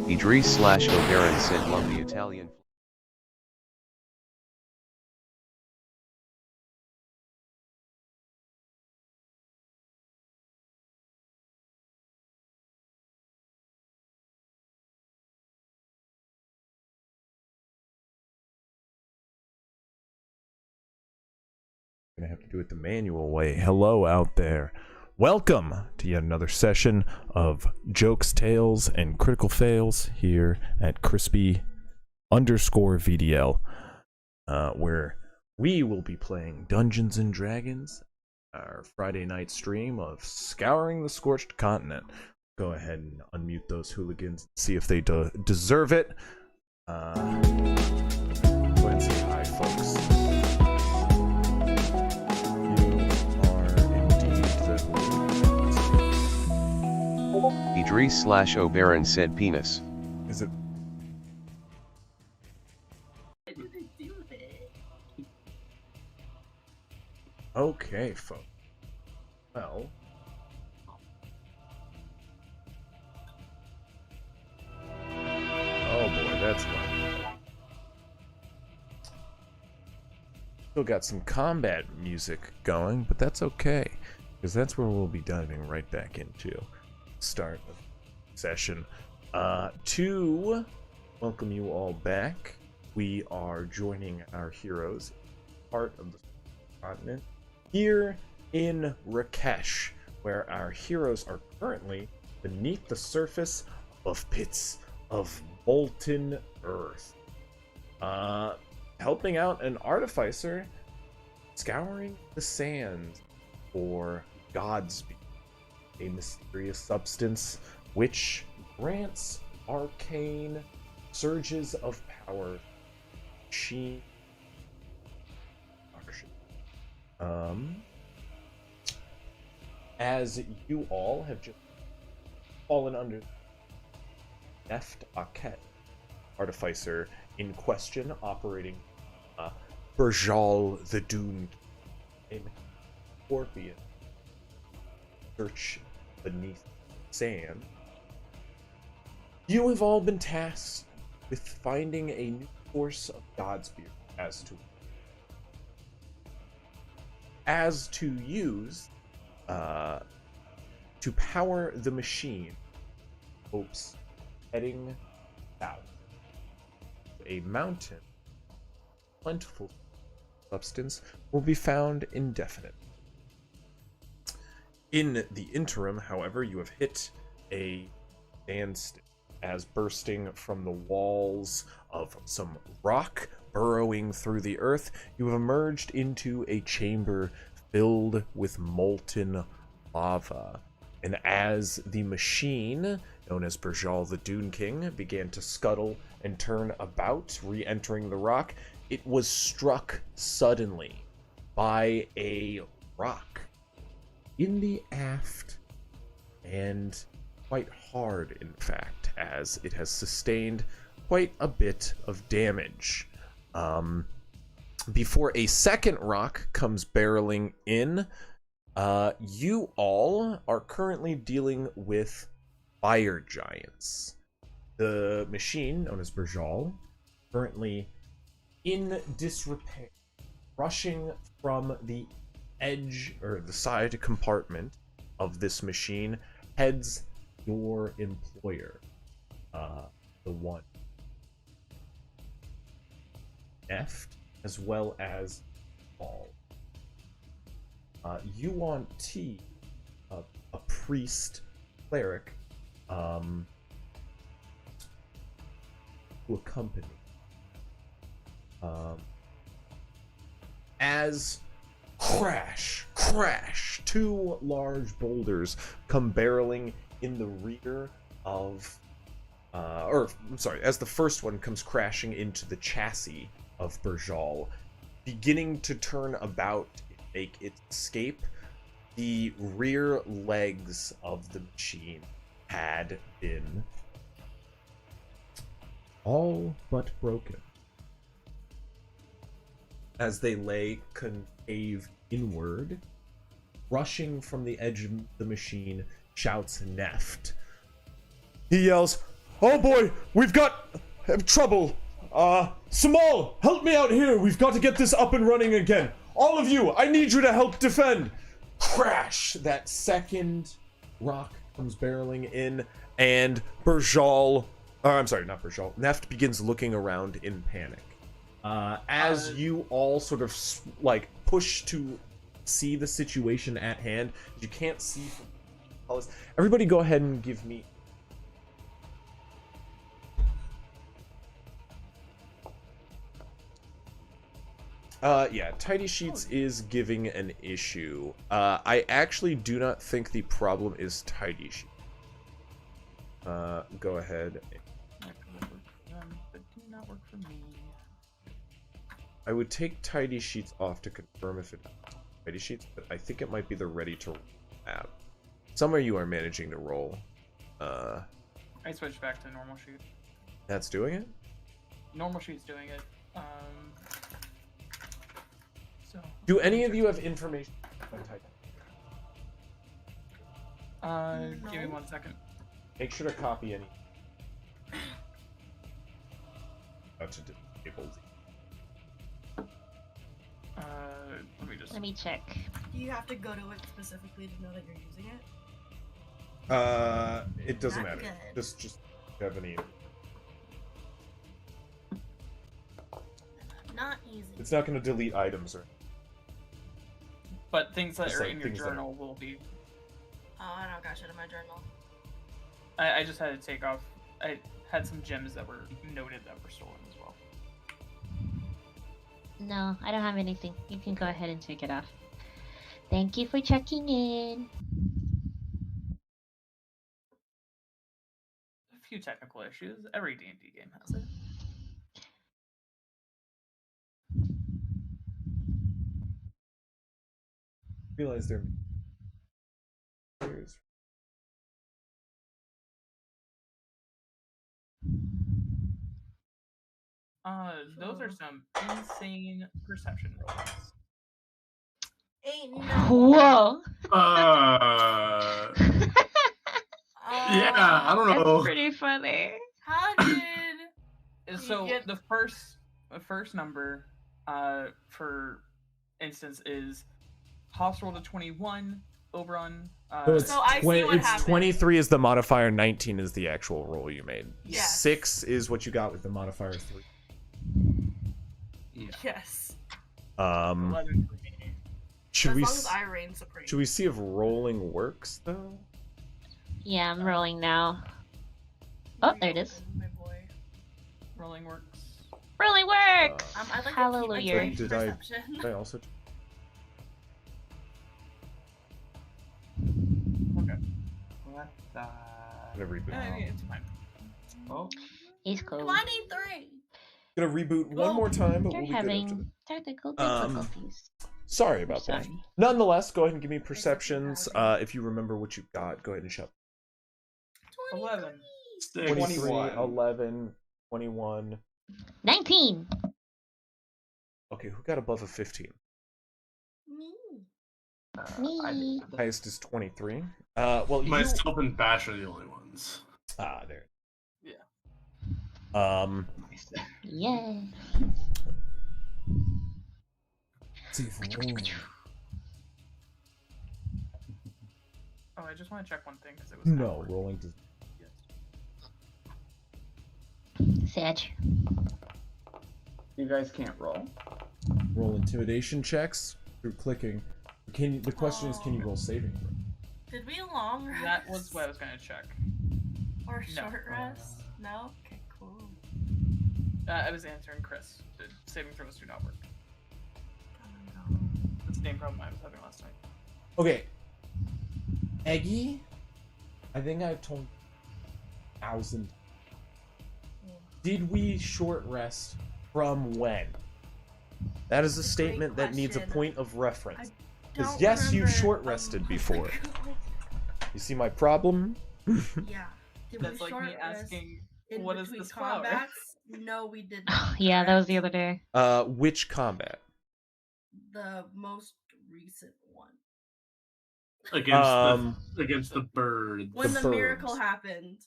Idris/Oberon said love the Italian. Gonna have to do it the manual way. Hello out there. Welcome to yet another session of Jokes, Tales, and Critical Fails here at crispy_VDL, where we will be playing Dungeons and Dragons, our Friday night stream of Scouring the Scorched Continent. Go ahead and unmute those hooligans and see if they deserve it. Go ahead and say hi, folks. Idris/Oberon said penis. Is it? Okay, folks. Well. Oh boy, that's fun. Still got some combat music going, but that's okay, because that's where we'll be diving right back into. Start of session. To welcome you all back, we are joining our heroes, part of the continent, here in Rakesh, where our heroes are currently beneath the surface of pits of molten earth, helping out an artificer scouring the sands for Godspeed, a mysterious substance which grants arcane surges of power. She, as you all have just fallen under Neft Aket, artificer in question, operating Berjal the Dune, a Scorpion, search beneath sand. You have all been tasked with finding a new source of Godspeed as to use to power the machine. Hopes heading south. A mountain, plentiful substance will be found indefinite. In the interim, however, you have hit a standstill as bursting from the walls of some rock burrowing through the earth, you have emerged into a chamber filled with molten lava. And as the machine known as Berjal the Dune King, began to scuttle and turn about, re-entering the rock. It was struck suddenly by a rock in the aft, and quite hard, in fact, as it has sustained quite a bit of damage. Before a second rock comes barreling in, you all are currently dealing with fire giants. The machine, known as Berjal, currently in disrepair, rushing from the edge or the side compartment of this machine, heads your employer, the one Eft, as well as Paul. Yuan T, a priest cleric, who accompany. As crash, two large boulders come barreling in the rear of, as the first one comes crashing into the chassis of Berjal, beginning to turn about and make its escape. The rear legs of the machine had been all but broken as they lay concave inward. Rushing from the edge of the machine, shouts Neft. He yells, "Oh boy, we've got trouble! Samal, help me out here! We've got to get this up and running again! All of you, I need you to help defend!" Crash! That second rock comes barreling in, and Berjal, not Berjal, Neft begins looking around in panic. As you all sort of push to see the situation at hand, you can't see from colors. Everybody go ahead and give me Tidy Sheets is giving an issue. I actually do not think the problem is Tidy Sheets. Go ahead. That could work for them, but do not work for me. I would take Tidy Sheets off to confirm if it's Tidy Sheets, but I think it might be the Ready to Roll app. Somewhere you are managing to roll. I switched back to normal sheet. That's doing it? Normal sheet's doing it. So. Do any of you have information on Tidy? Give me 1 second. Make sure to copy any. To disable the. Let me check. Do you have to go to it specifically to know that you're using it? It doesn't matter. Good. Just have any. Not easy. It's not going to delete items or. But things that Just are like in your things that journal will be. Oh, I don't got shit in my journal. I just had to take off. I had some gems that were noted that were stolen as well. No, I don't have anything. You can go ahead and take it off. Thank you for checking in. A few technical issues. Every D&D game has it. Realize they're. Those are some insane perception rolls. Ain't no. Whoa. Yeah, I don't know. That's pretty funny. How did? So get- the first number, for instance, is Hoss rolled a 21. Oberon. So I see what it's happened. 23 is the modifier, 19 is the actual roll you made. Yes. 6 is what you got with the modifier 3. Yeah. Yes. 11 for me. Should As we long as I reign supreme. should we see if rolling works though? Yeah, I'm rolling now. Oh, there it is. My boy. Rolling works. Rolling works! I'd like Hallelujah. to keep Did my I- perception. Did I also? Okay. What the Gonna reboot. I mean, it's fine. Oh, He's cool. 23. Gonna reboot one Cool. more time, but They're we'll be good after that. having technical Um, difficulties. Sorry about that. Sorry. Nonetheless, go ahead and give me perceptions. If you remember what you've got, go ahead and shout. 11. 23, 11, 21. 19. Okay, who got above a 15? Me. I Me. did. Highest is 23. Well, you... Myself and Bash are the only ones. Ah, there. Yeah. Yeah. Let's see if Oh, I just want to check one thing because it was. No, rolling does. Sag. You guys can't roll. Roll intimidation checks through clicking. The question is, can you roll saving throw? Did we long rest? That was what I was gonna check. Or No. short rest? No? Okay, cool. I was answering Chris. The saving throws do not work. Oh, no. That's the same problem I was having last night. Okay. Eggy, I think I've told 1,000. Did we short rest from when? That is a statement that needs a question. point of reference. Because Don't yes, you've remember- short rested oh my before. God. You see my problem? Yeah. Did That's we like short me rest asking, in what is between this flower? combats? No, we did Oh, not. yeah, that was the correct. other day. Which combat? The most recent one. Against the bird. When the miracle birds. happened.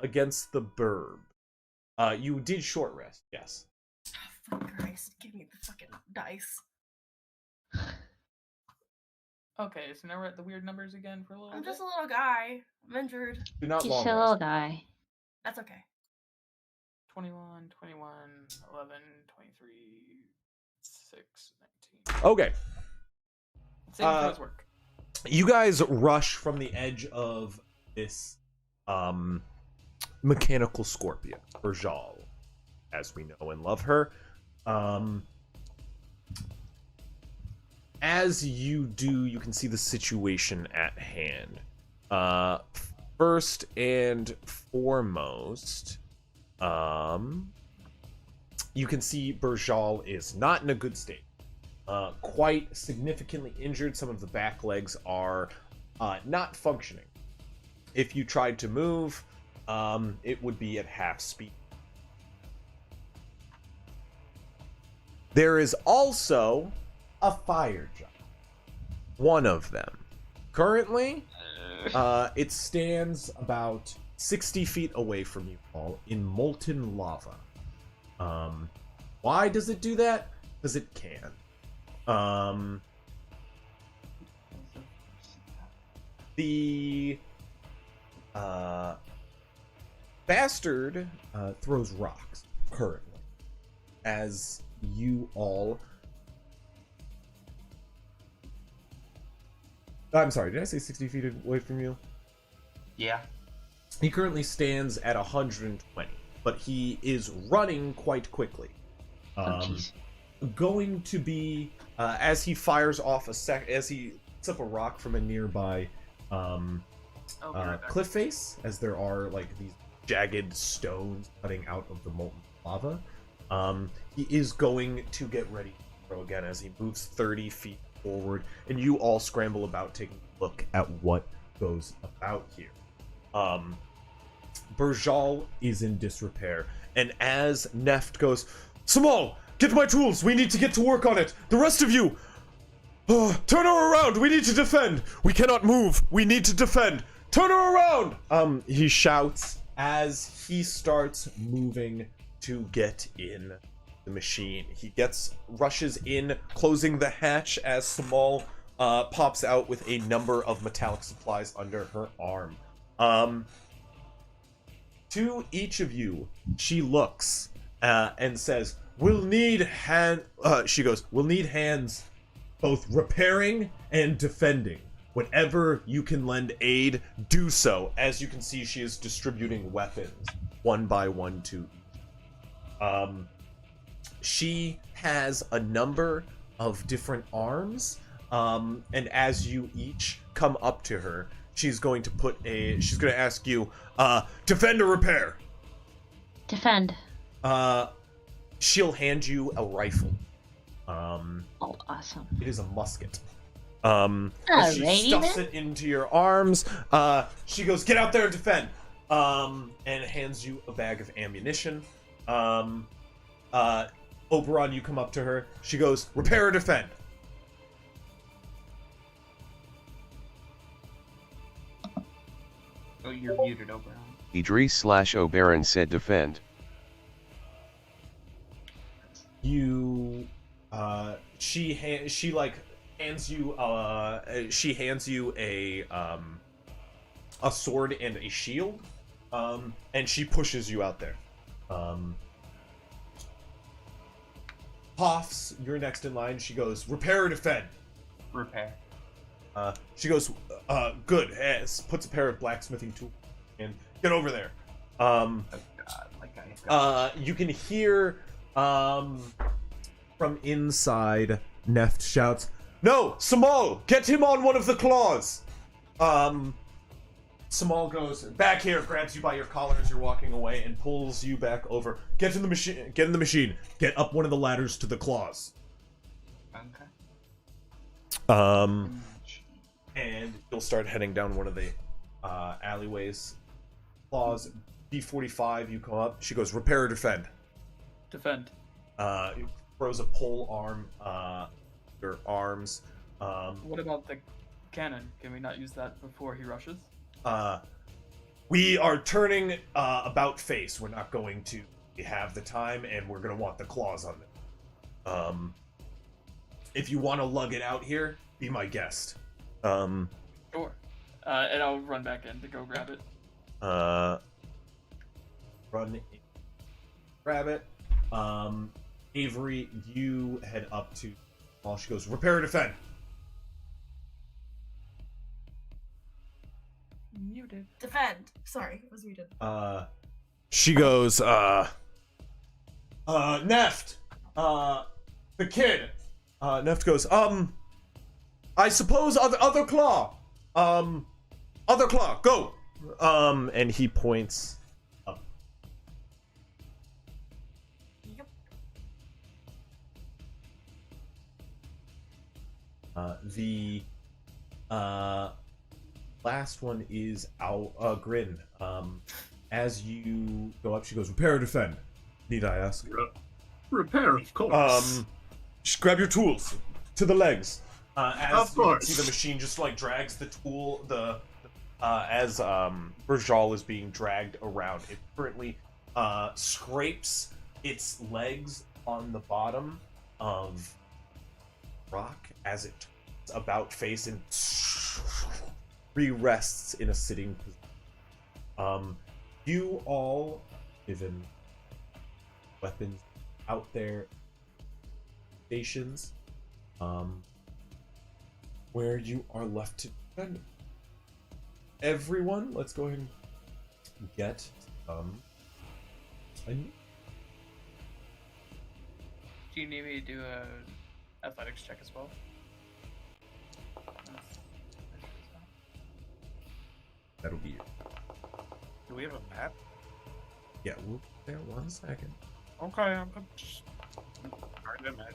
Against the burb. You did short rest, yes. Oh, fuck Christ. Give me the fucking dice. Okay, so now we're at the weird numbers again for a little I'm bit. just a little guy. I'm injured. Do not He's long a little rest. guy. That's okay. 21, 21, 11, 23, 6, 19. Okay. Saving throws work. You guys rush from the edge of this mechanical scorpion, Berjal, as we know and love her. As you do, you can see the situation at hand. First and foremost, you can see Berjal is not in a good state. Quite significantly injured. Some of the back legs are not functioning. If you tried to move, it would be at half speed. There is also a fire giant. One of them. Currently, it stands about 60 feet away from you all in molten lava. Why does it do that? Because it can. The bastard throws rocks currently as you all. I'm sorry, did I say 60 feet away from you? Yeah. He currently stands at 120, but he is running quite quickly. Oh, jeez. Going to be as he fires off as he picks up a rock from a nearby cliff face, as there are like these jagged stones cutting out of the molten lava. He is going to get ready to throw again as he moves 30 feet forward, and you all scramble about taking a look at what goes about here. Berjal is in disrepair, and as Neft goes, Samal, get my tools! We need to get to work on it! The rest of you! Turn her around! We need to defend! We cannot move! We need to defend! Turn her around! He shouts as he starts moving to get in the machine. He rushes in, closing the hatch as Samal pops out with a number of metallic supplies under her arm. To each of you, she looks and says, we'll need we'll need hands both repairing and defending. Whenever you can lend aid, do so. As you can see, she is distributing weapons one by one to each. She has a number of different arms, and as you each come up to her, she's going to ask you, defend or repair? Defend. She'll hand you a rifle. Oh, awesome. It is a musket. She Alrighty stuffs then. it into your arms. She goes, get out there and defend. And hands you a bag of ammunition. Oberon, you come up to her. She goes, repair or defend? Oh, you're muted, Oberon. Idris/Oberon said defend. You, she hands you a sword and a shield, and she pushes you out there. Hoffs, you're next in line. She goes, repair or defend? Repair. She goes, good. Puts a pair of blacksmithing tools and get over there. Oh God, You can hear, from inside, Neft shouts, no, Samal, get him on one of the claws. Samal goes back here, grabs you by your collar as you're walking away, and pulls you back over. Get in the machine. Get in the machine. Get up one of the ladders to the claws. Okay. And you'll start heading down one of the alleyways. Claws. B45. You come up. She goes, repair or defend? Defend. Throws a pole arm. Your arms. What about the cannon? Can we not use that before he rushes? We are turning about face. We're not going to have the time, and we're going to want the claws on them. If you want to lug it out here, be my guest. Sure. And I'll run back in to go grab it. Run in, grab it. Avery, you head up to. Well, she goes, repair or defend? Muted. Defend. Sorry, I was muted. She goes, Neft, the kid. Neft goes, I suppose other claw. Other claw, go. And he points up. Yep. The last one is Grin. As you go up, she goes, repair or defend? Need I ask? Repair, of course. Just grab your tools to the legs. As Of you can course. see, the machine just like drags the tool. As Virgil is being dragged around, it currently scrapes its legs on the bottom of rock as it turns about face and re-rests in a sitting position. You all given weapons out there stations where you are left to defend. Everyone, let's go ahead and get Do you need me to do a athletics check as well? that'll be it. Do we have a map? Yeah, we'll there 1 second. Okay, I'm just hard to imagine.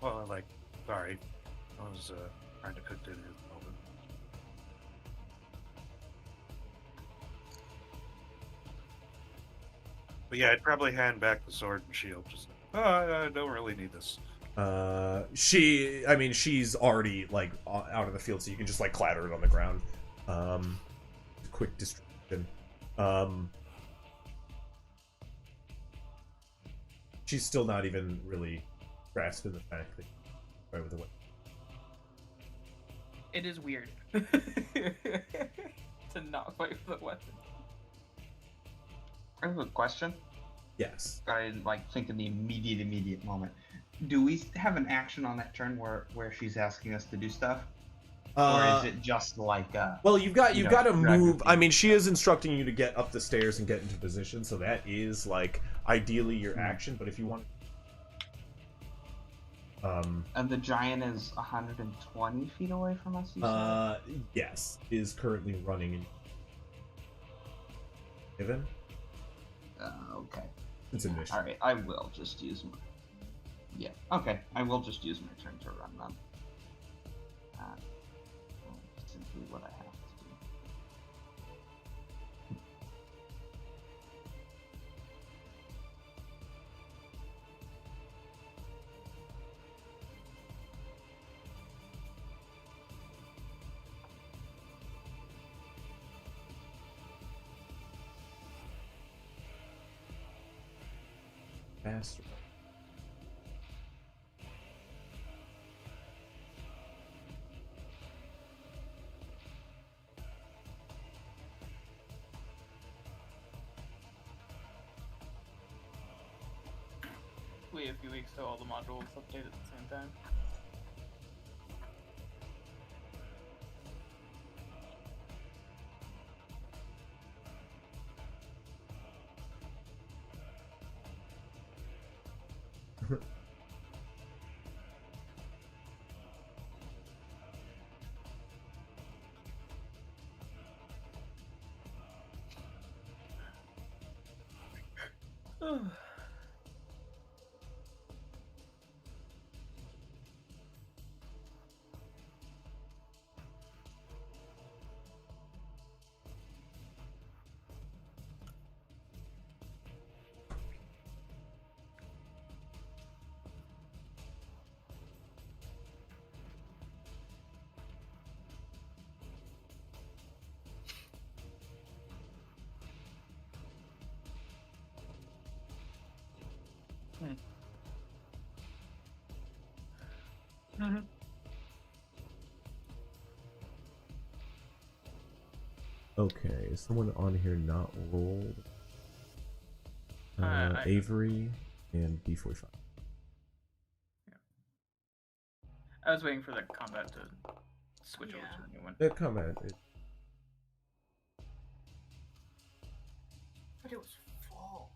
Well, like, sorry, I was trying to cook dinner at the moment. But yeah, I'd probably hand back the sword and shield. Just, I don't really need this. She's already like out of the field, so you can just like clatter it on the ground. Quick distribution. She's still not even really grasping the fact that right with the weapon. It is weird to not fight with a weapon. I have a question. Yes. I like think in the immediate moment. Do we have an action on that turn where she's asking us to do stuff, or is it just like? Well, you've got to drag her move. feet? I mean, she is instructing you to get up the stairs and get into position, so that is like ideally your action. But if you want, And the giant is 120 feet away from us, you said? Yes, is currently running in. Given? Okay. It's initiative. Alright, I will just use my... Yeah, okay. I will just use my turn to run them. Simply what I have to do. Faster. Wait a few weeks so all the modules update at the same time. Okay, is someone on here not rolled? I- Avery and B45. I was waiting for the combat to switch over to the new one. Yeah, comment. But it was full.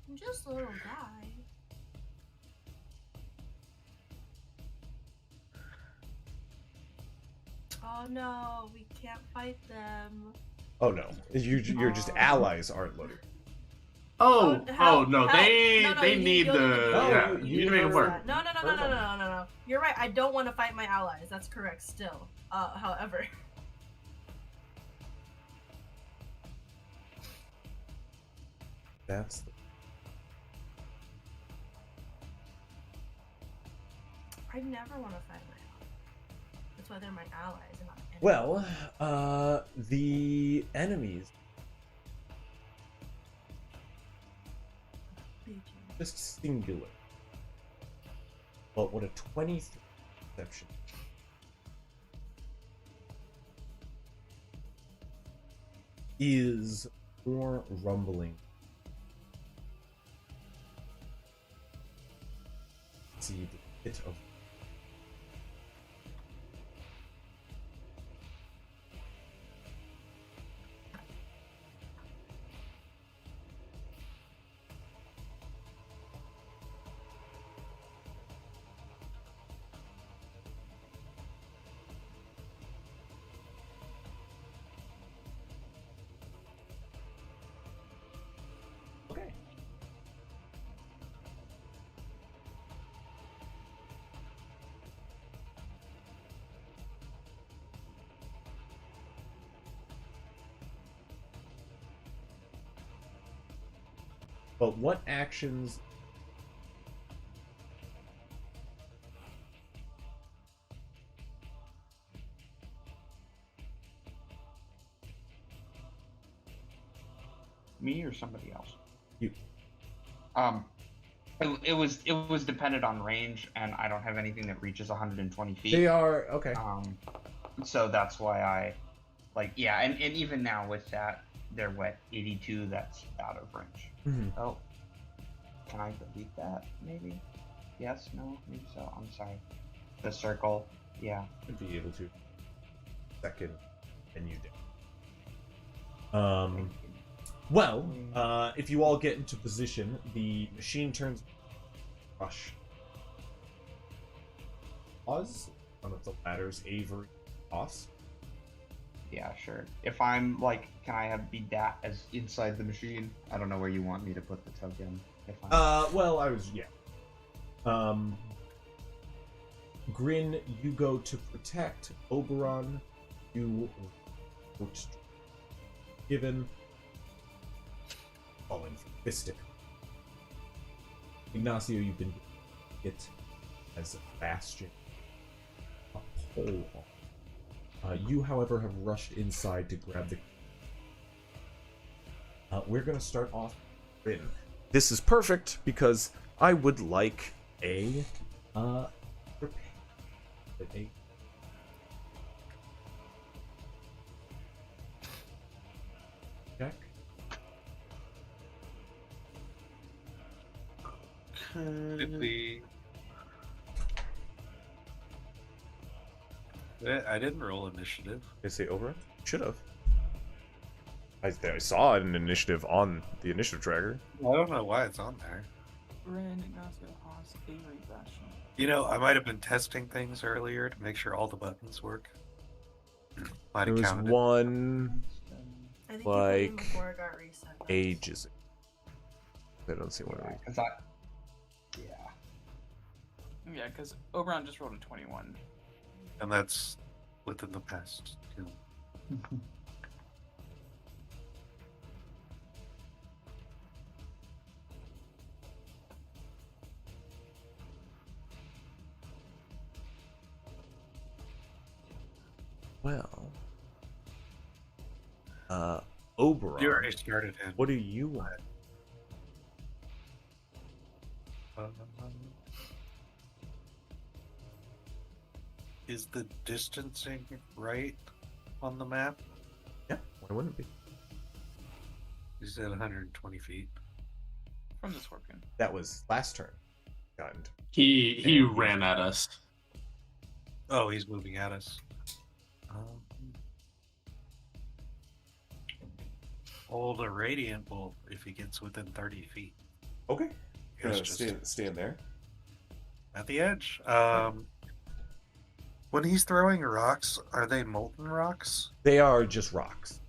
I'm just a little guy. Oh no, we can't fight them. Oh no, you're just allies aren't loaded. Oh, Help, no, help. they No, they you- need you- the No, yeah. you- You need to make it work. No. You're right. I don't want to fight my allies. That's correct. Still, however, That's the... I never want to fight my allies. That's why they're my allies and not enemies. Well, the enemies just singular. But what a 23 perception. Is more rumbling. See the pit of okay. But what actions Me or somebody else? you It was dependent on range, and I don't have anything that reaches 120 feet. they are okay. So that's why I, yeah, and even now with that, they're 82. That's out of range. Mhm. Oh, can I delete that? Maybe. Yes. No. Maybe so. I'm sorry. The circle. Yeah. Should be able to. Second, and you did. Well, if you all get into position, the machine turns. Rush. Pause. One of the ladders, Avery. Toss. Yeah, sure. If I'm like, can I be that as inside the machine? I don't know where you want me to put the token. If I'm... Well, I was, yeah. Grin, you go to protect. Oberon, you given. Falling from Fistic. Ignacio, you've been hit as a bastion. A pole. You, however, have rushed inside to grab the. We're going to start off. This is perfect because I would like a check. Did we? I didn't roll initiative. Did I say over? Should have. I saw an initiative on the initiative tracker. I don't know why it's on there. Ren, Ignacio, Haas, Avery, Bastion. You know, I might have been testing things earlier to make sure all the buttons work. Might There have was counted. one I think you put it in like before it got reset. ages ago. I don't see one. Yeah, 'cause yeah. Yeah, because Oberon just rolled a 21. And that's within the past. You know. Well, Oberon. You already started in. What do you want? Is the distancing right on the map? Yeah, why wouldn't it be? You said 120 feet. From the Scorpion. That was last turn. And He ran at us. Oh, he's moving at us. Hold a radiant bolt if he gets within 30 feet. okay, It's just stand there. at the edge. When he's throwing rocks, are they molten rocks? They are just rocks.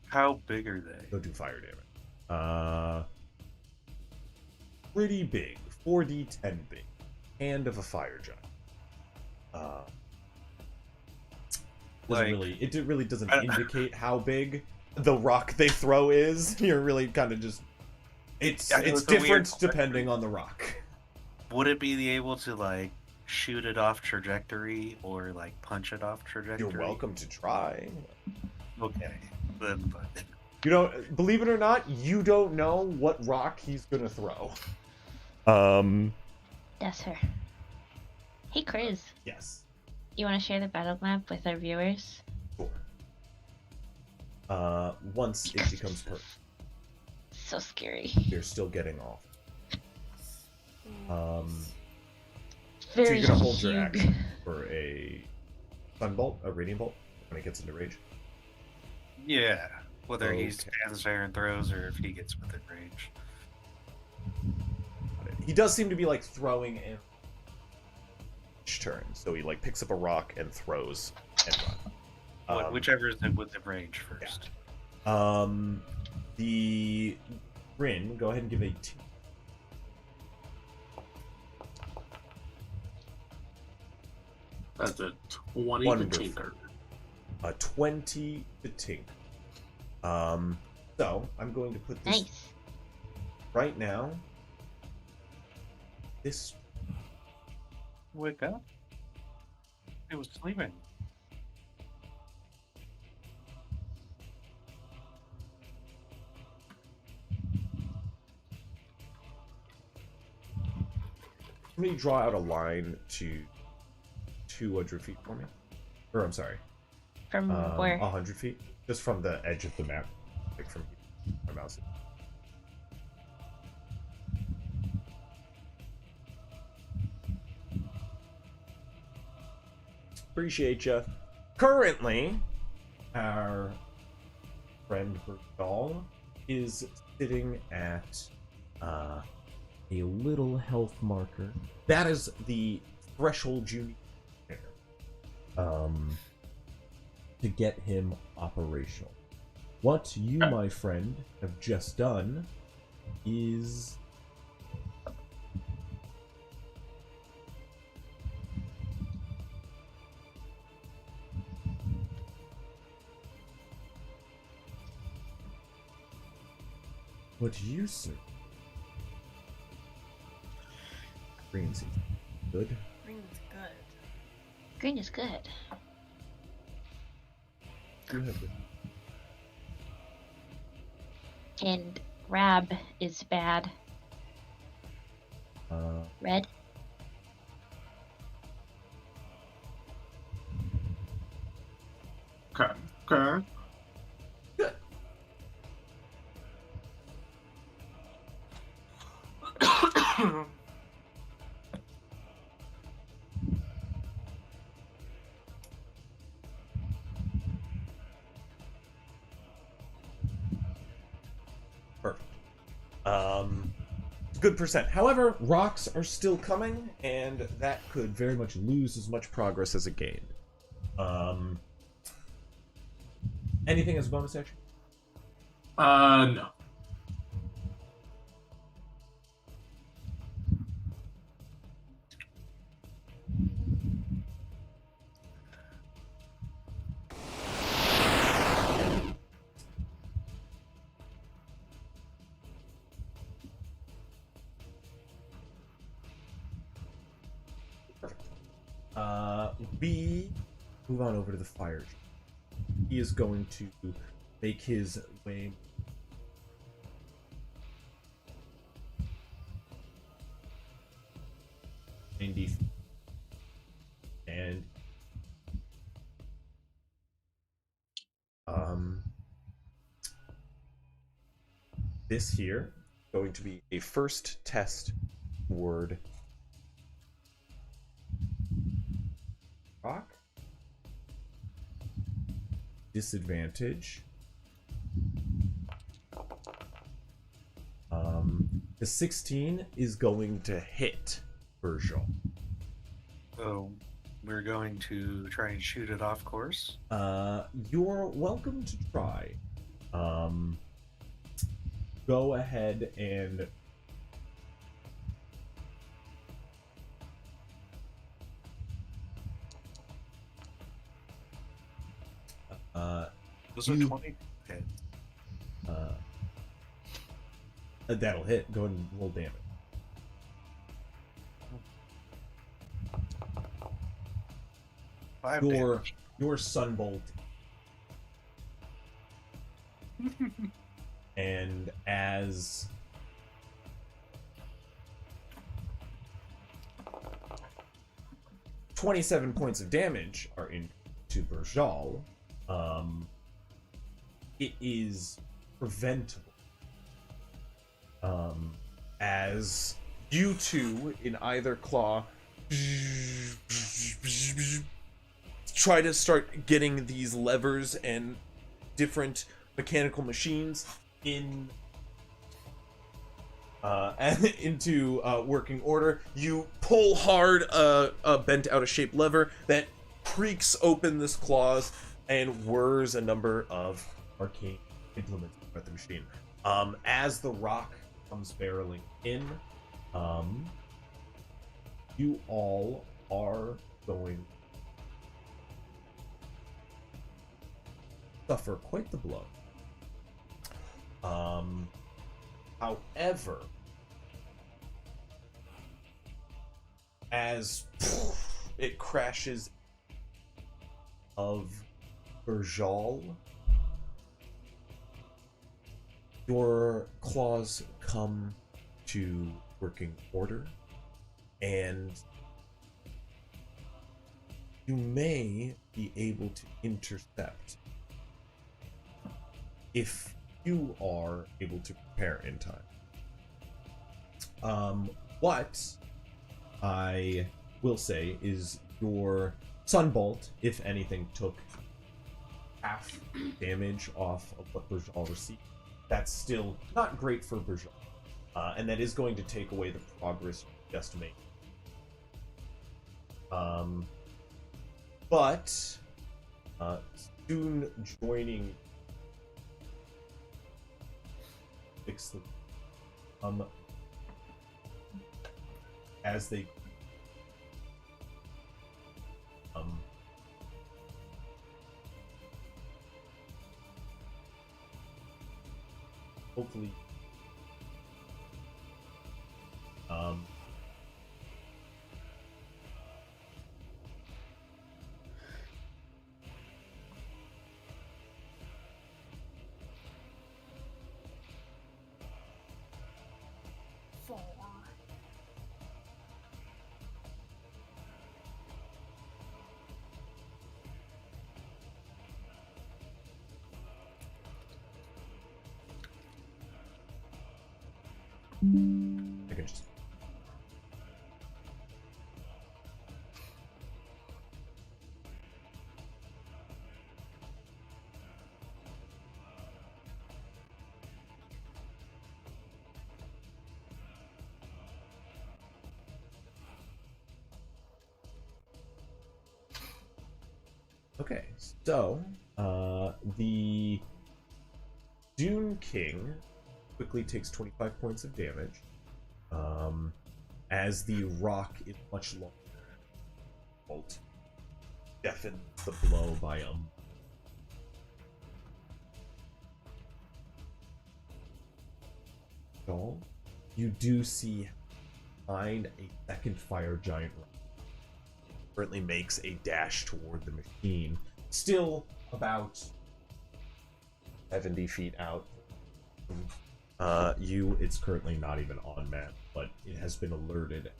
How big are they? Go do fire damage. Pretty big. 4d10 big. Hand of a fire giant. It really doesn't indicate how big the rock they throw is. You're really kind of just. It's I know it's it's a weird different question. depending on the rock. Would it be able to like shoot it off trajectory or like punch it off trajectory? You're welcome to try. Okay, then. You don't believe it or not, you don't know what rock he's gonna throw. That's her. Hey, Chris. Yes. You want to share the battle map with our viewers? Sure. Once it becomes perfect, So scary. you're still getting off. Very so you're gonna hold your huge. action for a sunbolt, a radiant bolt, when it gets into rage. Yeah, whether he Okay. stands there and throws or if he gets within range. He does seem to be like throwing in each turn, so he like picks up a rock and throws and run. Whichever is within range first. The Rin, go ahead and give a 2. That's a 20 Wonderful. to tinker. A 20 to tink. So I'm going to put this Nice. right now. This Wake up. He was sleeping. somebody draw out a line to 200 feet for me, or I'm sorry, From where? 100 feet, just from the edge of the map, like from my mouse. Appreciate ya. Currently, our friend Bertal is sitting at a little health marker. That is the threshold you need to get him operational. What you, my friend, have just done is what you sir. Green seems good. Green's good. Green is good. Good. And Rab is bad. Red. Okay. Okay. Perfect. Good percent. However, rocks are still coming, and that could very much lose as much progress as it gained. Anything as a bonus action? No. We move on over to the fire. He is going to make his way. And this here going to be a first test word. Rock. Disadvantage. The 16 is going to hit Virgil. So we're going to try and shoot it off course. You're welcome to try. Go ahead and Was it 20? Okay. That'll hit. Go ahead and roll damage. Five Your damage. sunbolt. And as $27 points of damage are into Berjal, it is preventable. As you two in either claw try to start getting these levers and different mechanical machines in into working order. You pull hard a bent out of shape lever that creaks open this claws and whirs a number of arcane implements at the machine. As the rock comes barreling in, you all are going to suffer quite the blow. However, as it crashes of Berjal, your claws come to working order, and you may be able to intercept if you are able to prepare in time. What I will say is your Sunbolt, if anything, took half damage off of what Berjal received. That's still not great for Berjal. And that is going to take away the progress you just made. But soon joining as they hopefully I can just okay, so the Dune King quickly takes 25 points of damage, as the rock is much longer. Bolt deafens the blow by you do see behind a second fire giant currently makes a dash toward the machine, still about 70 feet out. It's currently not even on map, but it has been alerted.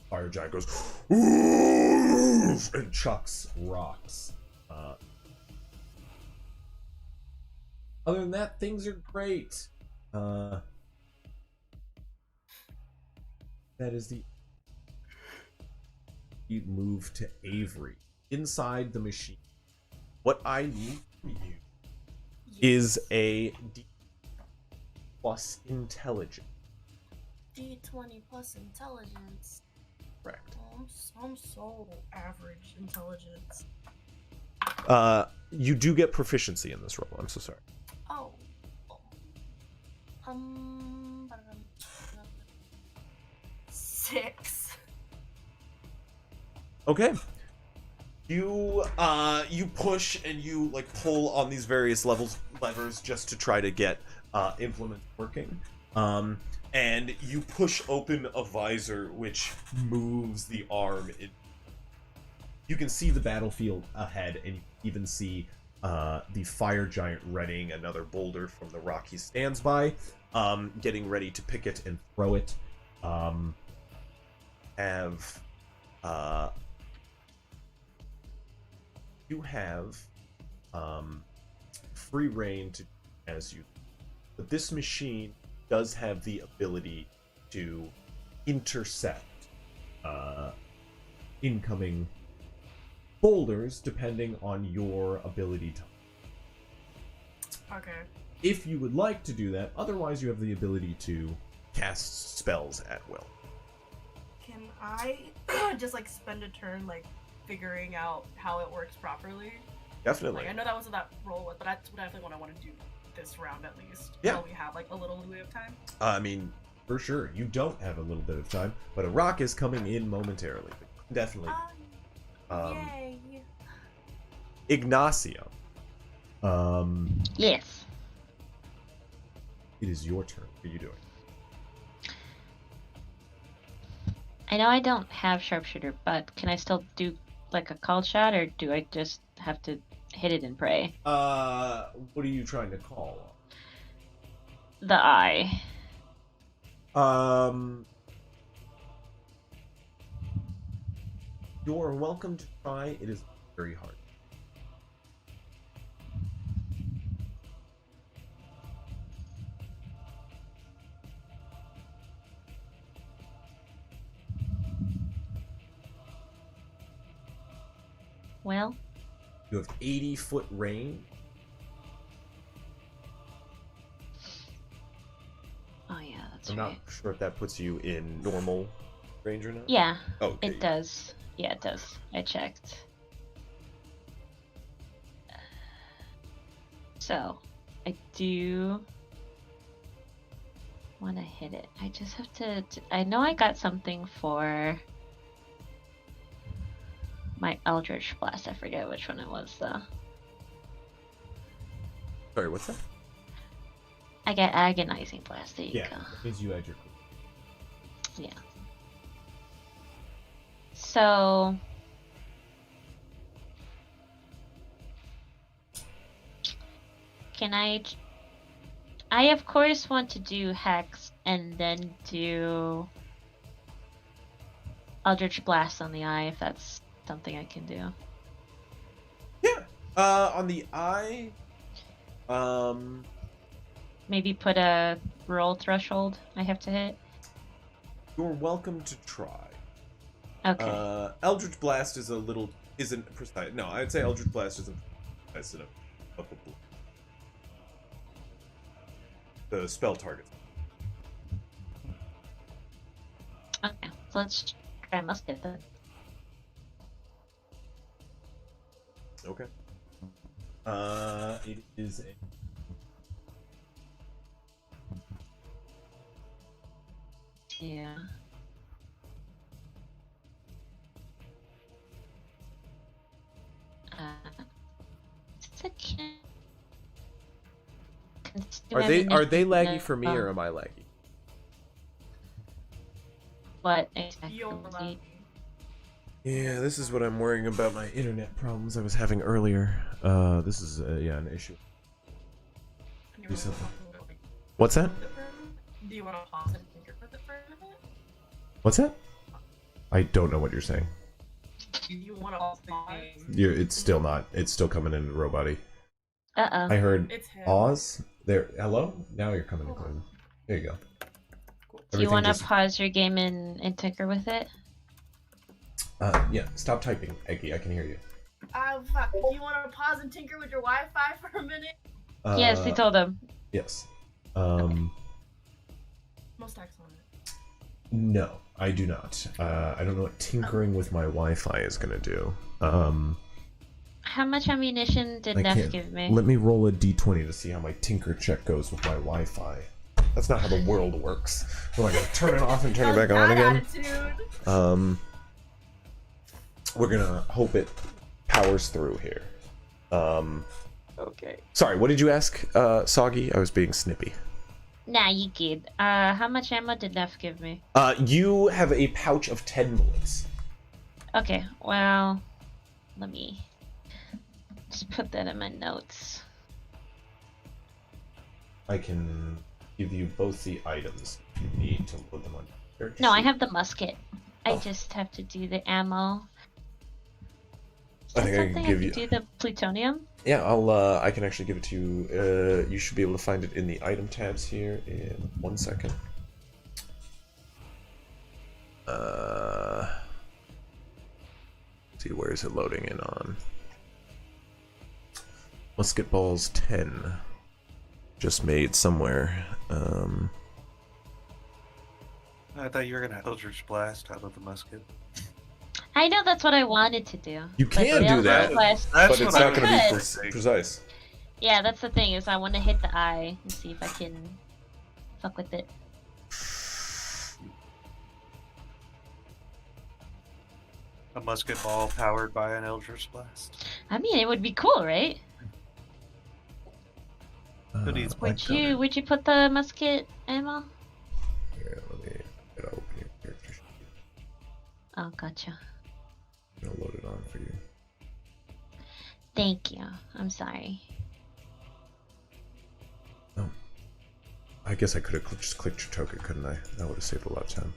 Fire giant goes and chucks rocks. Other than that, things are great. That is the move to Avery inside the machine. What I need from you is a D plus intelligence. D20 plus intelligence. Correct. Oh, I'm so average intelligence. You do get proficiency in this roll. I'm so sorry. Oh. 6. Okay. You push and you like pull on these various levers just to try to get implements working. And you push open a visor which moves the arm in. You can see the battlefield ahead, and you even see the fire giant readying another boulder from the rock he stands by, getting ready to pick it and throw it. You have free reign to as you, but this machine does have the ability to intercept incoming boulders depending on your ability to. Okay. If you would like to do that, otherwise you have the ability to cast spells at will. Can I just like spend a turn like figuring out how it works properly? Definitely. Like, I know that wasn't that roll, but that's definitely what I want to do this round at least. Yeah. While we have like a little bit of time. I mean, for sure, you don't have a little bit of time, but a rock is coming in momentarily. Definitely. Yay. Ignacio. Yes. It is your turn. What are you doing? I know I don't have sharpshooter, but can I still do like a called shot, or do I just have to hit it and pray? What are you trying to call? The eye. You're welcome to try. It is very hard. Well, You have 80-foot range. oh yeah, that's I'm right. not sure if that puts you in normal range or not. Yeah, Oh, okay. it does. Yeah, it does. I checked. So, I do want to hit it. I just have to. I know I got something for my Eldritch Blast. I forget which one it was though. Sorry, what's that? I got Agonizing Blast. There you Yeah, go. that means you had your. Yeah. So. Can I of course want to do Hex and then do Eldritch Blast on the eye if that's something I can do. Yeah. On the eye. Maybe put a roll threshold I have to hit. You're welcome to try. Okay. Eldritch Blast isn't precise. No, I'd say Eldritch Blast isn't precise enough. The spell target. Okay. So let's try Musket then. Okay. It is a. Yeah. It's a can. Are they laggy for me or am I laggy? What You're exactly? lucky. Yeah, this is what I'm worrying about, my internet problems I was having earlier. This is an issue. You Do wanna something. pause and, like, What's that? with it for a minute? Do you want to pause and tinker with it for a minute? What's that? I don't know what you're saying. Do you want to pause? It's still not. It's still coming in robot-y. Uh-oh. I heard It's him. Oz. There. Hello? Now you're coming in clean. There you go. Do you Everything want to just- pause your game and tinker with it? Yeah, stop typing, Eggy. I can hear you. Oh fuck! Do you want to pause and tinker with your Wi-Fi for a minute? Yes, they told him. Yes. Most excellent. No, I do not. I don't know what tinkering with my Wi-Fi is gonna do. How much ammunition did I Neff can't. give me? Let me roll a d20 to see how my tinker check goes with my Wi-Fi. That's not how the world works. Well, I gotta turn it off and turn it back on again. Attitude. We're gonna hope it powers through here. Okay. Sorry, what did you ask, Soggy? I was being snippy. Nah, you good. How much ammo did Neff give me? You have a pouch of 10 bullets. Okay, well, let me just put that in my notes. I can give you both the items if you need to load them on your No, I sheet. have the musket. I Oh. just have to do the ammo. Is I that think I can something give I you. can do the plutonium? Yeah, I can actually give it to you. You should be able to find it in the item tabs here in 1 second. See, where is it loading in on? Musket balls 10. Just made somewhere. I thought you were gonna Eldritch Blast out of the musket. I know that's what I wanted to do. You but can the do Eldritch that, Blast- That's but it's what I not going to be was precise. Yeah, that's the thing, is I want to hit the eye and see if I can fuck with it. A musket ball powered by an Eldritch Blast. I mean, it would be cool, right? Who needs Would you put the musket ammo? Here, let me open your character sheet. Oh, gotcha. I'm gonna load it on for you. Thank you. I'm sorry. Oh. I guess I could have just clicked your token, couldn't I? That would have saved a lot of time.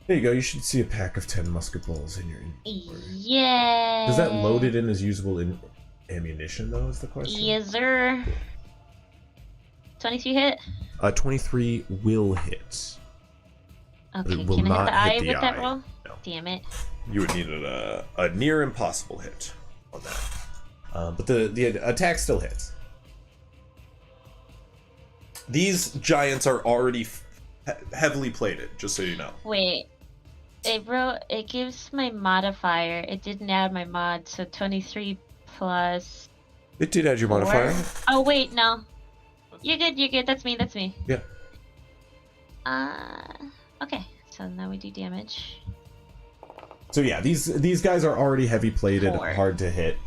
There you go. You should see a pack of 10 musket balls in your inventory. Yeah. Does that load it in as usable in ammunition, though, is the question? Yes, sir. 22 hit? 23 will hit. Okay, will can I hit not the eye hit the with that eye. roll? No. Damn it. You would need a near impossible hit on that. But the attack still hits. These giants are already heavily plated, just so you know. Wait. It gives my modifier. It didn't add my mod, so 23 plus. It did add your 4. modifier. Oh wait, no. You're good. That's me. Yeah. Okay. So now we do damage. So yeah, these guys are already heavy plated, 4. hard to hit.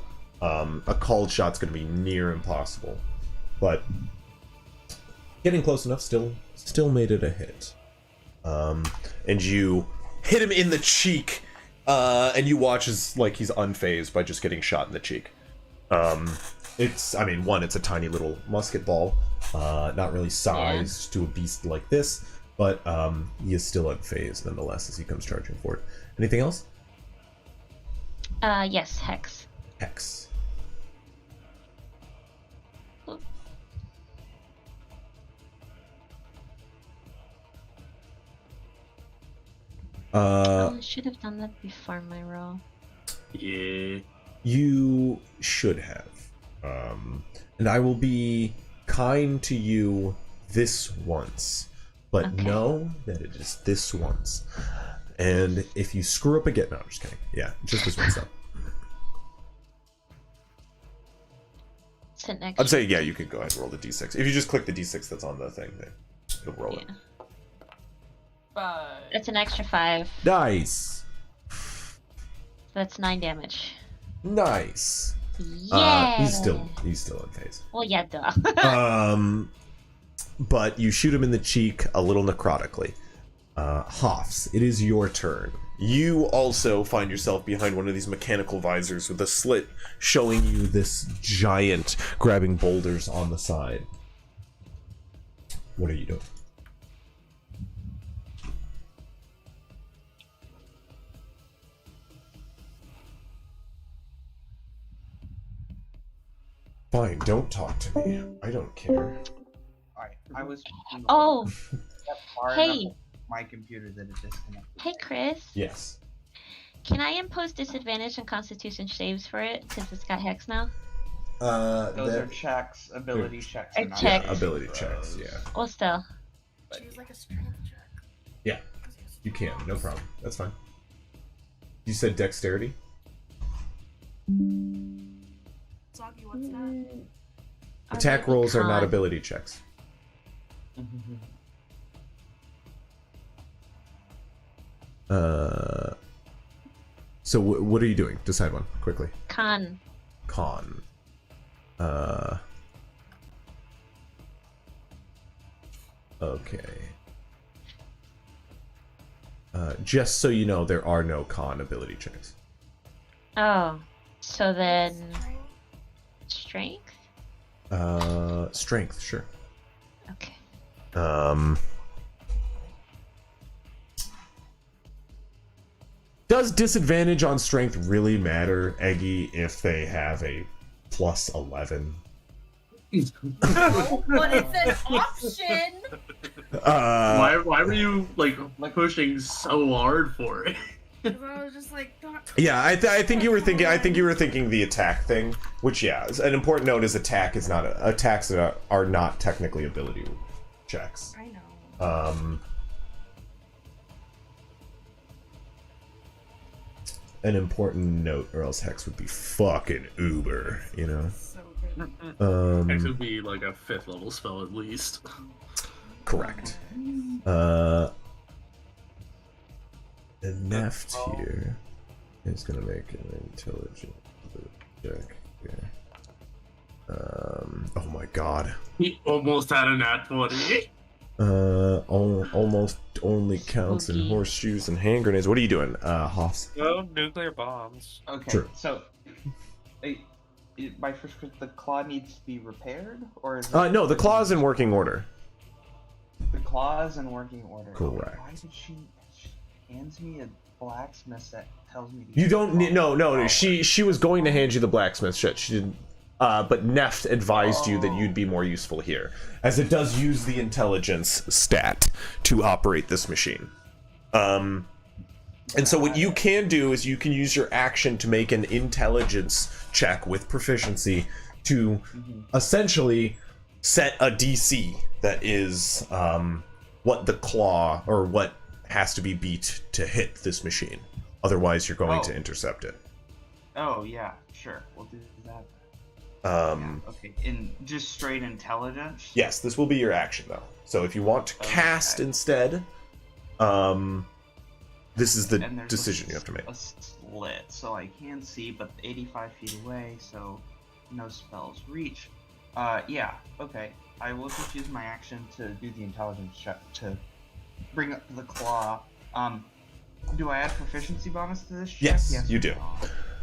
A called shot's going to be near impossible, but getting close enough still made it a hit. And you hit him in the cheek, and you watch as like he's unfazed by just getting shot in the cheek. It's a tiny little musket ball, not really sized to a beast like this, but he is still unfazed nonetheless as he comes charging forward. Anything else? Yes, Hex. Hex. I should have done that before my roll. Yeah. You should have. And I will be kind to you this once, but Okay. know that it is this once. And if you screw up again, no, I'm just kidding. Yeah, just this once though. Sit next. I'd say, yeah, you could go ahead and roll the d6. If you just click the d6 that's on the thing, then it'll roll it. That's an extra 5. Nice. That's 9 damage. Nice. Yeah. He's still unfazed. Well, yeah, duh. But you shoot him in the cheek a little necrotically. Hoffs, it is your turn. You also find yourself behind one of these mechanical visors with a slit showing you this giant grabbing boulders on the side. What are you doing? Fine, don't talk to me. I don't care. Alright, I was. Oh, far hey. enough my computer that it disconnected. hey, Chris. Yes. Can I impose disadvantage on Constitution saves for it? Because it's got Hex now? Those are checks, ability checks. Or and not checks. Yeah, ability checks, yeah. Well, still. Choose like a strength check. Yeah, you can, no problem. That's fine. You said dexterity? Soggy, what's that? Attack rolls are not ability checks. So what are you doing? Decide one quickly. Con. Con. Okay. Just so you know, there are no con ability checks. Oh. So then. Strength? Strength, sure. Okay. Does disadvantage on strength really matter, Eggy, if they have a plus 11? No, but it's an option. Why were you like pushing so hard for it? Because I was just like, not. Yeah, I think you were thinking. I think you were thinking the attack thing, which yeah, an important note is attacks are not technically ability checks. I know. An important note, or else Hex would be fucking uber, you know. So good. It could be like a 5th level spell at least. Correct. The Neft here is gonna make an intelligent check here. Oh my god. He almost had a nat 20. Almost only counts in Spooky. horseshoes and hand grenades. What are you doing, Hoffs? No nuclear bombs. Okay, True. so my first question, the claw needs to be repaired, or is No, the claw's in working order. the claw is in working order? Correct. Why did she hands me a blacksmith that tells me to You use don't the need. claw? No. She was going to hand you the blacksmith shit. She didn't. But Neft advised you that you'd be more useful here, as it does use the intelligence stat to operate this machine. And so what you can do is you can use your action to make an intelligence check with proficiency to essentially set a DC that is what the claw or what has to be beat to hit this machine. Otherwise, you're going to intercept it. Oh yeah, sure. We'll do that. Okay, in just straight intelligence. Yes, this will be your action though. So if you want to cast instead, this is the decision you have to make. A slit, so I can see, but 85 feet away, so no spells reach. Yeah, okay. I will just use my action to do the intelligence check to bring up the claw. Do I add proficiency bonus to this check? Yes, you do.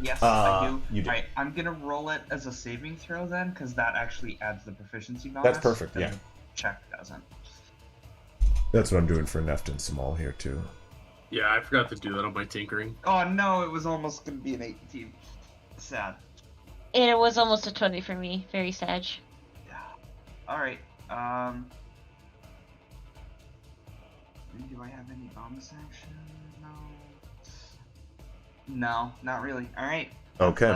Yes, I do. You do. Alright, I'm gonna roll it as a saving throw then, because that actually adds the proficiency bonus. That's perfect, yeah. The check doesn't. That's what I'm doing for Neft and Small here too. Yeah, I forgot to do that on my tinkering. Oh no, it was almost gonna be an 18. Sad. It was almost a 20 for me. Very sad. Alright, do I have any bonus action? No, not really. Alright. Okay.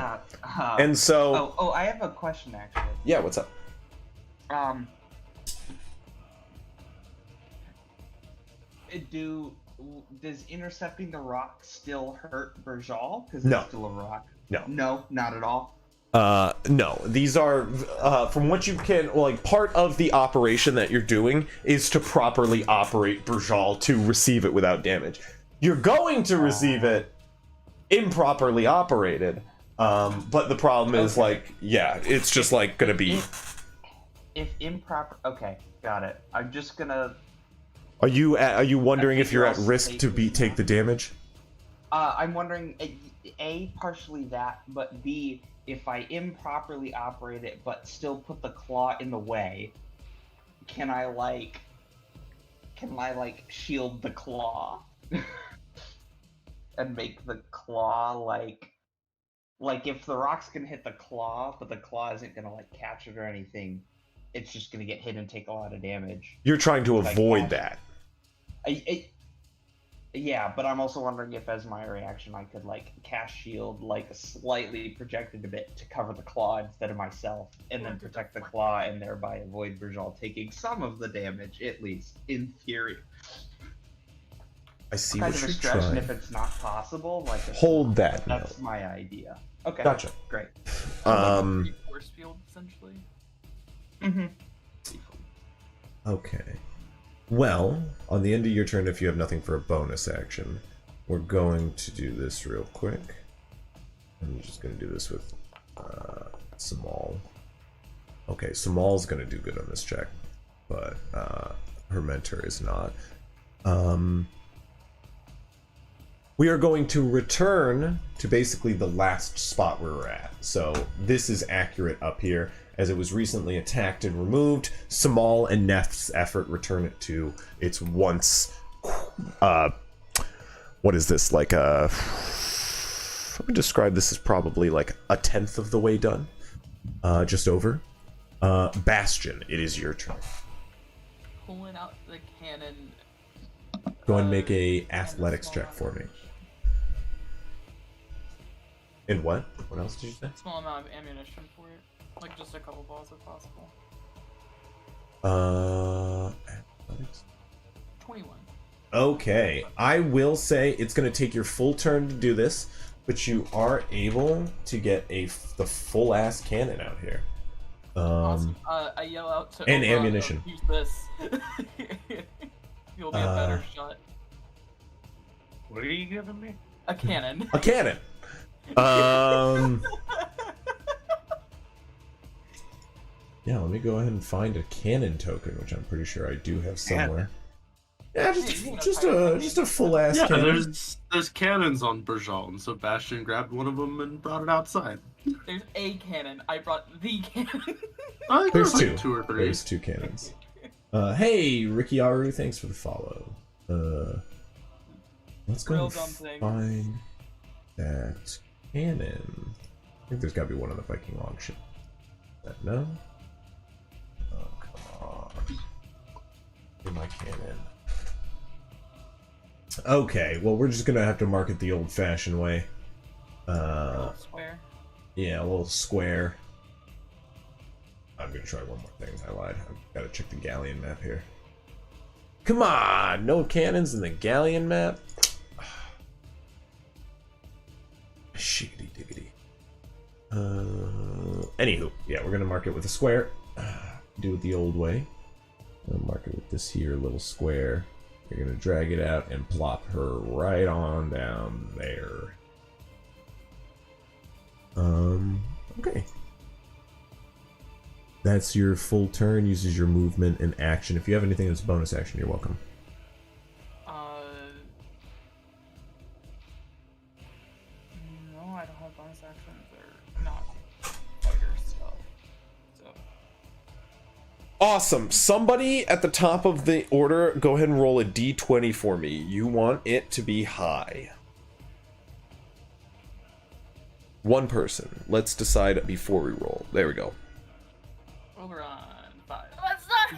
And so... Oh, I have a question, actually. Yeah, what's up? Does intercepting the rock still hurt Berjal? Because No. it's still a rock. No. No, not at all. No, these are, from what you can, like, part of the operation that you're doing is to properly operate Berjal to receive it without damage. You're going to receive it improperly operated, but the problem is, like, yeah, it's just, like, gonna be... If improper... Okay, got it. I'm just gonna... Are you wondering if you're at risk to take the damage? I'm wondering, A, partially that, but B, if I improperly operate it but still put the claw in the way, can I shield the claw? And make the claw, like if the rock's gonna hit the claw, but the claw isn't gonna, like, catch it or anything, it's just gonna get hit and take a lot of damage. You're trying to avoid that. Yeah, but I'm also wondering if, as my reaction, I could, like, cast shield, like, slightly projected a bit to cover the claw instead of myself, and then protect the claw and thereby avoid Berjal taking some of the damage, at least, in theory. I see Kind what of a you're stretch, and trying. if it's not possible, like... Hold that That's note. my idea. Okay. Gotcha. Great. Force field, essentially. Mm-hmm. Okay. Well, on the end of your turn, if you have nothing for a bonus action, we're going to do this real quick. I'm just going to do this with Samal. Okay, Samal's going to do good on this check, but her mentor is not. We are going to return to basically the last spot we were at. So this is accurate up here. As it was recently attacked and removed, Samal and Neft's effort return it to its once... what is this? Like a... I would describe this as probably like a 10th of the way done. Just over. Bastion, it is your turn. Pulling out the cannon. Go and make a athletics check for me. And what? What else did you say? Small amount of ammunition for it. Like just a couple balls if possible. Athletics. 21. Okay, I will say it's going to take your full turn to do this, but you are able to get the full ass cannon out here. Awesome. I yell out to and Oberon, ammunition. Use this. You'll be a better shot. What are you giving me? A cannon. A cannon. Yeah, let me go ahead and find a cannon token, which I'm pretty sure I do have somewhere. Yeah, just a full ass Yeah, cannon. there's cannons on Berjal, and so Bastion grabbed one of them and brought it outside. There's a cannon. I brought the cannon. I think There's like two. Or three. There's two cannons. Hey, Ricky Aru, thanks for the follow. Let's go Real and dumb thing. find that cannon. I think there's got to be one on the Viking longship. That no? Oh, come on. Get my cannon. Okay, well, we're just gonna have to mark it the old-fashioned way. Square. Yeah, a little square. I'm gonna try one more thing. I lied. I've gotta check the galleon map here. Come on! No cannons in the galleon map? Shiggity diggity. Anywho, yeah, we're gonna mark it with a square. Do it the old way. I'm gonna mark it with this here little square. You're gonna drag it out and plop her right on down there. Okay. That's your full turn, uses your movement and action. If you have anything that's bonus action, you're welcome. No, I don't have bonus actions. They're not fighter stuff. So. Awesome. Somebody at the top of the order, go ahead and roll a d20 for me. You want it to be high. One person. Let's decide before we roll. There we go. Oberon 5. What's that?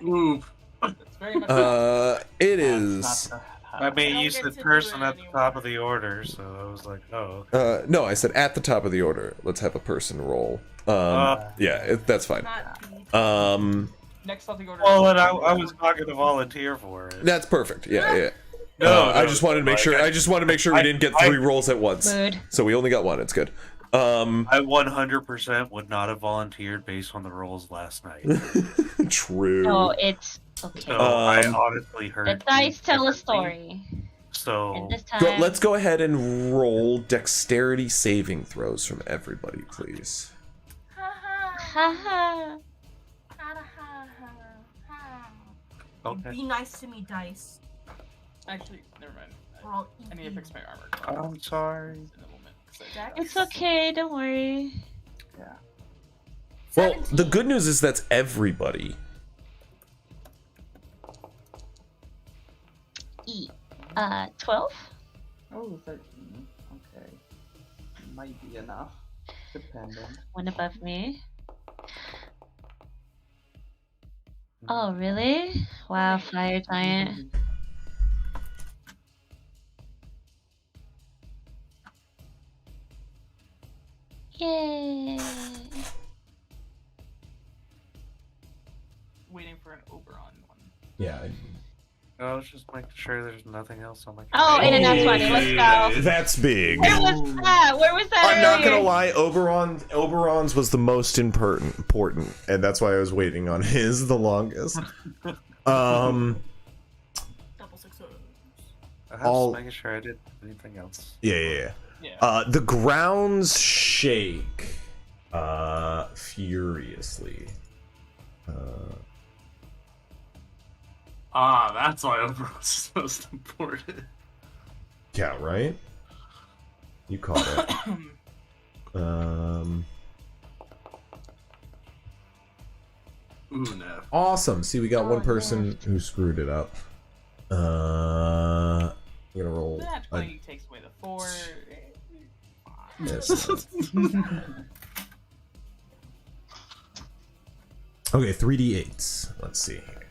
Ooh. It's very much. It is. I mean, don't you get said to do person it at the top of the order, so I was like, oh. No, I said at the top of the order. Let's have a person roll. Yeah, that's fine. Not D20. Next on the order. Well, then I was not going to volunteer for it. That's perfect. Yeah. No, I just wanted to make sure. I just wanted to make sure we didn't get 3 rolls at once. Mood. So we only got 1. It's good. I 100% would not have volunteered based on the rolls last night. True. No, it's okay. So I honestly heard. The dice tell a everything. story. So And this time, Let's go ahead and roll dexterity saving throws from everybody, please. haha. okay. Be nice to me, dice. Actually, never mind. Or I'll eat I need to you. fix my armor. I'm sorry. In a moment. Dex? It's okay, don't worry. Well, 17. the good news is that's everybody. 12? Oh, 13. Okay. Might be enough. Dependent. One above me. Oh, really? Wow, fire giant. Yay! Waiting for an Oberon one. Yeah. I was just making sure there's nothing else on my. Oh, and that's funny. Let's go. That's big. Where was that? Where was that? I'm not earlier? gonna lie, Oberon's was the most important, and that's why I was waiting on his the longest. Double 6 I was all- making sure I did anything else. Yeah. Yeah. The grounds shake furiously. That's why Oberon's most important. Yeah, right? You caught it. Ooh, no. Awesome. See, we got Oh, one person left. who screwed it up. I'm gonna roll. That 20 takes away the 4. Yes. Okay, 3d8s. Let's see here.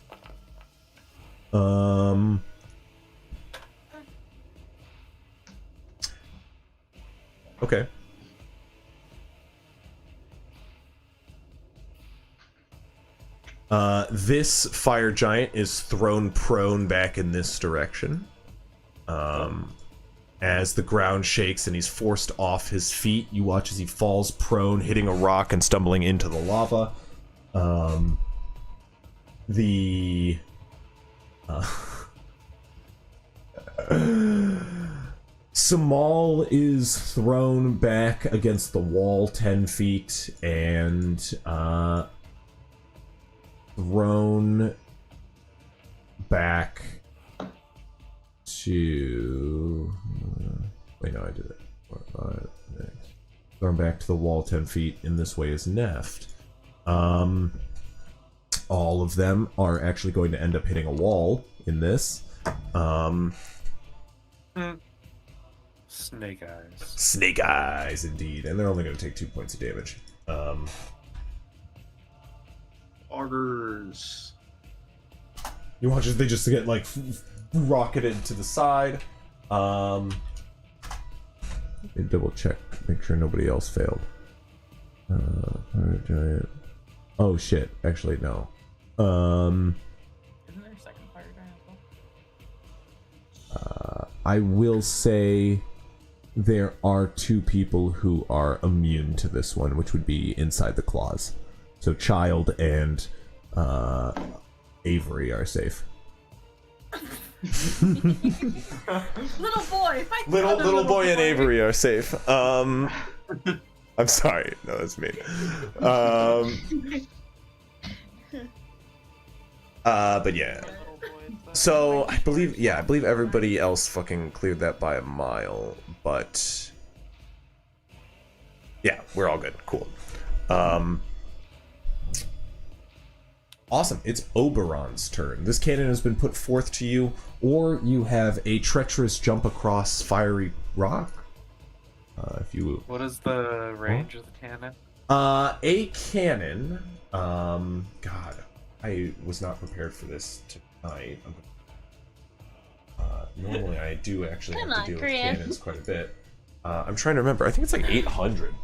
Okay. This fire giant is thrown prone back in this direction. As the ground shakes and he's forced off his feet, you watch as he falls prone, hitting a rock and stumbling into the lava. Samal is thrown back against the wall 10 feet and thrown back to... wait, no, I did it. Thrown back to the wall 10 feet in this way is Neft. All of them are actually going to end up hitting a wall in this. Snake eyes. Snake eyes, indeed. And they're only going to take 2 points of damage. Orders. You watch as they just get, like, rocketed to the side. Let me double check, make sure nobody else failed. Fire giant. Oh shit! Actually, no. Isn't there a second fire giant as well? I will say there are 2 people who are immune to this one, which would be inside the claws. So Child and Avery are safe. Little boy. Little boy and Avery are safe. I'm sorry. No, that's me. But yeah. So I believe everybody else fucking cleared that by a mile, but yeah, we're all good. Cool. Awesome. It's Oberon's turn. This cannon has been put forth to you, or you have a treacherous jump across fiery rock. If you. What is the range of the cannon? A cannon. God, I was not prepared for this tonight. Normally, I do actually have to deal with cannons quite a bit. I'm trying to remember. I think it's like 800.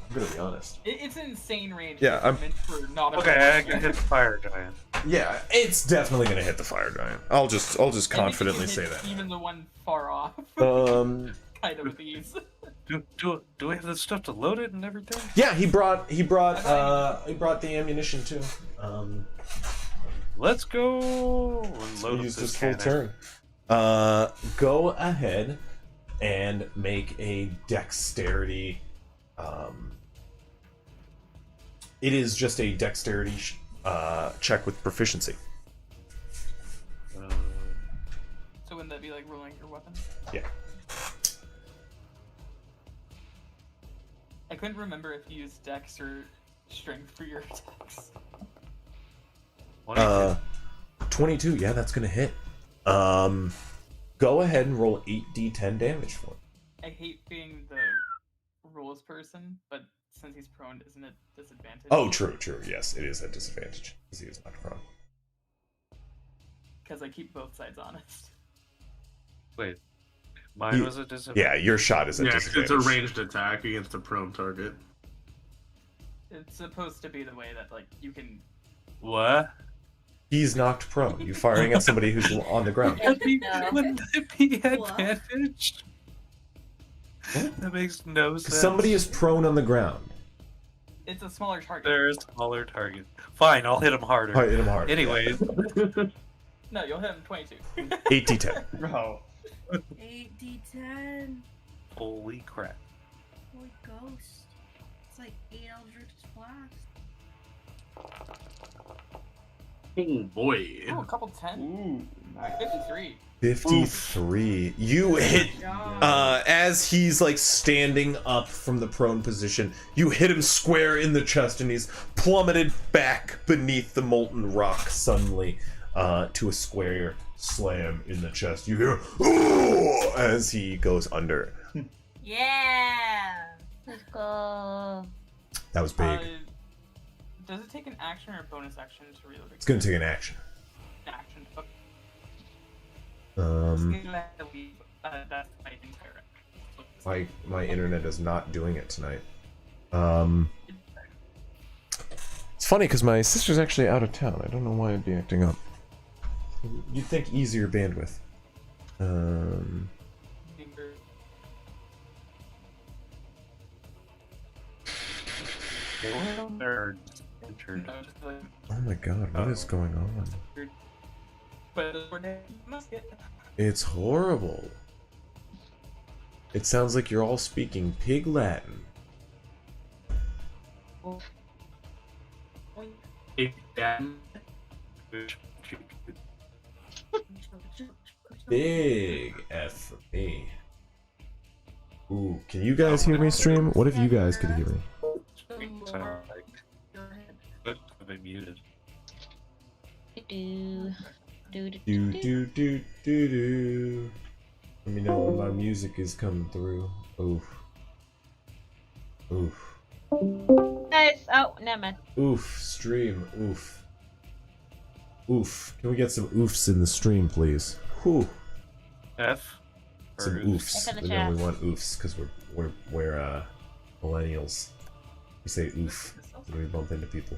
I'm gonna be honest. It's an insane range. Yeah, I'm. Meant for not a Okay, I can hit the fire giant. Yeah, it's definitely gonna hit the fire giant. I'll just confidently say that. Even the one far off. Um. Kind of these. Do we have the stuff to load it and everything? Yeah, he brought the ammunition too. Let's go and load Use this this full cannon. turn. Go ahead and make a dexterity. It is just a dexterity check with proficiency. So wouldn't that be like rolling your weapon? Yeah. I couldn't remember if you used dex or strength for your attacks. 22. Yeah, that's gonna hit. Go ahead and roll 8d10 damage for it. I hate being the rules person, but since he's prone, isn't it disadvantage? Oh, true. Yes, it is a disadvantage because he is not prone. Because I keep both sides honest. Wait, mine was a disadvantage. Yeah, your shot is a disadvantage. It's a ranged attack against a prone target. It's supposed to be the way that, like, you can... What? He's knocked prone. You're firing at somebody who's on the ground. Wouldn't it be advantage? That makes no sense. Somebody is prone on the ground. It's a smaller target. There's a smaller target. Fine, I'll hit him harder. All right, hit him hard. Anyways. No, you'll hit him 22. 8d10. Bro. 8d10. Holy crap. Holy ghost. It's like 8 Eldritch Blast. Oh boy. Oh, a couple 10. Ooh. 53. 53. You hit as he's like standing up from the prone position. You hit him square in the chest, and he's plummeted back beneath the molten rock suddenly to a square slam in the chest. You hear "Ooh!" as he goes under. Yeah. Let's go. That was big. Does it take an action or a bonus action to reload? It's gonna take an action. Action. Okay. That's my entire action. my internet is not doing it tonight. It's funny because my sister's actually out of town. I don't know why I'd be acting up. You'd think easier bandwidth. Oh my god, what is going on? It's horrible. It sounds like you're all speaking pig Latin. Big F for me. Ooh, can you guys hear me stream? What if you guys could hear me? I've been muted. Do do do do do. Let me know when my music is coming through. Oof. Oof. Guys, oh, never mind. Oof. Stream. Oof. Oof. Can we get some oofs in the stream, please? Whew. F. Some Or oofs. F in the We chat. only want oofs because we're millennials. We say oof when we bump into people.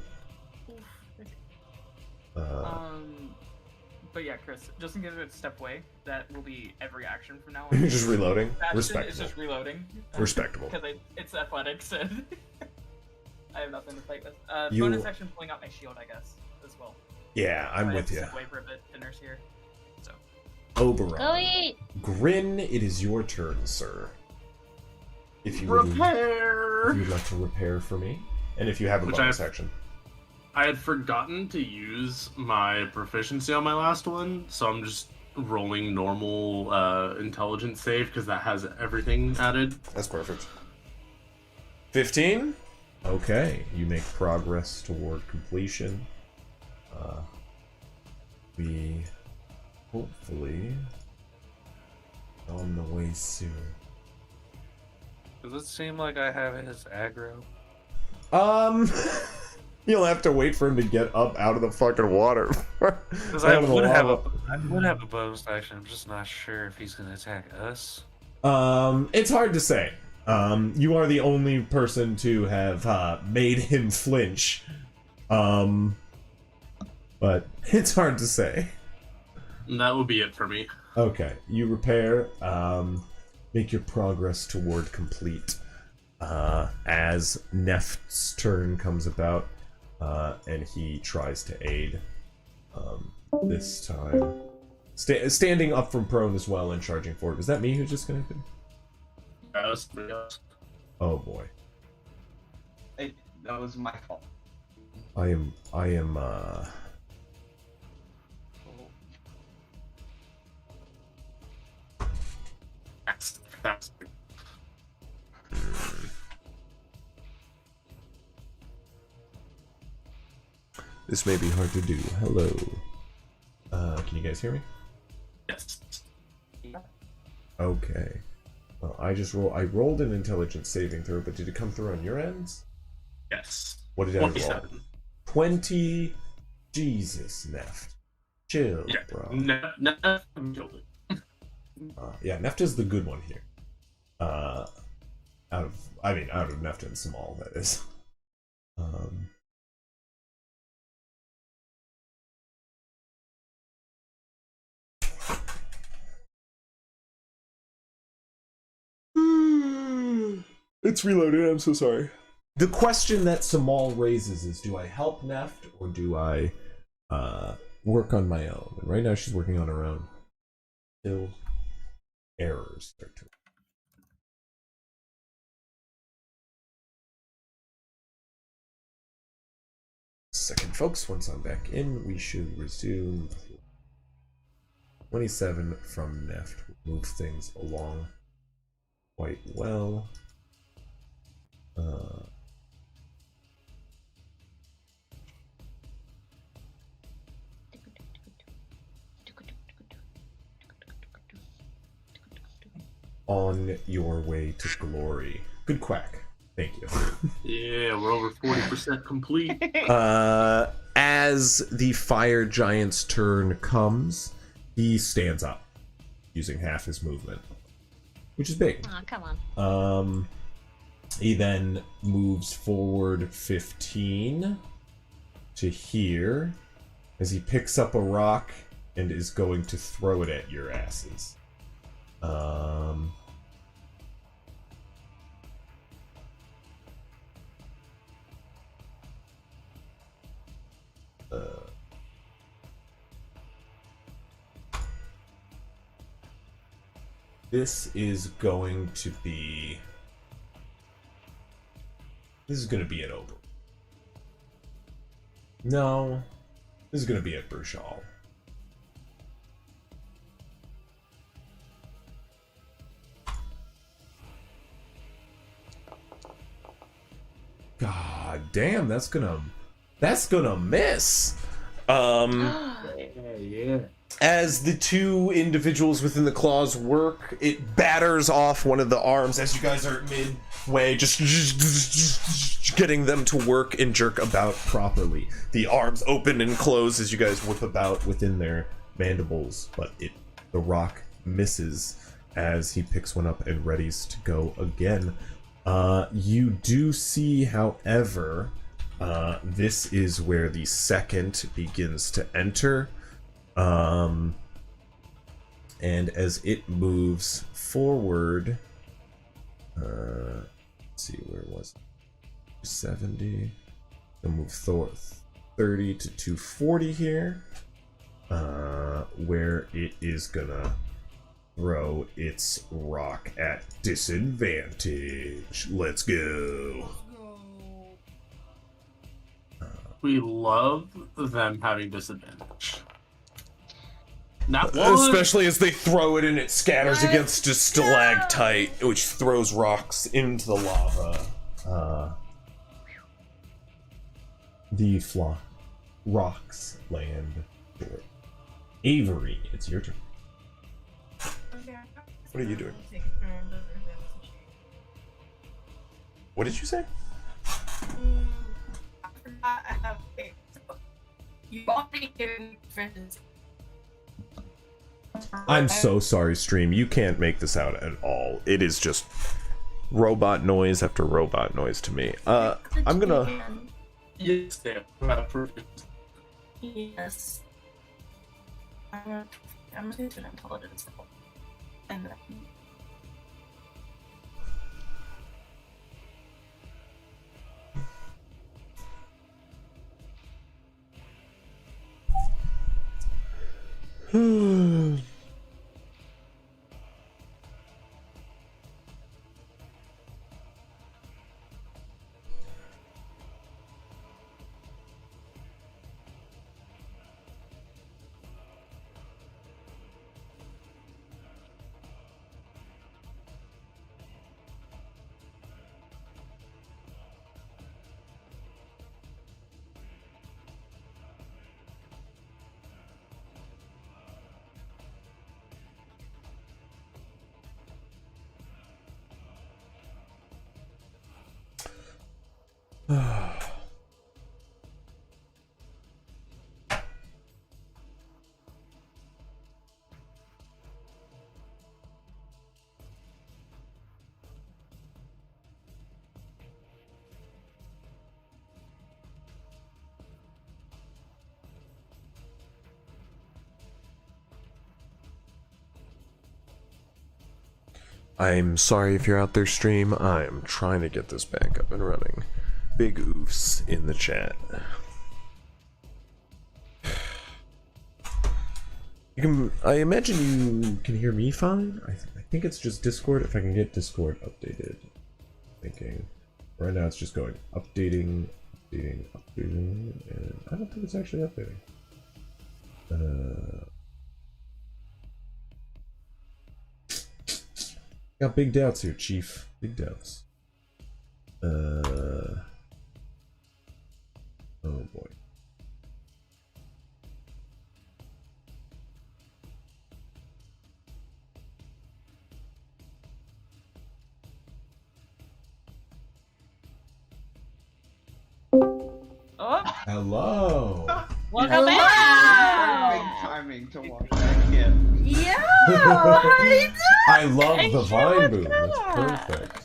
But yeah, Chris, just in case it's step away, that will be every action from now on. Just reloading. Action is Respectable. just reloading. Respectable. Because it's athletics and I have nothing to fight with. You- Bonus action, pulling out my shield, I guess, as well. Yeah, I'm with you. Step away for a bit. Dinner's here. So. Oberon. Go eat! Grin, it is your turn, sir. If you would, Repair! if you'd like to repair for me, and if you have a Which bonus I- action. I had forgotten to use my proficiency on my last one, so I'm just rolling normal intelligence save because that has everything added. That's perfect. 15? Okay, you make progress toward completion. We hopefully on the way soon. Does it seem like I have his aggro? You'll have to wait for him to get up out of the fucking water. Because I would have a bonus action. I'm just not sure if he's gonna attack us. It's hard to say. You are the only person to have made him flinch. But it's hard to say. And that will be it for me. Okay, you repair, make your progress toward complete. As Neft's turn comes about, and he tries to aid. This time, standing up from prone as well and charging forward. Was that me who just connected? Oh boy, That was my fault. I am. Fast. This may be hard to do. Hello. Can you guys hear me? Yes. Okay. Well, I rolled an intelligence saving throw, but did it come through on your ends? Yes. What did I roll? 27. 20. Jesus, Neft. Chill, Yeah. bro. Killed it. Yeah, Neft is the good one here. Out of Neft and Small, that is. It's reloaded, I'm so sorry. The question that Samal raises is, do I help Neft or do I work on my own? And right now she's working on her own. Still errors start to second, folks. Once I'm back in, we should resume. 27 from Neft will move things along quite well. On your way to glory. Good quack. Thank you. Yeah, we're over 40% complete. As the fire giant's turn comes, he stands up using half his movement, which is big. Oh, come on. He then moves forward 15 to here as he picks up a rock and is going to throw it at your asses. This is going to be... This is going to be at Ober. No. This is going to be at Burchal. God damn, that's gonna miss. Yeah. As the two individuals within the claws work, it batters off one of the arms as you guys are midway, just getting them to work and jerk about properly. The arms open and close as you guys whip about within their mandibles, but the rock misses as he picks one up and readies to go again. You do see, however, this is where the second begins to enter. And as it moves forward, let's see, where was it? 70. It'll move 30 to 240 here, where it is gonna throw its rock at disadvantage. Let's go. We love them having disadvantage. Not one. Especially as they throw it and it scatters against a stalactite, which throws rocks into the lava. The rocks land short. Avery, it's your turn. What are you doing? What did you say? I have you already given me friends. I'm so sorry, stream. You can't make this out at all. It is just robot noise after robot noise to me. I'm gonna. Yes, damn. Yes. I'm gonna do an intelligence roll. And then... I'm sorry if you're out there, stream. I'm trying to get this back up and running. Big oofs in the chat. You can. I imagine you can hear me fine. I think it's just Discord. If I can get Discord updated. Thinking. Right now it's just going updating, and I don't think it's actually updating. Got big doubts here, Chief. Big doubts. Oh boy. Oh, Hello. welcome Perfect back. timing to walk back in. Yeah! How you doing? I love the Hey, vine what's boom. going It's on? perfect.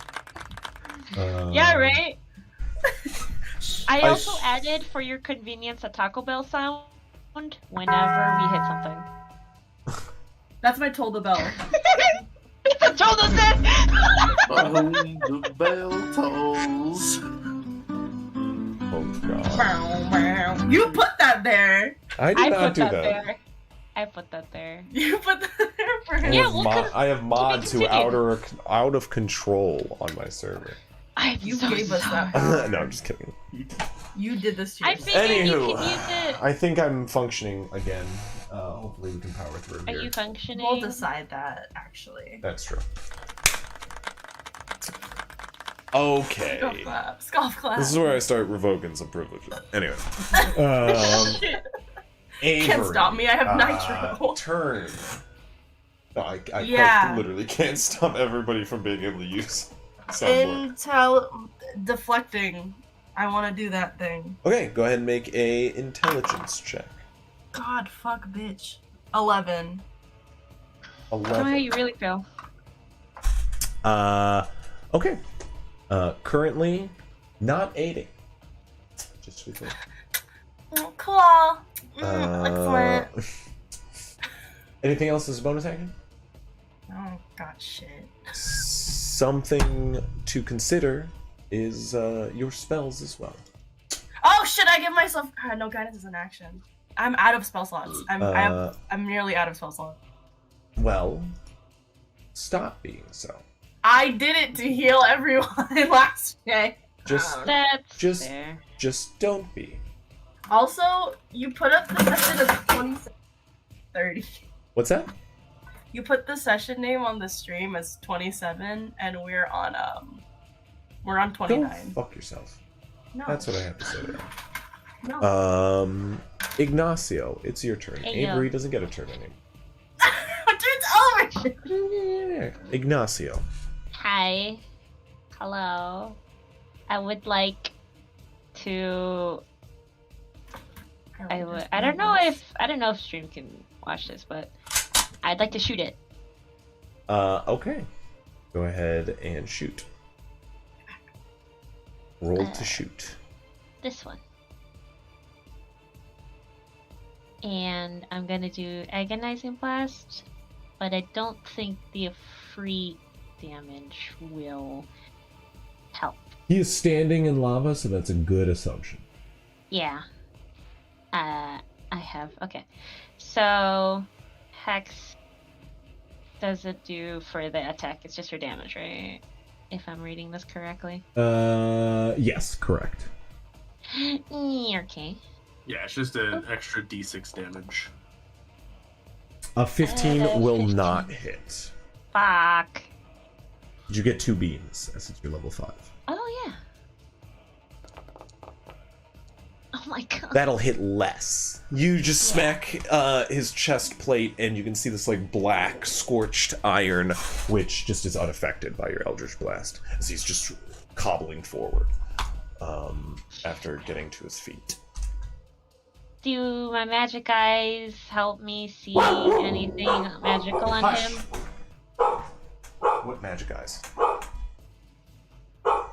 Yeah, right? I I also sh- added for your convenience a Taco Bell sound whenever we hit something. That's my toll the bell. Told us that! The bell tolls. Oh god. You put that there. I did I not put do that that. there. I put that there. You put that there for I him. Yeah, have, well, 'cause- I have mods who continue. out of control on my server. I'm You so gave us sorry. that. No, I'm just kidding. You did this to I yourself. figured you Anywho, could use it. I think I'm functioning again. Hopefully we can power through Are here. you functioning? We'll decide that, actually. That's true. Okay. Scoff clap. Scoff clap. This is where I start revoking some privileges. Anyway. Avery, Can't stop me, I have nitro. Turn. No, I Yeah. literally can't stop everybody from being able to use soundboard. Intel deflecting. I want to do that thing. Okay, go ahead and make a intelligence check. God, fuck, bitch. 11. Tell me how you really feel. Okay. Currently, not aiding. Just to be clear. Cool. Excellent. Anything else as a bonus action? Oh, God, shit. Something to consider is your spells as well. Oh, shit, I give myself... no, guidance is an action. I'm out of spell slots. I'm nearly out of spell slots. Well, stop being so. I did it to heal everyone last day. Just fair. Just don't be. Also, you put up the session of 27:30. What's that? You put the session name on the stream as 27, and we're on 29. Go fuck yourself. No. That's what I have to say to that. No. Ignacio, it's your turn. Hey, Avery doesn't get a turn anymore. Turn's over. Ignacio. Hi. Hello. I would like to. I don't know if stream can watch this, but I'd like to shoot it. Okay. Go ahead and shoot. Roll to shoot. This one. And I'm gonna do agonizing blast, but I don't think the free damage will help. He is standing in lava, so that's a good assumption. Yeah. I have. Okay. So, Hex does it do for the attack? It's just for damage, right? If I'm reading this correctly. Yes, correct. Okay. Yeah, it's just an extra d6 damage. A 15 will 15. not hit. Fuck. Did you get 2 beams, as it's your level 5? Oh, yeah. Oh my god. That'll hit less. You just smack his chest plate, and you can see this like black, scorched iron, which just is unaffected by your Eldritch Blast, as he's just cobbling forward after getting to his feet. Do my magic eyes help me see anything magical on him? What magic eyes?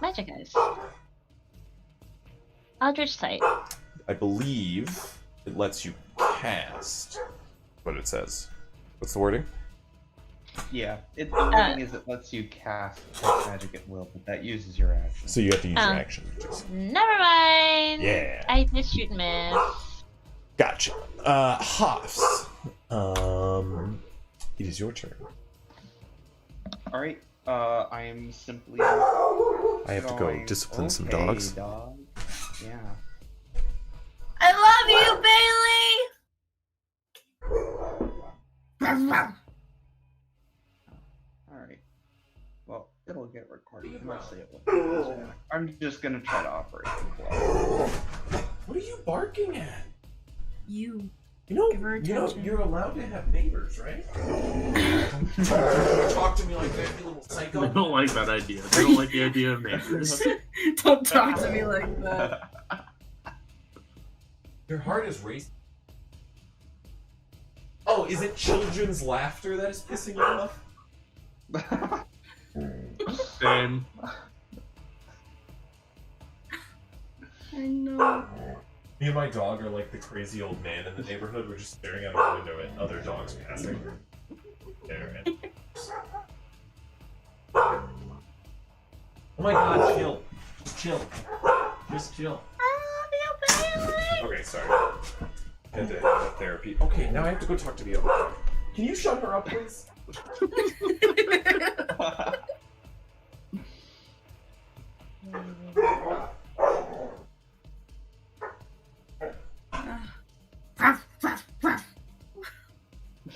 Magic eyes. Eldritch sight. I believe it lets you cast. What it says. What's the wording? Yeah, the thing is it lets you cast magic at will, but that uses your action. So you have to use your action. Never mind. Yeah. I just shoot and miss. Gotcha. Hoffs. It is your turn. Alright, I am simply I have to go discipline some dogs. Dog. Yeah. I love you, Bailey! Alright. Well, it'll get recorded. Mostly it will. I'm just gonna try to operate the glove. What are you barking at? You. You Give her know, attention. you're allowed to have neighbors, right? Talk to me like that, you little psycho. I don't like that idea. I don't like the idea of neighbors. Don't talk to me like that. Your heart is racing. Oh, is it children's laughter that is pissing you off? Same. I know. Me and my dog are like the crazy old man in the neighborhood. We're just staring out a window at other dogs passing. There, and... Oh my god, chill. Just chill. Just chill. I love you, Bailey! Okay, sorry. Had to have therapy. Okay, now I have to go talk to the other dog. Can you shut her up, please?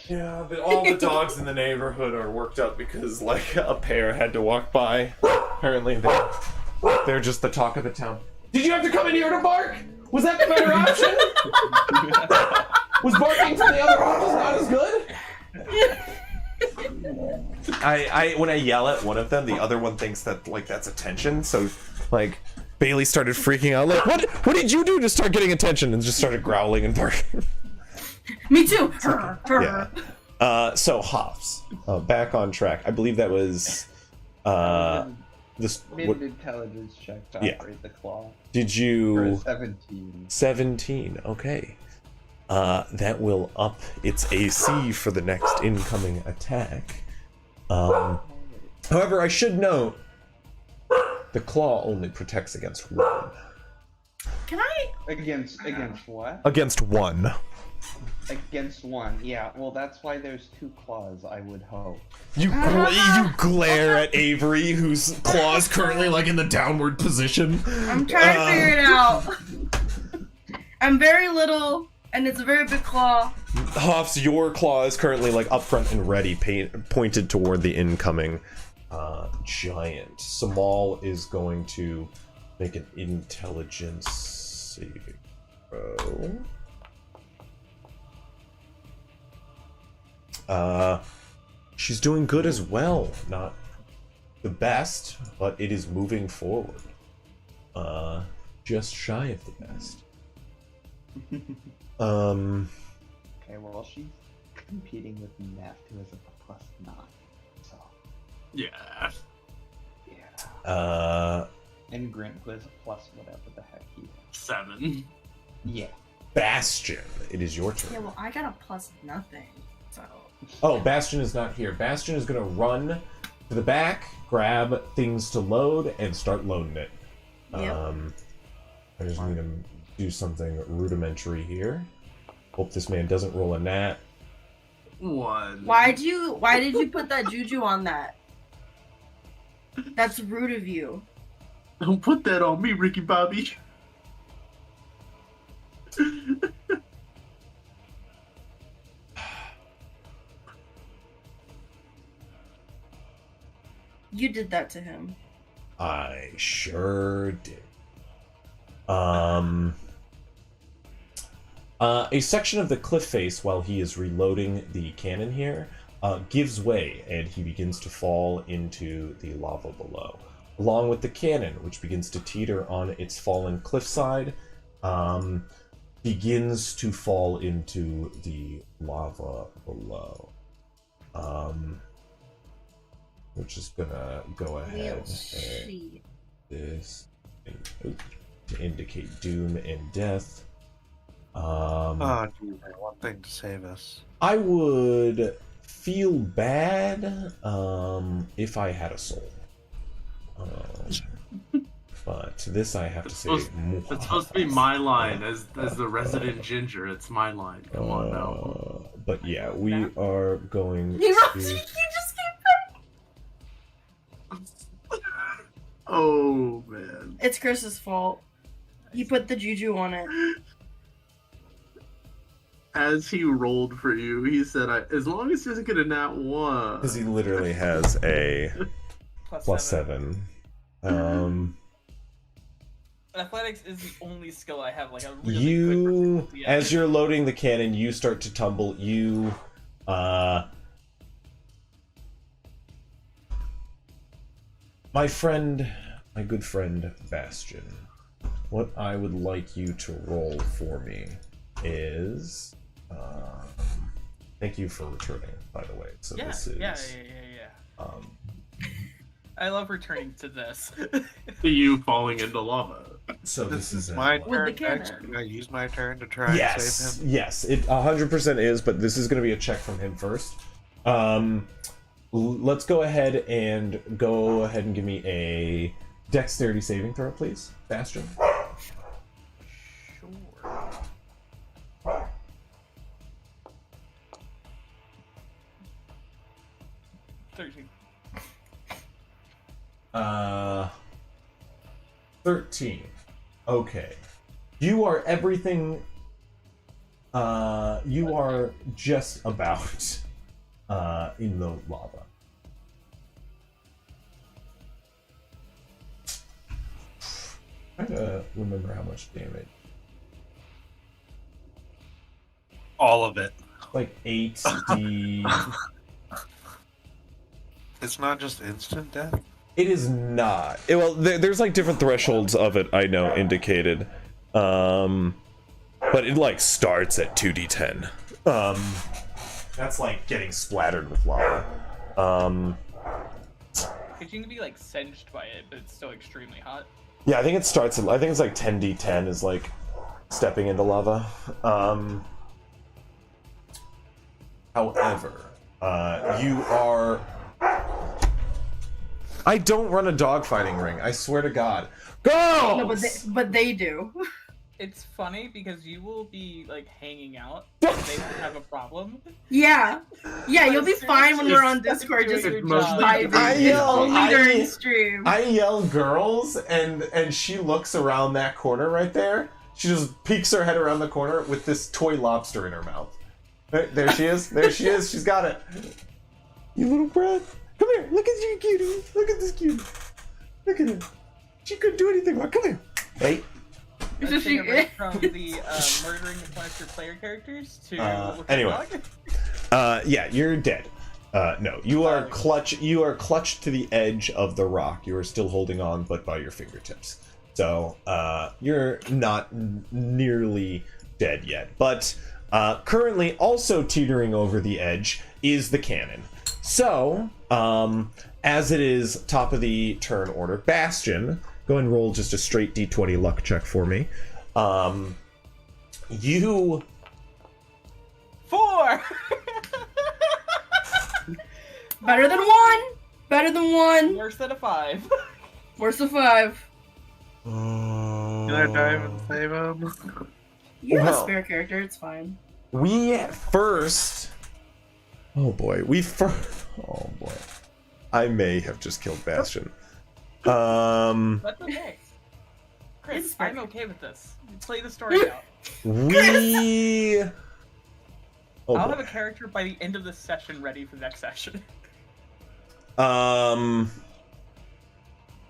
Yeah, but all the dogs in the neighborhood are worked up because, like, a pair had to walk by. Apparently, they're just the talk of the town. Did you have to come in here to bark? Was that the better option? Was barking from the other office not as good? When I yell at one of them, the other one thinks that, like, that's attention. So, like, Bailey started freaking out. Like, what did you do to start getting attention? And just started growling and barking. Me too! Yeah. So Hoffs, back on track. I believe that was this. Made What, an intelligence check to Yeah. operate the claw. did For you? 17. 17. Okay. That will up its AC for the next incoming attack. However, I should note the claw only protects against one. Can I? Against what? Against one. Against one. Yeah. Well, that's why there's 2 claws. I would hope. You glare at Avery, whose claw is currently like in the downward position. I'm trying to figure it out. I'm very little, and it's a very big claw. Hoffs, your claw is currently like up front and ready, pointed toward the incoming giant. Samal is going to make an intelligence saving throw. She's doing good as well. Not the best, but it is moving forward. Just shy of the best. Okay. Well, she's competing with Neff, who has a +9. So. Yeah. Yeah. And Grint, who has a plus whatever the heck he is. 7. Yeah. Bastion, it is your turn. Yeah, well, I got a +0, so. Oh, Bastion is not here. Bastion is going to run to the back, grab things to load, and start loading it. Yep. I just need to do something rudimentary here. Hope this man doesn't roll a nat. 1. Why did you put that juju on that? That's rude of you. Don't put that on me, Ricky Bobby. You did that to him. I sure did. A section of the cliff face, while he is reloading the cannon here, gives way, and he begins to fall into the lava below. Along with the cannon, which begins to teeter on its fallen cliffside, begins to fall into the lava below. We're just gonna go ahead and this to indicate doom and death. Oh, geez, one thing to save us. I would feel bad if I had a soul. But this I have to say. It's supposed to be my line as the resident ginger. It's my line. Come on now. But yeah, we are going He to. just Oh man. It's Chris's fault. He put the juju on it. As he rolled for you, he said, "As long as he doesn't get a nat 1." Because he literally has a +7. Athletics is the only skill I have. Like a really quick You, as you're loading the cannon, you start to tumble. My good friend Bastion, what I would like you to roll for me is, thank you for returning, by the way. So Yeah, this is, yeah. I love returning to this. To you falling into lava. So this is My With the turn cannon. next. Can I use my turn to try and save him? Yes, it 100% is, but this is going to be a check from him first. Let's go ahead and give me a dexterity saving throw, please, Bastion. Sure. 13. 13. Okay. You are everything. You are just about in the lava. Trying to remember how much damage. All of it. Like 8d. It's not just instant death. It is not. Well, there's like different thresholds of it, I know, indicated. But it like starts at 2d10. That's like getting splattered with lava. It's going to be like singed by it, but it's still extremely hot. Yeah, I think it starts. I think it's like 10d10 is like stepping into lava. However, you are. I don't run a dogfighting ring. I swear to God. Go! No, but they do. It's funny because you will be like hanging out and they won't have a problem. Yeah, you'll be fine when we're on It's Discord just doing your job. vibing. It's only during stream. I yell girls, and she looks around that corner right there. She just peeks her head around the corner with this toy lobster in her mouth. There she is. There she is. She's got it. You little brat. Come here. Look at you, cutie. Look at this cutie. Look at him. She couldn't do anything wrong. Come here. Hey. Let's take a break from the murdering one of your player characters to Anyway. Yeah, you're dead. No, you are clutch. You are clutched to the edge of the rock. You are still holding on, but by your fingertips. So you're not nearly dead yet. But currently, also teetering over the edge is the cannon. So as it is top of the turn order, Bastion, go and roll just a straight d20 luck check for me. You 4. Better than one. Better than one. Worse than a 5. Worse than 5. Can I dive and save him? You have a Well. spare character. It's fine. We first. Oh boy. Oh boy. I may have just killed Bastion. That's okay. Chris, It's fair. I'm okay with this. Play the story out. We. Oh, I'll boy. have a character by the end of this session ready for the next session.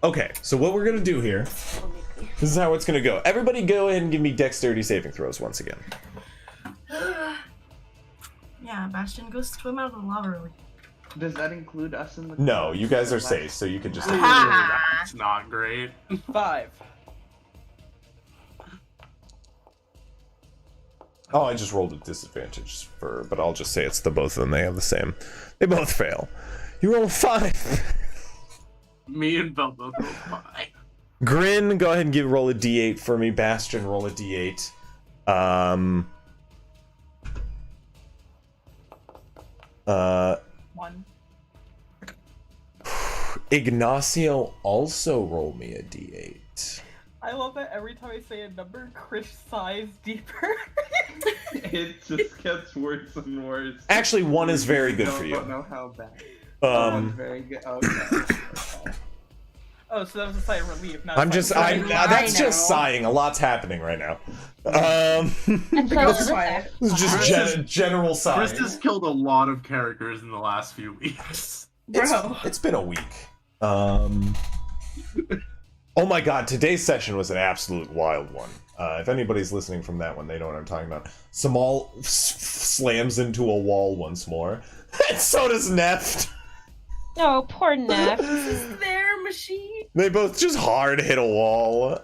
Okay, so what we're gonna do here. This is how it's gonna go. Everybody, go ahead and give me dexterity saving throws once again. Yeah, Bastion, go swim out of the lava really. Does that include us in the? No, you guys are safe, so you can just. That's not great. 5. Oh, I just rolled a disadvantage but I'll just say it's the both of them. They have the same. They both fail. You roll 5. Me and Bell both rolled 5. Grin, go ahead and roll a d8 for me. Bastion, roll a d8. 1. Ignacio, also roll me a d8. I love that every time I say a number, Chris sighs deeper. It just gets worse and worse. Actually, 1 is very good for I you. don't know how bad. Very good. Okay. Oh, so that was a sigh of relief. Not I'm a just, sigh of that's know. just sighing. A lot's happening right now. And so That's fine. This is just general sighing. Chris has killed a lot of characters in the last few weeks. Bro. It's been a week. Oh my god, today's session was an absolute wild one. If anybody's listening from that one, they know what I'm talking about. Samal slams into a wall once more. And so does Neft. No, poor Neff. This is their machine. They both just hard hit a wall.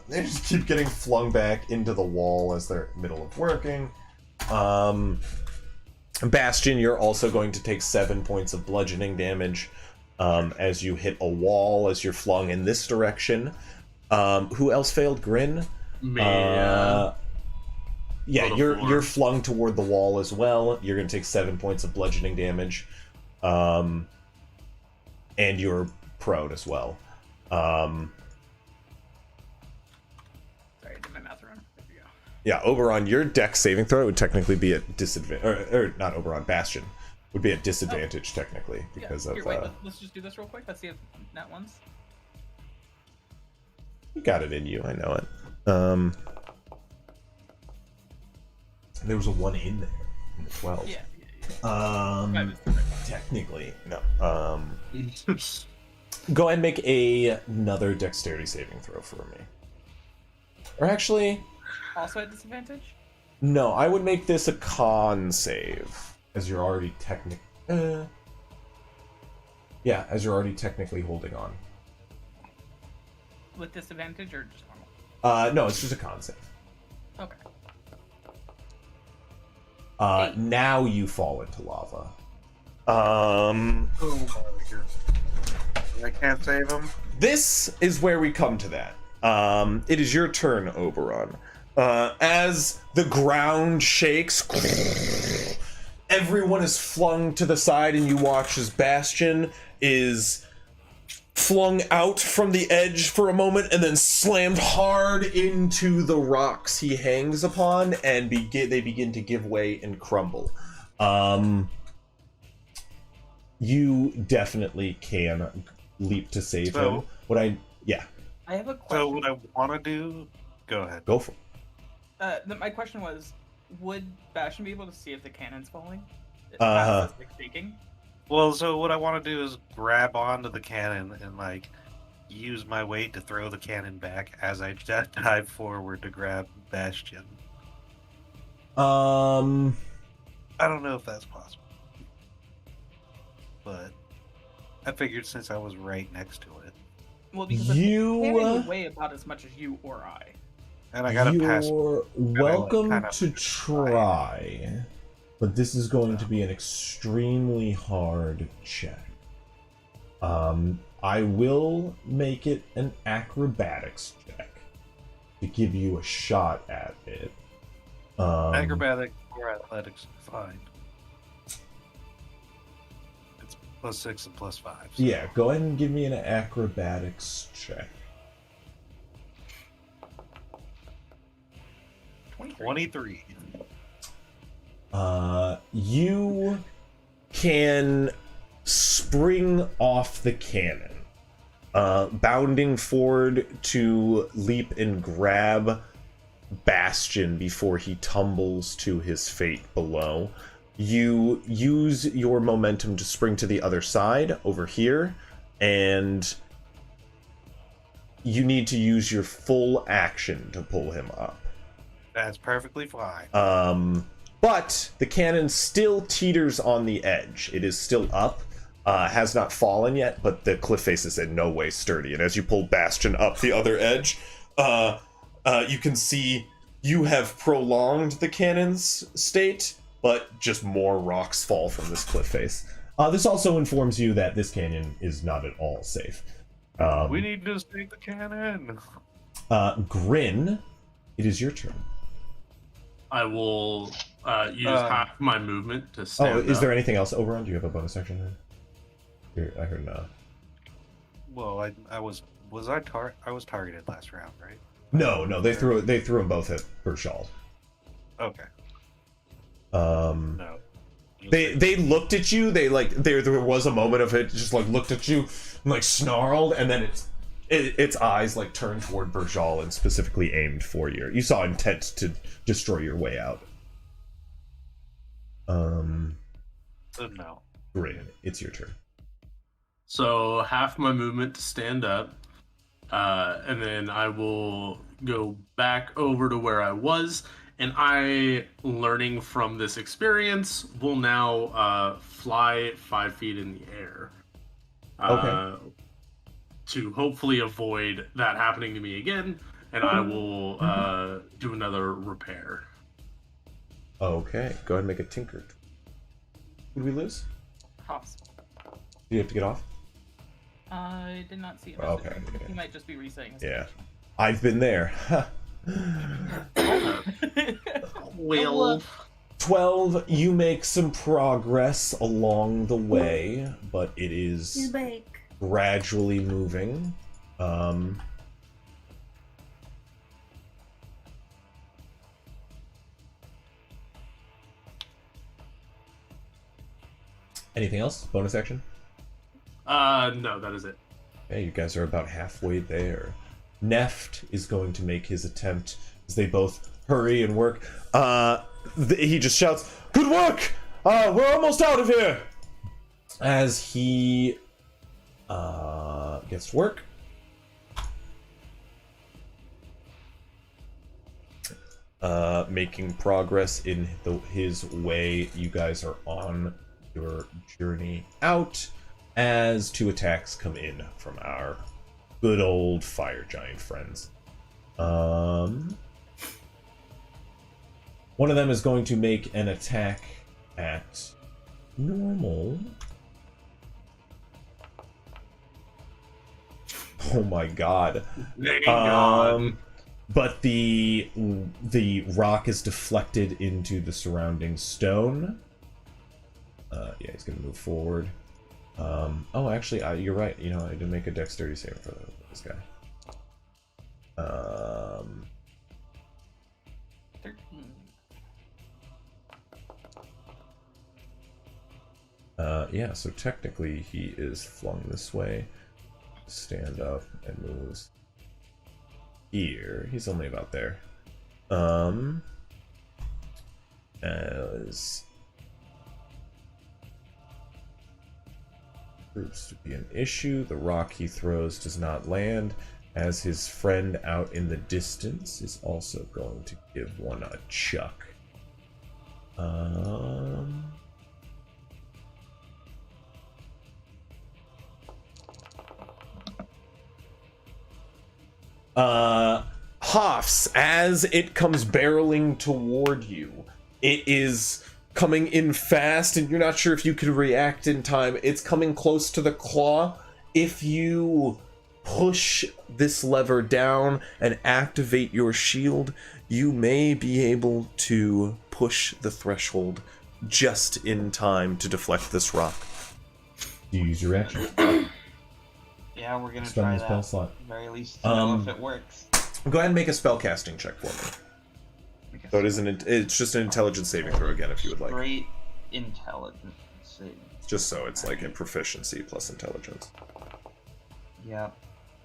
They just keep getting flung back into the wall as they're middle of working. Bastion, you're also going to take 7 points of bludgeoning damage as you hit a wall as you're flung in this direction. Who else failed? Grin? Me, Yeah, Total you're 4. you're flung toward the wall as well. You're going to take 7 points of bludgeoning damage. And you're prone as well. Sorry, I did my math wrong. There we go. Yeah, Oberon, your dex saving throw would technically be at disadvantage. Or not Oberon, Bastion would be at disadvantage technically because of. Here, wait, let's just do this real quick. Let's see if that one's. You got it in you, I know it. There was a 1 in there in the 12. Yeah. Technically, no. Go ahead and make another dexterity saving throw for me. Or actually, Also at disadvantage? no, I would make this a con save, as you're already yeah, as you're already technically holding on. With disadvantage or just normal? No, it's just a con save. Okay. Now you fall into lava. Oh my God. I can't save him. This is where we come to that. It is your turn, Oberon. As the ground shakes, everyone is flung to the side, and you watch as Bastion is flung out from the edge for a moment and then slammed hard into the rocks he hangs upon, and they begin to give way and crumble. You definitely can leap to save him. I have a question. So what I want to do, go ahead. Go for it. My question was, would Bastion be able to see if the cannon's falling? Uh-huh. It's, like, shaking? Well, so what I want to do is grab onto the cannon and like use my weight to throw the cannon back as I dive forward to grab Bastion. I don't know if that's possible, but I figured since I was right next to it, Well, because the cannon would weigh about as much as you or I. and I gotta pass. You're welcome kind of to try, but this is going to be an extremely hard check. I will make it an acrobatics check to give you a shot at it. Acrobatic or athletics, fine. It's +6 and +5. So. Yeah, go ahead and give me an acrobatics check. 23. You can spring off the cannon, bounding forward to leap and grab Bastion before he tumbles to his fate below. You use your momentum to spring to the other side over here, and you need to use your full action to pull him up. That's perfectly fine. But the cannon still teeters on the edge. It is still up, has not fallen yet, but the cliff face is in no way sturdy. And as you pull Bastion up the other edge, you can see you have prolonged the cannon's state, but just more rocks fall from this cliff face. This also informs you that this canyon is not at all safe. We need to save the cannon. Grin, it is your turn. I will use half my movement to stand is up. there anything else, Oberon? Do you have a bonus action then? Here, I heard no. Well, I was targeted last round, right? No, they threw them both at Bershal. Okay. No. They looked at you. There was a moment of it just like looked at you and like snarled, and then its eyes like turned toward Berjal and specifically aimed for you. You saw intent to destroy your way out. No. Grin, it's your turn. So half my movement to stand up, and then I will go back over to where I was, and I, learning from this experience, will now fly 5 feet in the air. Okay. To hopefully avoid that happening to me again, and I will do another repair. Okay, go ahead and make a tinker. Did we lose? Possible. Do you have to get off? I did not see him. Okay. He might just be resetting his Yeah. I've been there. Well, 12, you make some progress along the way, but it is gradually moving. Anything else? Bonus action? no, that is it. Okay, you guys are about halfway there. Neft is going to make his attempt as they both hurry and work. He just shouts, "Good work! We're almost out of here!" As he gets to work. Making progress in his way. You guys are on your journey out as 2 attacks come in from our good old fire giant friends. One of them is going to make an attack at normal. Oh my god. But the rock is deflected into the surrounding stone. Yeah, he's gonna move forward. Oh, actually, you're right. You know, I did make a dexterity save for this guy. 13. Yeah, so technically he is flung this way. Stand up and moves here. He's only about there. As proves to be an issue, the rock he throws does not land, as his friend out in the distance is also going to give one a chuck. Hoffs, as it comes barreling toward you, it is coming in fast, and you're not sure if you can react in time. It's coming close to the claw. If you push this lever down and activate your shield, you may be able to push the threshold just in time to deflect this rock. Do you use your reaction? Yeah, we're gonna Spend try the spell that. slot. At very least to know if it works. Go ahead and make a spell casting check for me. So it isn't. It's just an intelligence saving throw again, if you would like. Great intelligence saving. Just so it's like a proficiency plus intelligence. Yep.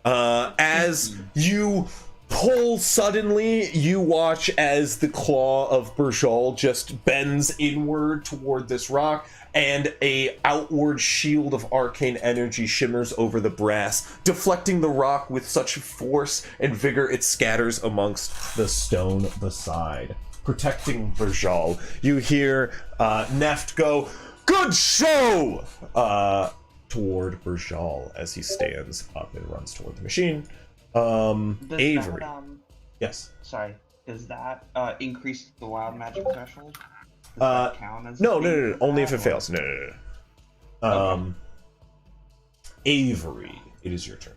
As you pull suddenly, you watch as the claw of Berjol just bends inward toward this rock, and a outward shield of arcane energy shimmers over the brass, deflecting the rock with such force and vigor it scatters amongst the stone beside, protecting Berjol. You hear Neft go, "Good show!" Toward Berjol as he stands up and runs toward the machine. Avery. Yes. Sorry. Does that increase the wild magic threshold? Does that count as No. Only if that, it fails. No. Okay. Avery, it is your turn.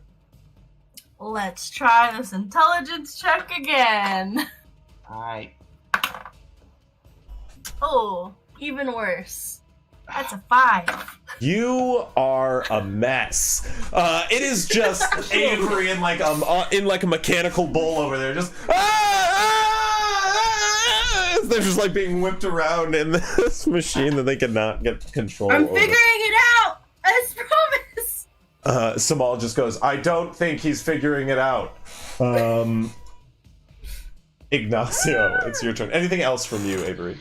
Let's try this intelligence check again. Alright. Oh, even worse. That's a 5. You are a mess. It is just Avery in like a mechanical bull over there, just they're just like being whipped around in this machine that they cannot get control I'm over. figuring it out, as promised. Samal just goes, "I don't think he's figuring it out." Ignacio, it's your turn. Anything else from you, Avery?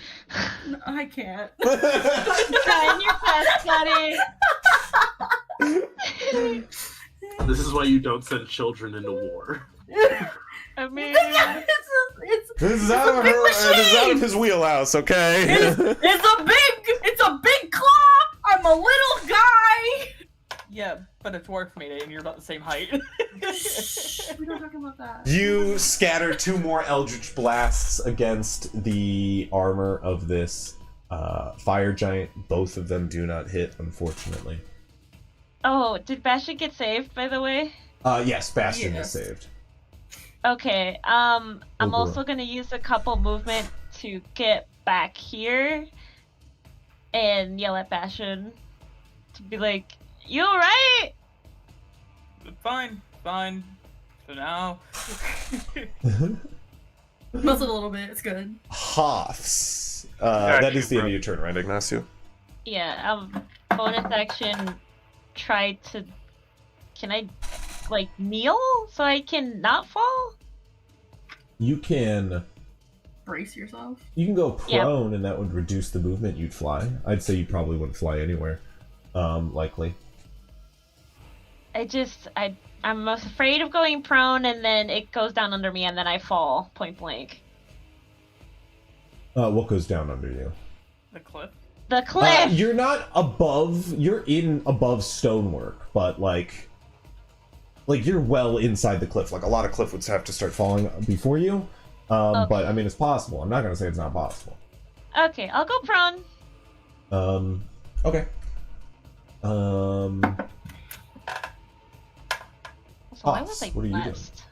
No, I can't. Trying your best, buddy. This is why you don't send children into war. I mean, This is out of his wheelhouse, okay? It's a big claw. I'm a little guy. Yeah, but it's dwarf mate and you're about the same height. We don't talk about that. You scatter 2 more eldritch blasts against the armor of this fire giant. Both of them do not hit, unfortunately. oh, did Bastion get saved, by the way? Yes, Bastion Yes. is saved. Okay, I'm boy. also gonna use a couple movement to get back here and yell at Bastion to be like, "You alright?" Fine. For now. Muscle a little bit. It's good. Hoffs. Got That you, is the end bro. of your turn, right, Ignacio? Yeah, bonus action, try to... Can I, like, kneel so I can not fall? You can Brace yourself. go Yeah. prone, and that would reduce the movement you'd fly. I'd say you probably wouldn't fly anywhere. Likely. I'm afraid of going prone, and then it goes down under me, and then I fall, point blank. What goes down under you? The cliff. The cliff! You're not above. You're in above stonework, but like you're well inside the cliff. Like a lot of cliff would have to start falling before you. But I mean, it's possible. I'm not gonna say it's not possible. Okay, I'll go prone. Okay. So why was Hops, I what are you doing? blessed?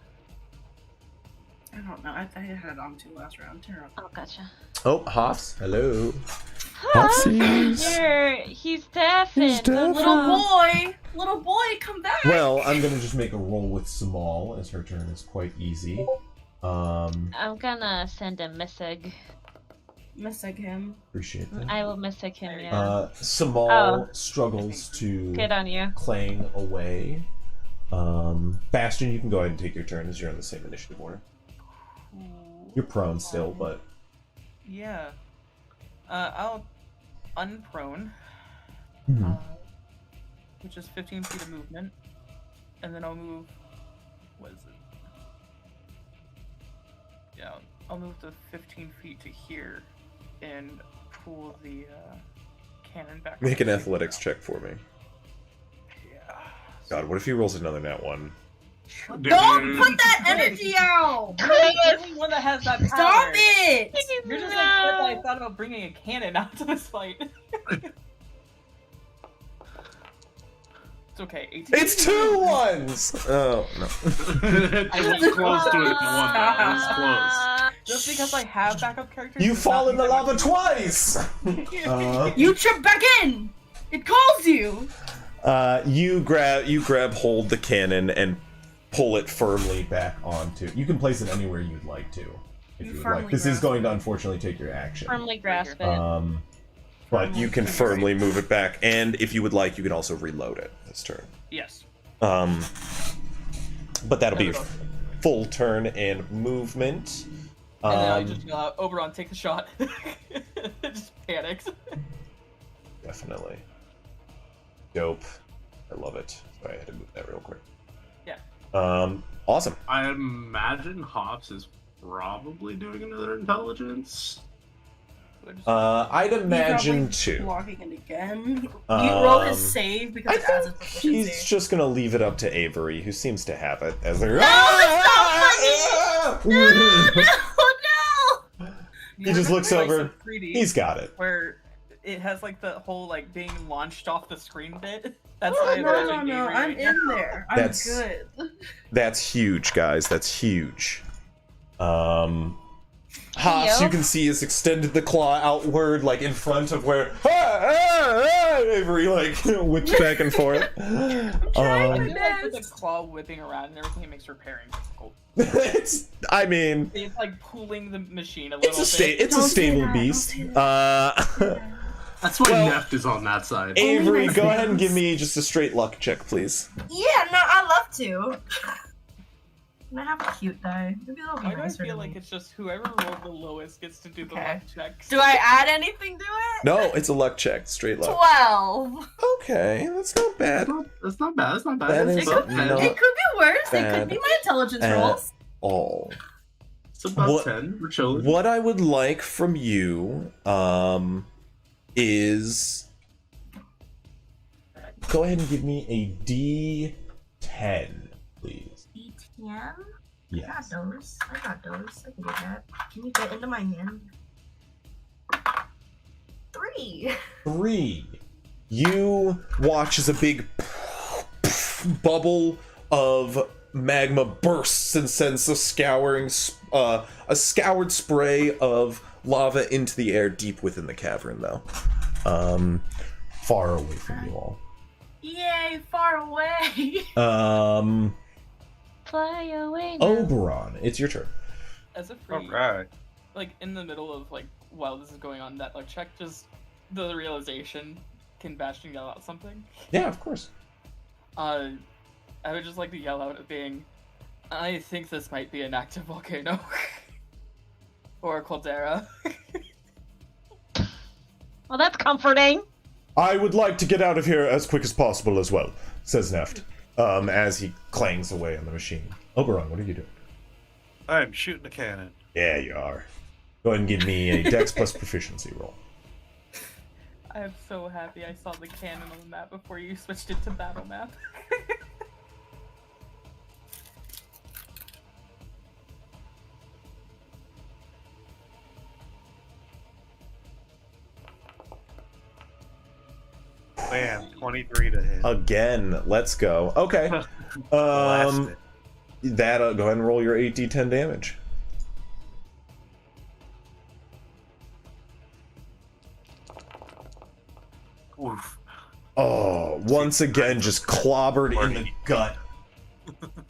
I don't know. I had it on to last round. Terrible. Oh, gotcha. Oh, Hoffs, hello. He's deafened. Little boy, come back. Well, I'm gonna just make a roll with Samal, as her turn is quite easy. I'm gonna send a message. Message him. Appreciate that. I will message him, yeah. Samal struggles to Good on you. clang away. Bastion, you can go ahead and take your turn as you're in the same initiative order. You're prone still, but... Yeah. I'll unprone, which is 15 feet of movement, and then I'll move. What is it? Yeah, I'll move to 15 feet to here, and pull the cannon back. Make an athletics check for me. Yeah. God, what if he rolls another nat one? Don't put that energy out. You're the only one that has that power. Stop it. You're just like I thought about bringing a cannon out to this fight. It's okay. 18. It's 2 ones! Oh, no. I was close to it. It was close. Just because I have backup characters. You does fall not in the mean that lava twice! You trip back in. It calls you. You grab hold the cannon and pull it firmly back onto. You can place it anywhere you'd like to, if you would like. This is going to unfortunately take your action. Firmly grasp it. But you can firmly move it back, and if you would like, you can also reload it this turn. Yes. But that'll be full turn and movement. And then I just Oberon, take the shot. Just panics. Definitely. Dope. I love it. Sorry, I had to move that real quick. Yeah. Awesome. I imagine Hops is probably doing another intelligence. I'd imagine too. Walking it again. You roll his save because it adds a proficiency. He's just gonna leave it up to Avery, who seems to have it as their. No, it's not funny. No. He just looks over. He's got it. Where it has like the whole like being launched off the screen bit. That's Oh, how I no, imagine Avery I'm right now. in there. I'm good. That's huge, guys. That's huge. Haas, you can see, has extended the claw outward, like in front of where Avery like whips back and forth. I feel like with the claw whipping around and everything, it makes repairing difficult. It's like pulling the machine a little bit. It's a stable beast. That's why Neft is on that side. Avery, go ahead and give me just a straight luck check, please. Yeah, no, I love to. Can I have a cute die? Maybe that'll be I nicer feel to like me. it's just whoever rolled the lowest gets to do the luck checks. Do I add anything to it? No, it's a luck check, straight luck. 12. Okay, that's not bad. That's not bad. That's not bad. That That's is about not 10. It could be worse. It bad could be my intelligence at rolls. all. It's about 10. We're chilling. What I would like from you, is go ahead and give me a D10, please. D10? Yes. I got those. I can do that. Can you get into my hand? 3. 3. You watch as a big bubble of magma bursts and sends a scoured spray of lava into the air deep within the cavern, though. Far away from you all. Yay, far away. Fly away now. Oberon, it's your turn. As a free, like in the middle of like while this is going on, that like check just the realization. Can Bastion yell out something? Yeah, of course. I would just like to yell out at being, I think this might be an active volcano. Or a caldera. Well, that's comforting. I would like to get out of here as quick as possible as well, says Neft, as he clangs away on the machine. Oberon, what are you doing? I'm shooting a cannon. Yeah, you are. Go ahead and give me a Dex plus proficiency roll. I'm so happy I saw the cannon on the map before you switched it to battle map. man, 23 to hit. Again, let's go. Okay. Blast it. That go ahead and roll your 8d10 damage. Oof. Oh, once again, just clobbered in the gut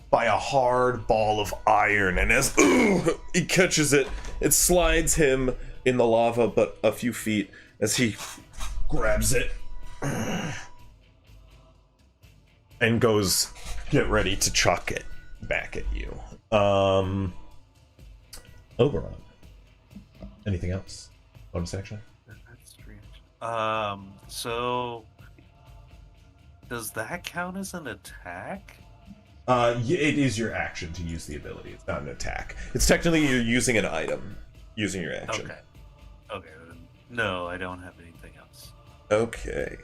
by a hard ball of iron, and as he catches it, it slides him in the lava but a few feet as he grabs it and goes get ready to chuck it back at you. Oberon. Anything else? Bonus action? That's strange. So does that count as an attack? It is your action to use the ability. It's not an attack. It's technically you're using an item, using your action. Okay. Okay. No, I don't have anything else. Okay.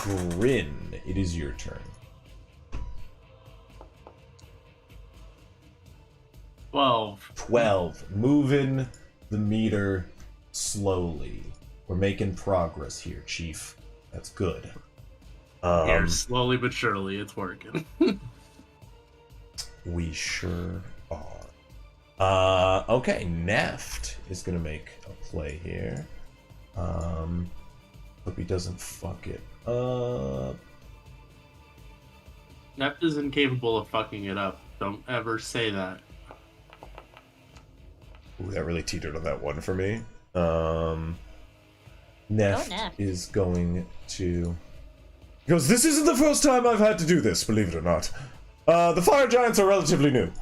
Grin, it is your turn. 12. Moving the meter slowly. We're making progress here, Chief. That's good. Here, slowly but surely, it's working. We sure are. Okay, Neft is gonna make a play here. Hope he doesn't fuck it up. Neft is incapable of fucking it up. Don't ever say that. Ooh, that really teetered on that one for me. Neft is going to... He goes, this isn't the first time I've had to do this, believe it or not. The fire giants are relatively new.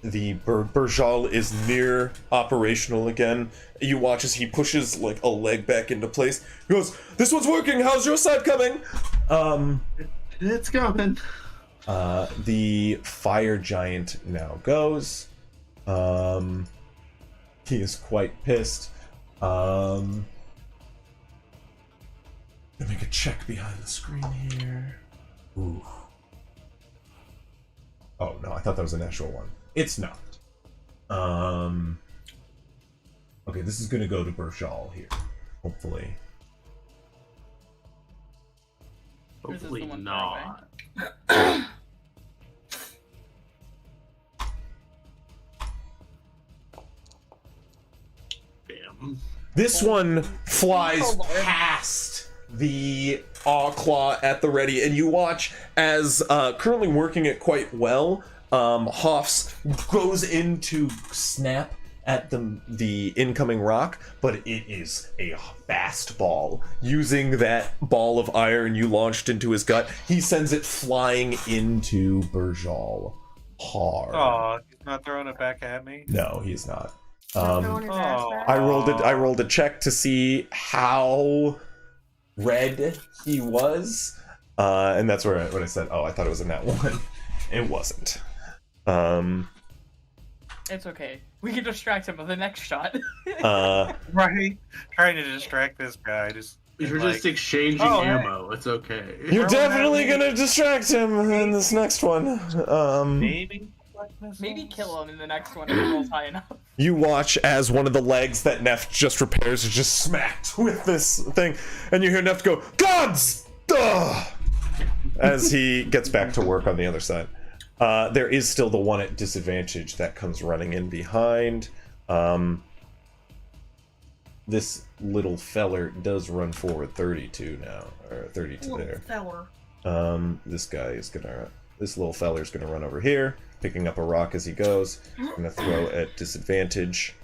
The Burjal is near operational again. You watch as he pushes like a leg back into place. He goes, this one's working, how's your side coming? It's coming. The fire giant now goes. He is quite pissed. Gonna make a check behind the screen here. Ooh. Oh no, I thought that was a natural one. It's not. Okay, this is gonna go to Burjal here. Hopefully. Hopefully not. Damn. This one flies past the claw at the ready, and you watch as currently working it quite well. Hoffs goes in to snap at the incoming rock, but it is a fast ball. Using that ball of iron you launched into his gut, he sends it flying into Burjal hard. Oh, he's not throwing it back at me? No, he's not. Throwing his ass back. I rolled a check to see how red he was, and that's where when I said, "Oh, I thought it was a nat 1." It wasn't. It's okay. We can distract him with the next shot. Right? Trying to distract this guy. You're just exchanging ammo. It's okay. You're definitely gonna distract him in this next one. Maybe kill him in the next one if he rolls high enough. You watch as one of the legs that Neft just repairs is just smacked with this thing, and you hear Neft go, "Gods!" as he gets back to work on the other side. There is still the one at disadvantage that comes running in behind. This little feller does run forward 32 now, or 32 there. Feller. This little feller's gonna run over here, picking up a rock as he goes. Gonna throw at disadvantage.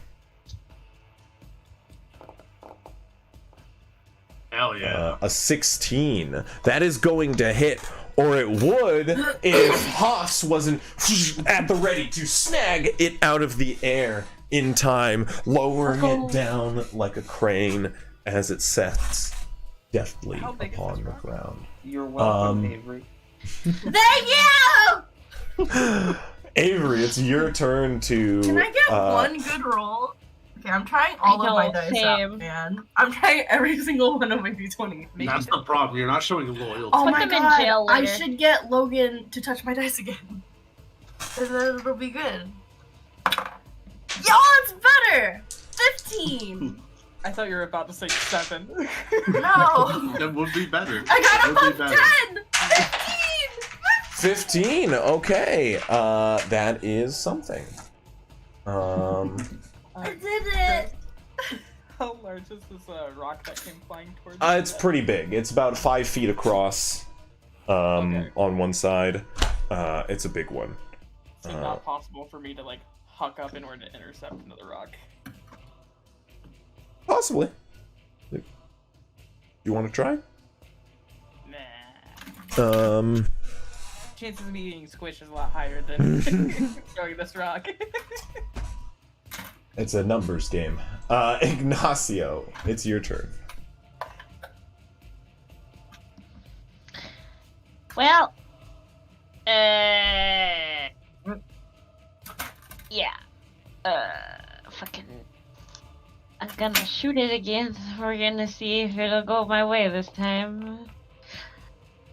Hell yeah. A 16. That is going to hit, or it would if Haas wasn't at the ready to snag it out of the air in time, lowering it down like a crane as it sets deftly upon the ground. You're welcome, Avery. Thank you! Avery, it's your turn to... Can I get one good roll? Okay, I'm trying all of my dice out, man. I'm trying every single one of my d20. That's the problem. You're not showing loyalty. Oh Put my them in god, jail I later. should get Logan to touch my dice again. And then it'll be good. Y'all, it's better! 15! I thought you were about to say 7. No! That would be better. I got That would above be 10! better. 15. Okay. That is something. I did it! How large is this rock that came flying towards It's pretty big. It's about 5 feet across. Okay. On one side. It's a big one. It's not possible for me to like huck up in order to intercept another rock. Possibly. You want to try? Nah. Chances of me being squished is a lot higher than throwing this rock. It's a numbers game. Ignacio, it's your turn. Well, yeah. Fucking. I'm gonna shoot it again. We're gonna see if it'll go my way this time.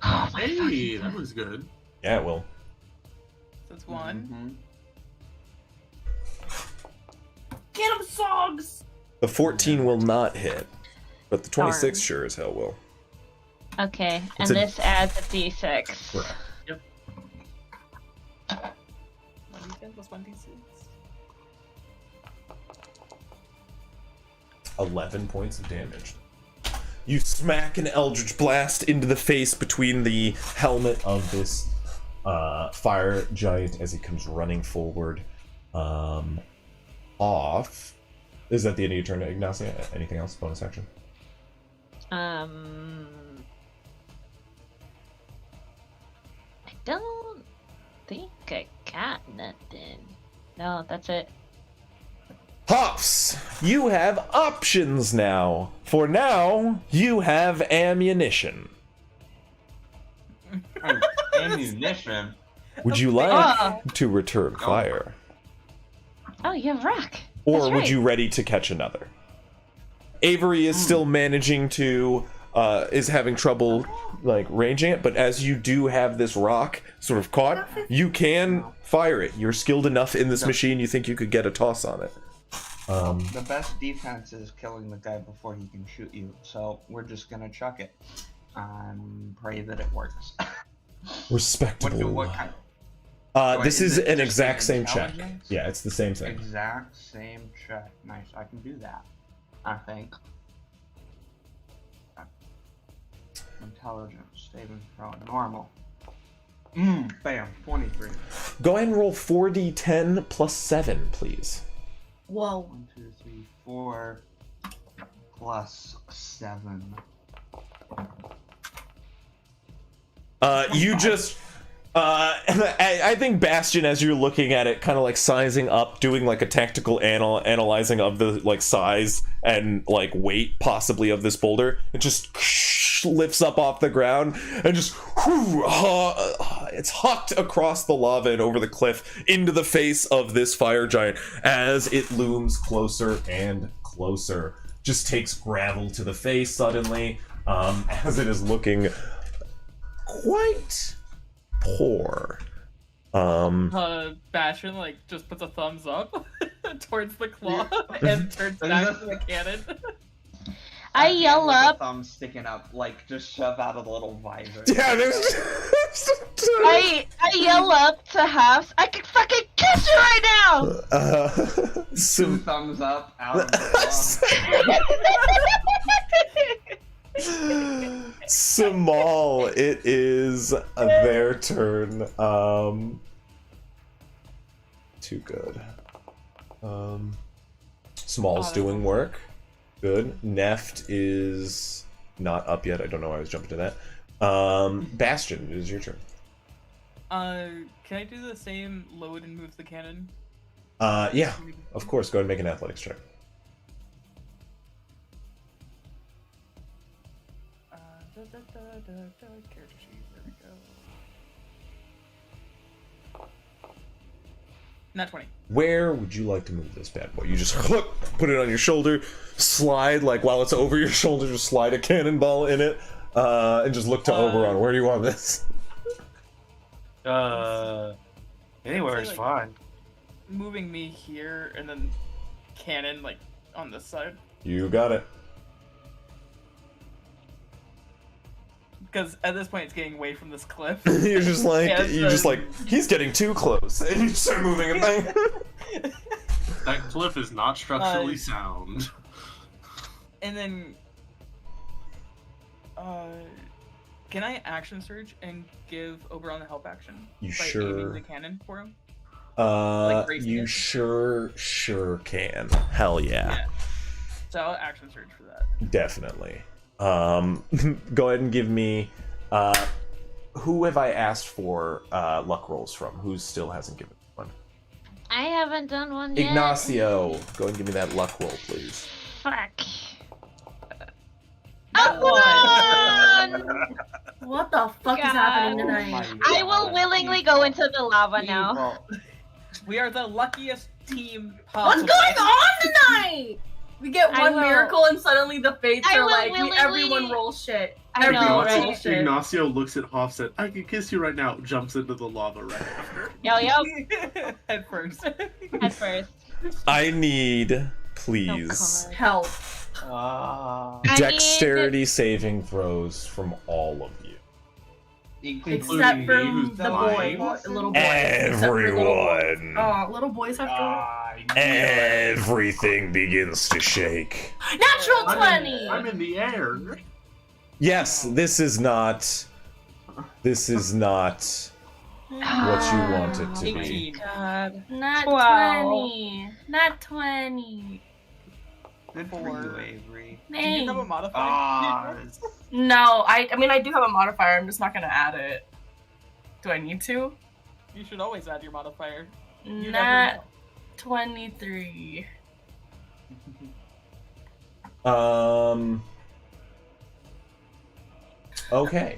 Oh my Hey, fucking that God. was good. Yeah, it will. That's 1. Get him, Sogs! The 14 will not hit, but the 26 Darn. sure as hell will. Okay, It's and a- this adds a d6. Correct. 1d10 plus 1d6. 11 points of damage. You smack an Eldritch Blast into the face between the helmet of this fire giant as he comes running forward. Off. Is that the end of your turn, Ignacio? Anything else? Bonus action? I don't think I got nothing. No, that's it. Hoffs, you have options now. For now, you have ammunition. Ammunition. Would you like Ah. to return fire? Oh, you have rock. Or That's would right. you ready to catch another? Avery is still managing to, is having trouble, like, ranging it, but as you do have this rock sort of caught, you can fire it. You're skilled enough in this machine, you think you could get a toss on it. The best defense is killing the guy before he can shoot you, so we're just gonna chuck it and pray that it works. Respectable. What kind? This Is is it an just exact an same check. intelligence? Yeah, it's the same thing. Exact same check. Nice, I can do that. I think. Intelligence, saving throw, normal. Bam, 23. Go ahead and roll 4d10 plus 7, please. Whoa. 1, 2, 3, 4 plus 7. You just I think Bastion, as you're looking at it, kind of like sizing up, doing like a tactical analyzing of the like size and like weight possibly of this boulder, it just lifts up off the ground and just it's hucked across the lava and over the cliff into the face of this fire giant as it looms closer and closer. Just takes gravel to the face suddenly, as it is looking quite poor. Bastion like just puts a thumbs up towards the claw and turns back to the cannon. I yell With the up. thumb sticking up, like just shove out of the little visor. Yeah, there's I yell up to House. I can fucking kiss you right now. Two thumbs up out of the Samal, it is their turn. Too good. Small's doing work. Good. Neft is not up yet. I don't know why I was jumping to that. Bastion, it is your turn. Can I do the same load and move the cannon? Yeah, of course. Go ahead and make an athletics check. Character sheet, there we go. Not 20. Where would you like to move this bad boy? You just put it on your shoulder, slide, like while it's over your shoulder, just slide a cannonball in it, and just look to Oberon. Where do you want this? Anywhere is like- fine. Moving me here and then cannon like on this side. You got it. Because at this point, it's getting away from this cliff. You're just like, Yeah, he's getting too close, and you start moving it back. That cliff is not structurally sound. And then, can I action surge and give Oberon the help action? You by sure? aiming the cannon for him? You it? sure can. Hell yeah. So I'll action surge for that. Definitely. Go ahead and give me, who have I asked for, luck rolls from? Who still hasn't given one? I haven't done one yet. Ignacio, go ahead and give me that luck roll, please. Fuck. That one! What the fuck is happening tonight? I will willingly go into the lava now. We are the luckiest team What's possible. going on tonight? We get I one will- miracle and suddenly the fates I are will like, willingly- everyone rolls shit. I know, Everyone right? rolls shit. Ignacio looks at Hoffset. I can kiss you right now. Jumps into the lava right after. Yo. Head first. At first. I need, Oh, please, God. Help. I dexterity saving throws from all of you. Except me, for who's the flying. boy, little boy. Except for little boy. Everyone. Oh, little boys have to. Everything begins to shake. Natural 20! I'm in the air. Yes, this is not what you want it to be. 18. God. Not 12. 20. Not 20. Good for you, Avery. Do you have a modifier? No, I mean, I do have a modifier. I'm just not going to add it. Do I need to? You should always add your modifier. You never Not know. 23. Okay.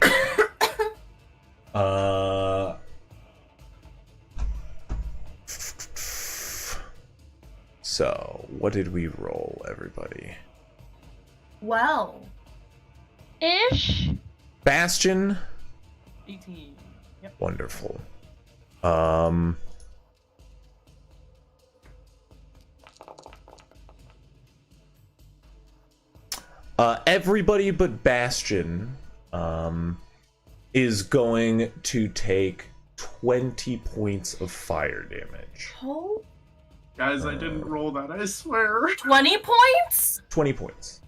So, what did we roll, everybody? Well. Ish? Bastion? 18. Yep. Wonderful. Everybody but Bastion is going to take 20 points of fire damage. Oh. Guys, I didn't roll that, I swear. 20 points? 20 points.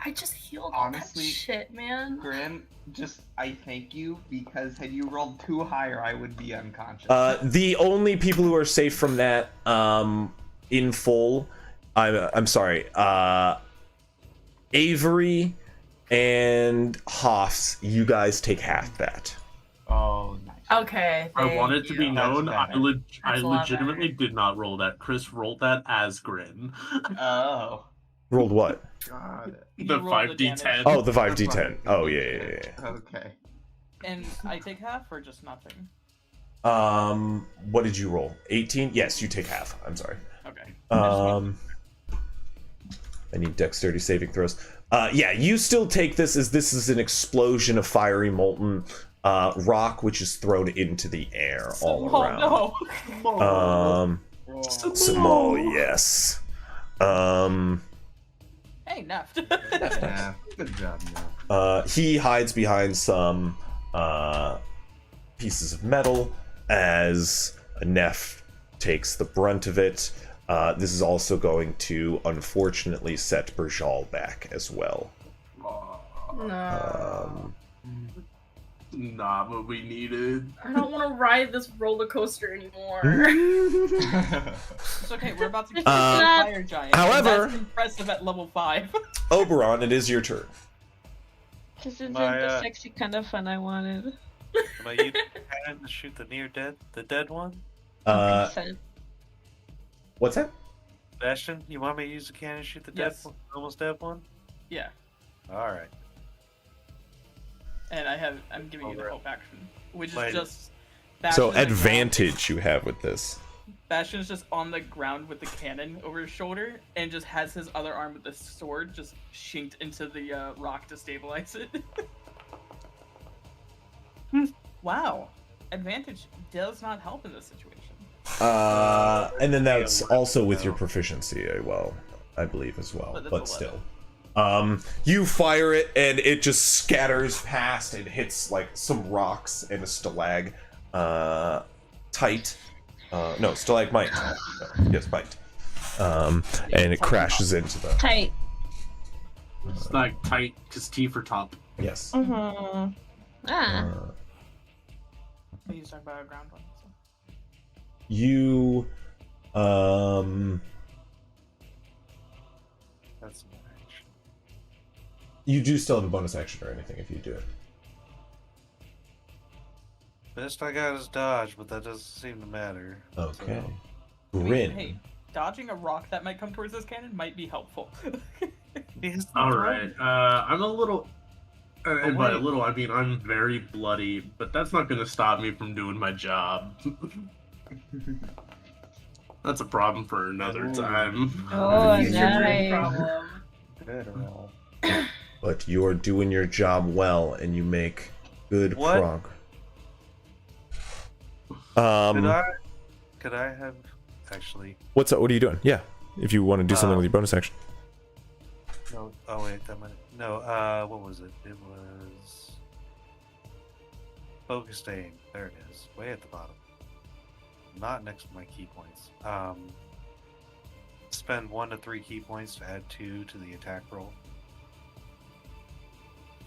I just healed Honestly, all that shit, man. Grim, I thank you, because had you rolled too higher, I would be unconscious. The only people who are safe from that, in full, I'm sorry, Avery and Hoffs, you guys take half that. Oh, nice. Okay. I want it to be thank you. known, That's I That's a lot legitimately better. did not roll that. Chris rolled that as Grin. Oh, Rolled what? God. The rolled the 5d10. Oh, the 5d10. Oh, yeah. Okay. And I take half or just nothing? What did you roll? 18? Yes, you take half. I'm sorry. Okay. I need dexterity saving throws. Yeah, you still take this as this is an explosion of fiery molten rock which is thrown into the air all around. No. Small, yes. Hey, Neft. Yeah, good job, man. He hides behind some pieces of metal as Neff takes the brunt of it. This is also going to, unfortunately, set Berjal back as well. No. Not what we needed. I don't want to ride this roller coaster anymore. It's okay, we're about to get to the fire giant. However- That's impressive at level 5. Oberon, it is your turn. This isn't My, the sexy kind of fun I wanted. Am I using the cannon to shoot the dead one? Consent. What's that? Bastion, you want me to use the cannon to shoot the Yes. almost dead one? Yeah. Alright. And I'm giving you the help action. Which is Like- just So Bastion's on the advantage you have with this. ground- Bastion's just on the ground with the cannon over his shoulder and just has his other arm with the sword just shinked into the rock to stabilize it. Wow. Advantage does not help in this situation. And then that's also with your proficiency, I believe, as well. But that's But 11. still. You fire it, and it just scatters past and hits like some rocks and a stalagmite. No, stalagmite. Yes, mite. And it crashes into the. Tight. It's like tight, because T for top. Yes. Mm-hmm. Ah. He's talking about a ground one. So. You That's my action. you do still have a bonus action or anything if you do it. Best I got is dodge, but that doesn't seem to matter. Okay. I mean, Grin. hey, dodging a rock that might come towards this cannon might be helpful. All right. I'm a little, and by a wait. little I mean I'm very bloody, but that's not going to stop me from doing my job. That's a problem for another Ooh. time. Oh, Future brain nice. problem. Good roll. But you're doing your job well, and you make good What? progress. Could I have actually? What's up? What are you doing? Yeah, if you want to do something with your bonus action. No. Oh wait, that might. No. What was it? It was focused aim. There it is, way at the bottom. Not next to my key points. Spend 1 to 3 key points to add 2 to the attack roll,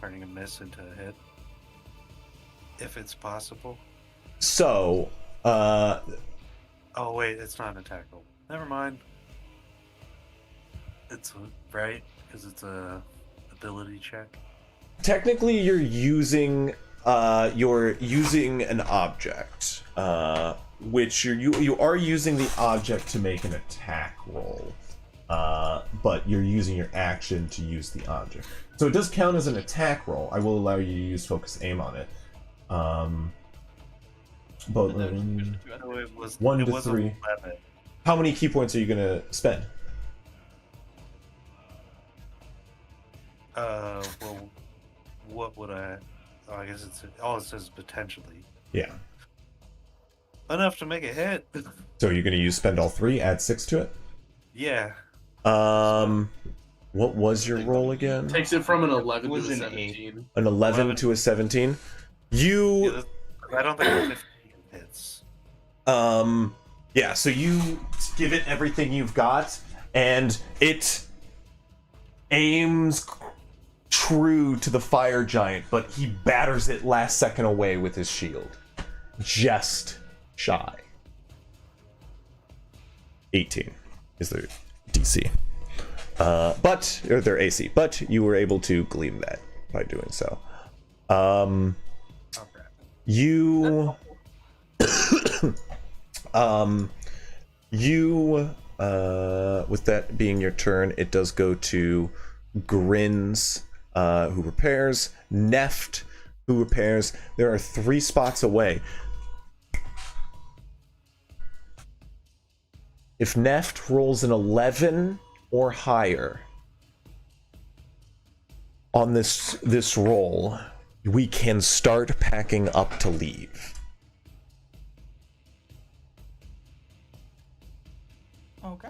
turning a miss into a hit, if it's possible. So, Oh wait, it's not an attack roll. Never mind. It's right because it's a ability check. technically, you're using an object, which you are using the object to make an attack roll, but you're using your action to use the object. So it does count as an attack roll. I will allow you to use focus aim on it. But And then just push it to No, it was 1 it to was 3. 11. How many key points are you gonna spend? Well, what would I? Oh, I guess it's all it says is potentially Yeah. enough to make a hit. So you're gonna spend all 3, add 6 to it. Yeah. What was your roll again? Takes it from an 11 Was to a an 17. An 11 11. to a 17. Yeah, You I don't think it's 15 hits. yeah, so you give it everything you've got, and it aims true to the fire giant, but he batters it last second away with his shield. Just shy. 18 is their DC. Or their AC. But you were able to glean that by doing so. You with that being your turn, it does go to Grins, who repairs, Neft, who repairs. There are 3 spots away. If Neft rolls an 11 or higher on this roll, we can start packing up to leave. Okay.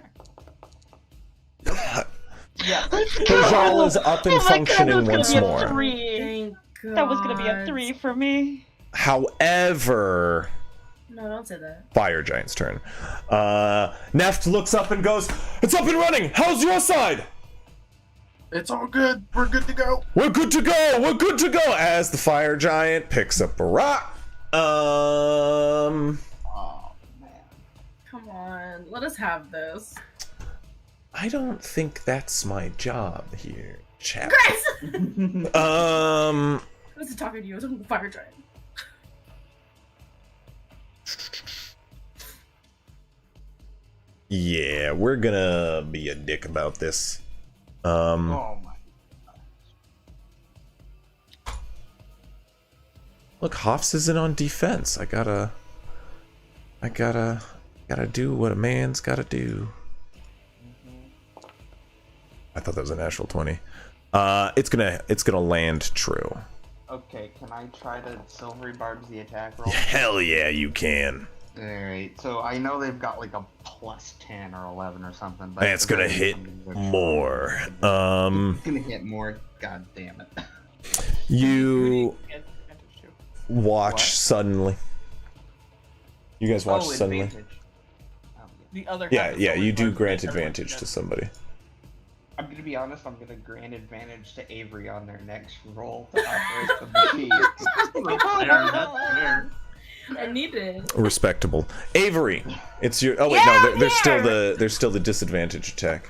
Yeah. Kajal is up and Oh my God, that functioning was gonna once be a more. 3. Thank God. That was gonna be a 3 for me. However, No, don't say that. Fire Giant's turn. Neft looks up and goes, "It's up and running! How's your side?" It's all good. We're good to go. "We're good to go! We're good to go!" As the Fire Giant picks up a rock. Oh man. Come on, let us have this. I don't think that's my job here, chap. Chris! Um, I wasn't talking to you, I was talking to the fire giant. yeah, we're gonna be a dick about this. Oh my. Look, Hoffs isn't on defense. I gotta do what a man's gotta do. I thought that was a natural 20. It's gonna land true. Okay, can I try to silvery barbs the attack roll? Hell yeah, you can. Alright, so I know they've got like a plus 10 or 11 or something, but It's gonna hit more. It's gonna hit more. God damn it. You Advantage too. watch What? suddenly. You guys watch suddenly. Advantage. Oh, yeah. The other Yeah, half is yeah, always you do like- grant everyone advantage gets- to somebody. I'm gonna be honest, I'm gonna grant advantage to Avery on their next roll to operate the machine. Fair, that's fair. I need it. Respectable. Avery, it's your. Oh wait, Yeah, no, I'm there's still the disadvantage attack.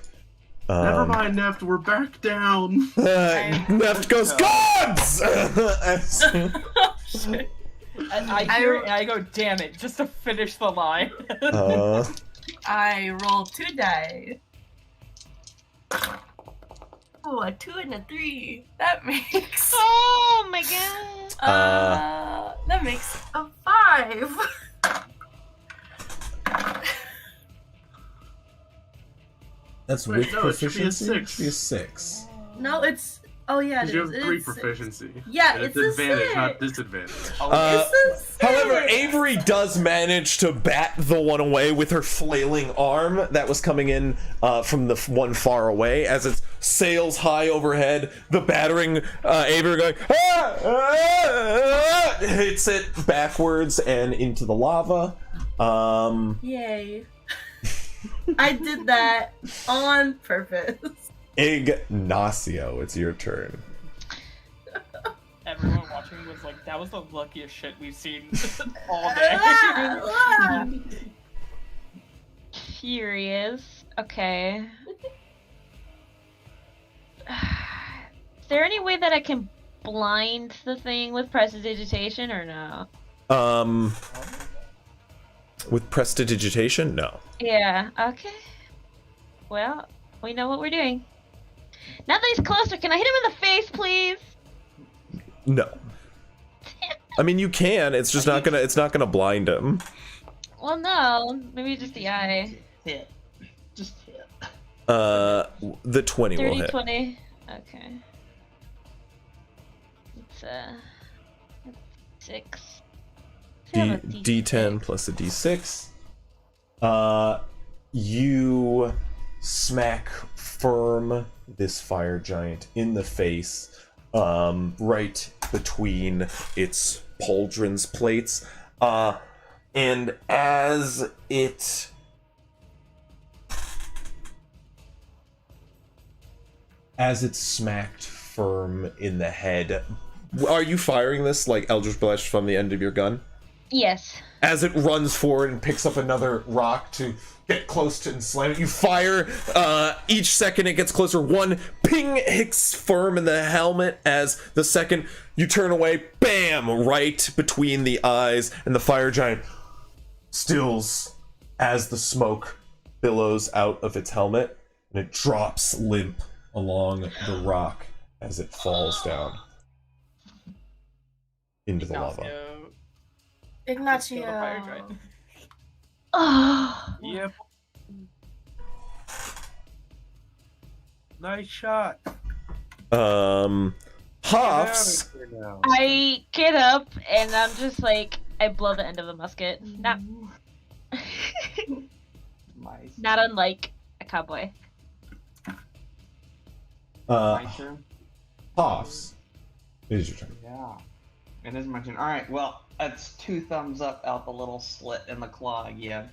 Never mind, Neft, we're back down. Neft goes gods. Shit. And I hear it and I go, damn it, just to finish the line. I roll 2 die. Oh, a 2 and a 3. That makes. Oh my god. That makes a 5. That's Wait, no, it should be a six. Be a 6. No, it's. Oh yeah, it Because you is. have 3 It's- proficiency. Yeah, And it's it's a advantage, not six. disadvantage. It's a However, 6. Avery does manage to bat the one away with her flailing arm that was coming in from the one far away as it sails high overhead. The battering Avery going hits it backwards and into the lava. Yay. I did that on purpose. Ignacio, it's your turn. Everyone watching was like, that was the luckiest shit we've seen all day. Furious. Okay. Is there any way that I can blind the thing with prestidigitation or no? With prestidigitation, no. Yeah, okay. Well, we know what we're doing. Now that he's closer, can I hit him in the face, please? No. I mean, you can. It's just not gonna. It's not gonna blind him. Well, no. Maybe just the eye. Hit. Just hit. The 20 will 30, hit. 20. Okay. It's 6. D10 plus a D6. You smack firm this fire giant in the face, right between its pauldron's plates, and as it's smacked firm in the head. Are you firing this like Eldritch Blast from the end of your gun? Yes. As it runs forward and picks up another rock to get close to and slam it, you fire. Each second it gets closer. One ping hits firm in the helmet. As the second you turn away, bam, right between the eyes, and the fire giant stills as the smoke billows out of its helmet, and it drops limp along the rock as it falls down into the lava. Ignacio. Kill the fire giant. Oh. Yep. Nice shot. Hoffs. Get out of here now. I get up and I'm just like, I blow the end of the musket. Not, Nice. not unlike a cowboy. My turn? Hoffs. It is your turn. Yeah. It is my turn. Alright, well, that's 2 thumbs up out the little slit in the claw again.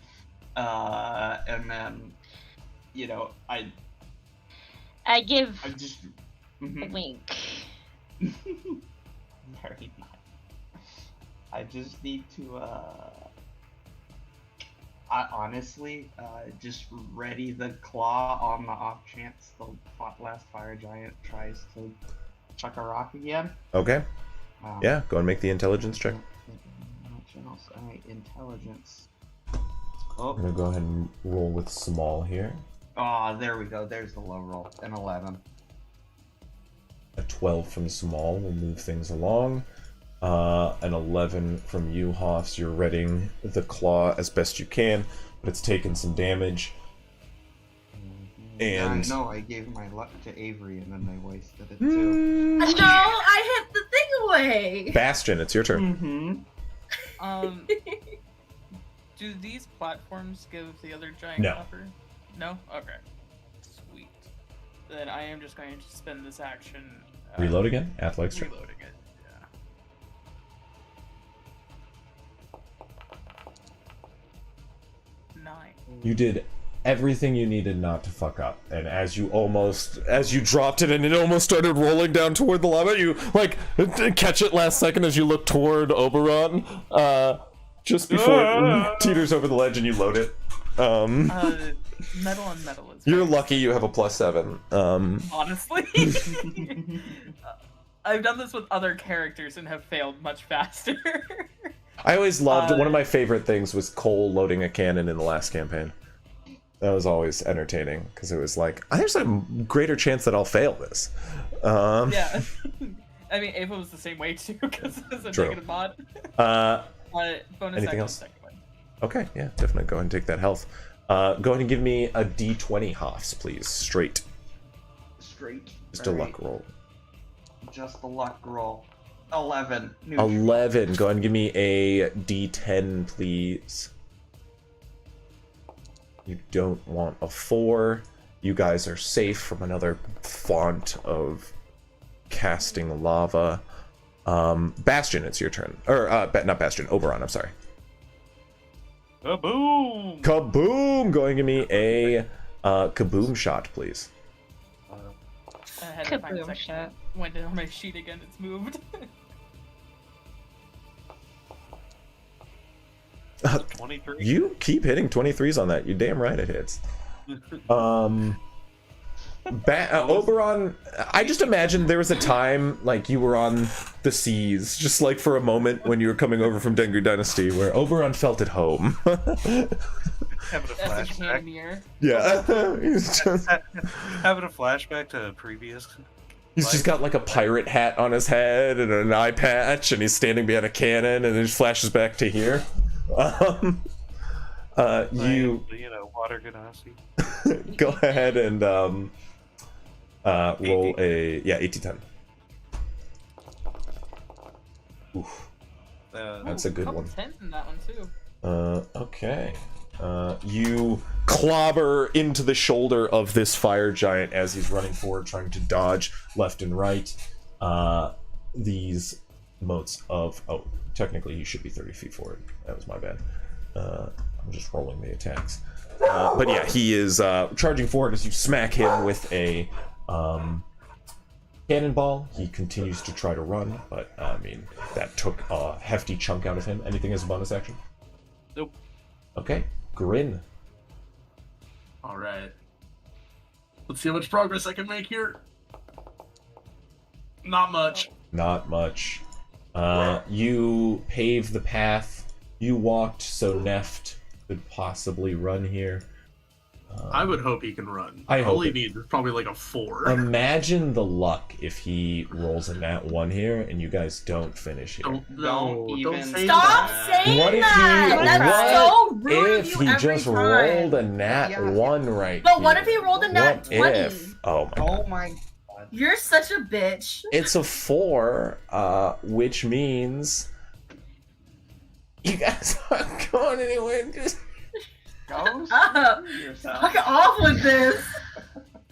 And then, you know, I give just... a wink. Very nice. I just need to, I honestly, just ready the claw on the off chance the last fire giant tries to chuck a rock again. Okay. Yeah, go and make the intelligence check. Alright, intelligence. I'm Oh, gonna go ahead and roll with small here. there we go. There's the low roll. An 11. A 12 from small will move things along. An 11 from you, Hoffs. You're readying the claw as best you can, but it's taken some damage. And No, I gave my luck to Avery and then they wasted it too. No, I hit the thing away. Bastion, it's your turn. Mm-hmm. Do these platforms give the other giant No. copper? No? Okay. Sweet. Then I am just going to spend this action. Reload again? Athletics check. Reloading it, yeah. 9. You did everything you needed not to fuck up, and as you dropped it and it almost started rolling down toward the lava, you like catch it last second as you look toward Oberon, just before it teeters over the ledge, and you load it. Metal on metal is You're fine. lucky you have a +7. Honestly. I've done this with other characters and have failed much faster. I always loved, one of my favorite things was Cole loading a cannon in the last campaign. That was always entertaining, because it was like, there's a greater chance that I'll fail this. Yeah. I mean, Ava was the same way too, because it's a True. negative mod. Bonus anything action, else? second one. Okay, yeah, definitely go ahead and take that health. Go ahead and give me a d20 Hoffs, please. Straight. Straight. Just a luck Alright, roll. Just a luck roll. 11. Neutral. 11. Go ahead and give me a d10, please. You don't want a 4. You guys are safe from another font of casting lava. Bastion, it's your turn. Or, not Bastion, Oberon, I'm sorry. Kaboom! Kaboom! Go ahead and give me a kaboom shot, please. I had to find a Kaboom second. shot. Went on my sheet again, it's moved. 23. You keep hitting 23s on that. You damn right it hits. Oberon, I just imagined there was a time like you were on the seas, just like for a moment when you were coming over from Dengu Dynasty, where Oberon felt at home. Having a That's a flashback. can mirror. Yeah, he's Having a flashback to a previous. just got like a pirate hat on his head and an eye patch, and he's standing behind a cannon, and then just flashes back to here. You Water Ganassi. go ahead and roll a 18-10. Oof, that's a good Couple one. 10s in that one too. Okay. You clobber into the shoulder of this fire giant as he's running forward, trying to dodge left and right. These motes of... Oh, technically he should be 30 feet forward. That was my bad. I'm just rolling the attacks. But yeah, he is charging forward as you smack him with a cannonball. He continues to try to run, but I mean, that took a hefty chunk out of him. Anything as a bonus action? Nope. Okay, Grin. Alright. Let's see how much progress I can make here. Not much. Not much. You paved the path. You walked so Neft could possibly run here. I would hope he can run. I hope All he it- needs is probably like a 4. Imagine the luck if he rolls a nat 1 here and you guys don't finish here. Don't even- say Stop that. saying What if that! he- That's what so rude If of he you every just time. rolled a nat Yeah. 1 right But here? what if he rolled a nat What 20? if? Oh my god. Oh my god. You're such a bitch. It's a 4, which means you guys aren't going anywhere. Just Go Up. screw yourself. Fuck off with this.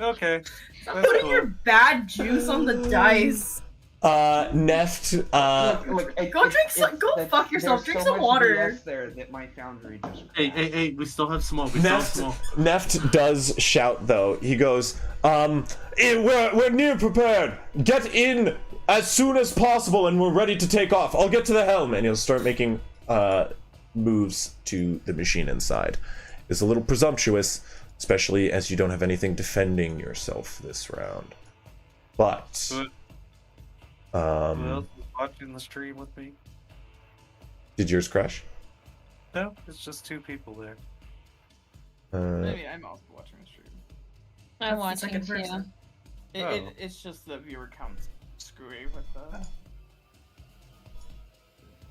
Okay. Stop That's putting cool. your bad juice on the dice. Neft, Look, Go drink some- go fuck yourself. There's Drink so some much water. BS there that my foundry just. Hey, we still have small. We still have small. Neft does shout though. He goes, we're near prepared. Get in as soon as possible and we're ready to take off. I'll get to the helm. And he'll start making moves to the machine inside. It's a little presumptuous, especially as you don't have anything defending yourself this round. But Who else is watching the stream with me? did yours crash? No, it's just 2 people there. Maybe I'm also watching the stream. I'm That's the watching second too. person. It's just the viewer count's screwy with the.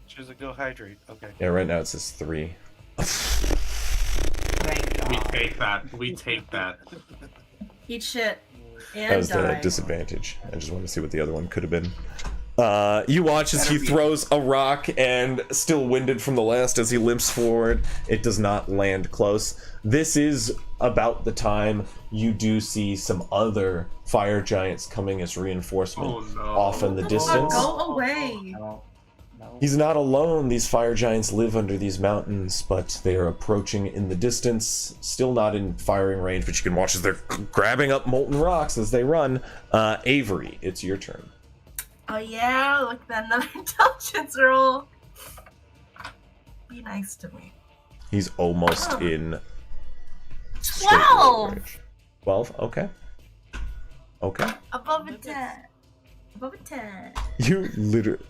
Choose a go hydrate. Okay. Yeah, right now it says 3. Thank We God. take that. We take that. Eat shit. That And was the die. disadvantage. I just wanted to see what the other one could have been. You watch as he throws a rock, and still winded from the last as he limps forward, it does not land close. This is about the time you do see some other fire giants coming as reinforcement off in the distance. Go away. No. He's not alone. These fire giants live under these mountains, but they are approaching in the distance, still not in firing range, but you can watch as they're grabbing up molten rocks as they run. Avery, it's your turn. Oh yeah, look at that, another intelligence roll. Be nice to me. He's almost in 12! range. 12, okay. Okay. Above a 10. Above a 10. You literally...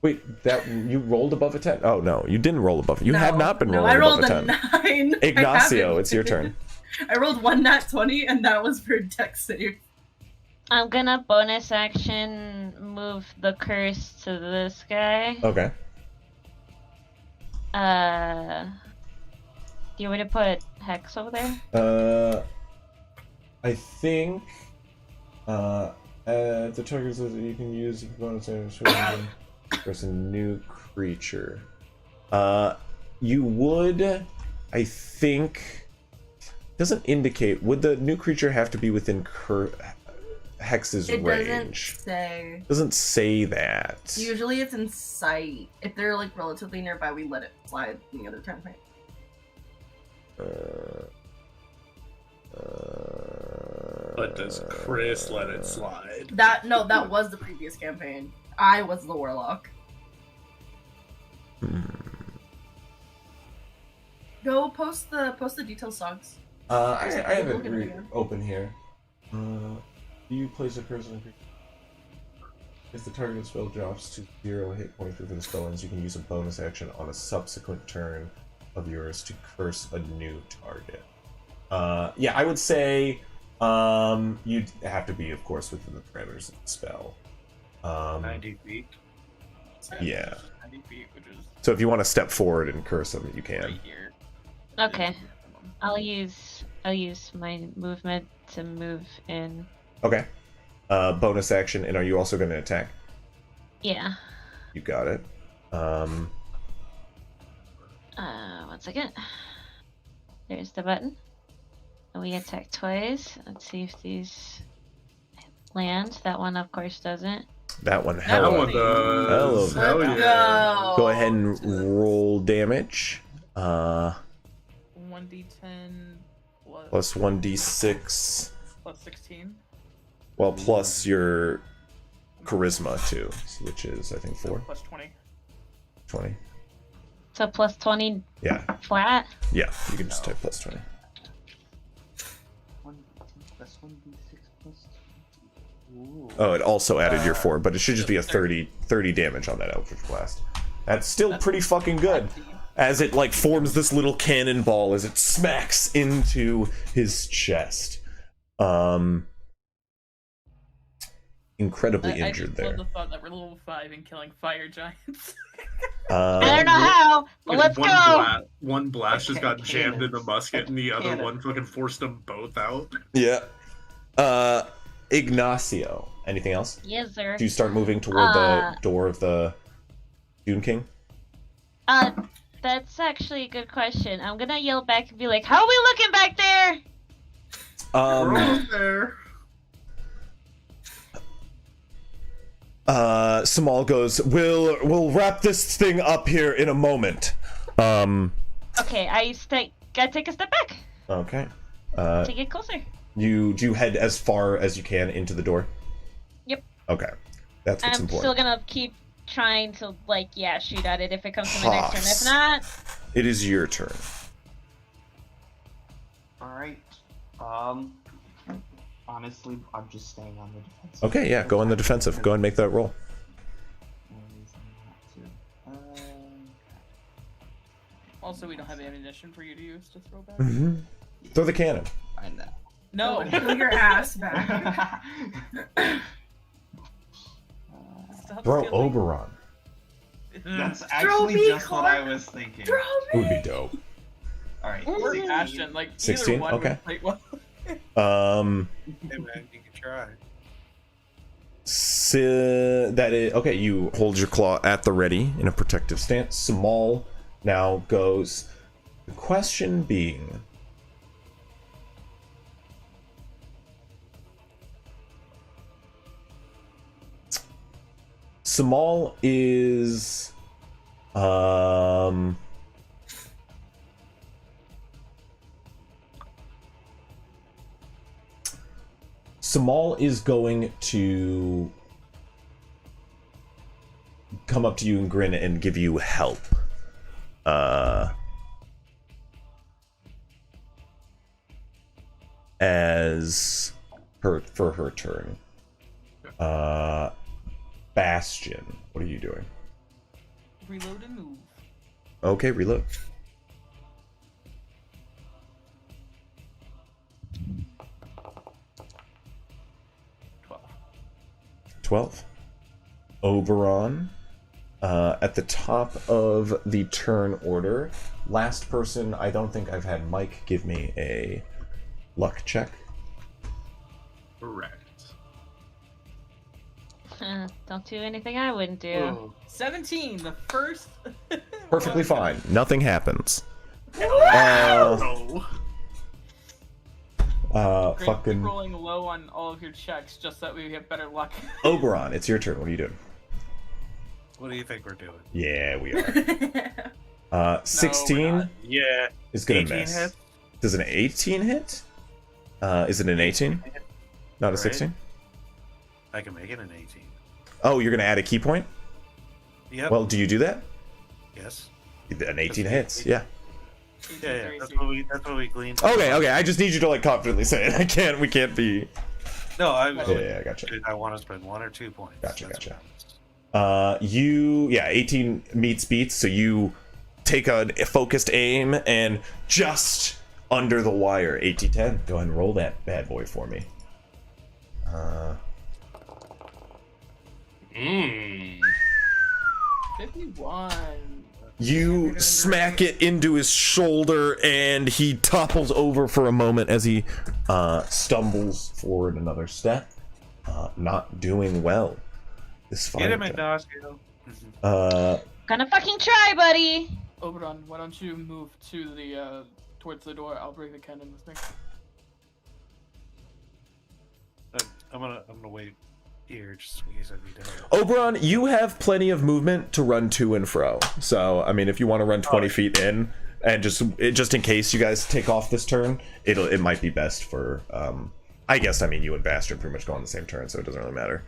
Wait, that you rolled above a 10? Oh, no, you didn't roll above. You No, have not been no, rolling I rolled above a 10. a 9. Ignacio, it's your turn. I rolled one nat 20, and that was for dex save. I'm gonna bonus action move the curse to this guy. Okay. Do you want me to put Hex over there? I think the target says that you can use the bonus action versus a new creature. You would, I think, doesn't indicate. Would the new creature have to be within Hex's range? Doesn't say that. Usually it's in sight. If they're like relatively nearby, we let it slide in the other campaign. But does Chris let it slide? That was the previous campaign. I was the warlock. Go post the details songs. I have it open here. Do you place a curse on a creature? If the target spell drops to 0 hit points within the spell ends, you can use a bonus action on a subsequent turn of yours to curse a new target. Yeah, I would say you'd have to be, of course, within the parameters of the spell. 90 feet. Yeah. 90 feet, which is So if you want to step forward and curse them, you can. right here. Okay. I'll use my movement to move in. Okay. Bonus action, and are you also going to attack? Yeah. You got it. 1 second. There's the button. And we attack twice. Let's see if these land. That one, of course, doesn't. That one, That hella. one does. Hello. Hell yeah. Go ahead and roll damage. 1d10 Plus 1d6. plus 16. Well, plus your charisma, too, which is, I think, 4. Plus 20. 20. So plus 20 Yeah. flat. Yeah, you can just type plus 20. 1d10 plus 1d6 plus 2. Ooh. Oh, it also added your 4, but it should just be a 30 damage on that Eldritch Blast. That's still pretty fucking good. As it, like, forms this little cannonball as it smacks into his chest. Incredibly injured I just there. love the thought that we're level 5 and killing fire giants. I don't know how, but let's go. One blast just got Cannon. jammed in the musket, and the other Cannon. one fucking forced them both out. Yeah. Ignacio. Anything else? Yes, sir. Do you start moving toward the door of the Dune King? That's actually a good question. I'm gonna yell back and be like, "How are we looking back there?" We're almost there. Samal goes, We'll wrap this thing up here in a moment. Okay, gotta take a step back Okay. to get closer. Do you head as far as you can into the door? Yep. Okay. That's what's I'm important. still gonna keep trying to, like, shoot at it if it comes to my next turn. If not, It is your turn. Alright. Honestly, I'm just staying on the defensive. Okay, yeah, go on the defensive. Go and make that roll. Also, we don't have ammunition for you to use to throw back. Mm-hmm. Throw the cannon. I know. No! Pull your ass back. Stop Throw killing. Oberon. That's Throw actually me, just what I Clark. was thinking. Throw It would be dope. Alright. Or 16. Ashton, like, 16? either one Okay. would fight well. Hey man, you can try. That is okay. You hold your claw at the ready in a protective stance. Small now goes. The question being, Small is Small is going to come up to you and grin and give you help. As for her turn. Bastion, what are you doing? Reload and move. Okay, reload. 12. Oberon, at the top of the turn order. Last person, I don't think I've had Mike give me a luck check. Correct. Don't do anything I wouldn't do. Oh. 17, the first. Perfectly fine. Nothing happens. No. Great, Fucking keep rolling low on all of your checks just so that we have better luck. Oberon, it's your turn. What are you doing? What do you think we're doing? Yeah, we are. 16 Yeah. is gonna 18 miss. hit? Does an 18 hit? Is it an 18? Not a Right. 16? I can make it an 18. Oh, you're gonna add a key point? Yep. Well, do you do that? yes. An 18 hits, yeah. Yeah, yeah. That's what we gleaned. Okay, I just need you to like confidently say it. We can't be. No, Yeah, gotcha. I want to spend 1 or 2 points. Gotcha. That's- 18 meets beats, so you take a focused aim and just under the wire. 18-10. Go ahead and roll that bad boy for me. 51. You smack it into his shoulder, and he topples over for a moment as he stumbles forward another step. Not doing well. This fight. Get him, Ignacio. Gonna fucking try, buddy. Oberon, why don't you move to the towards the door? I'll bring the cannon with me. I'm gonna wait here just in case I need to help. Oberon, you have plenty of movement to run to and fro. So, I mean, if you want to run 20 feet in, and just in case you guys take off this turn, it might be best for. I guess, I mean, you and Bastard pretty much go on the same turn, so it doesn't really matter.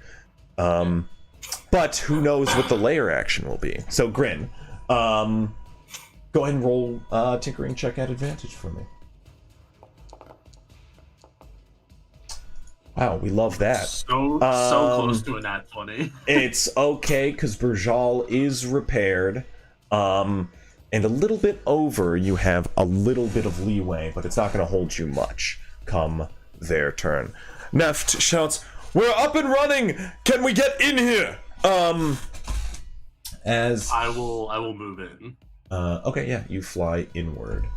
But who knows what the layer action will be? So, Grin, go ahead and roll tinkering check at advantage for me. Wow, we love that. So close to a nat 20. It's okay, because Berjal is repaired. And a little bit over, you have a little bit of leeway, but it's not going to hold you much come their turn. Neft shouts, "We're up and running! Can we get in here?" As I will move in. okay, yeah, you fly inward.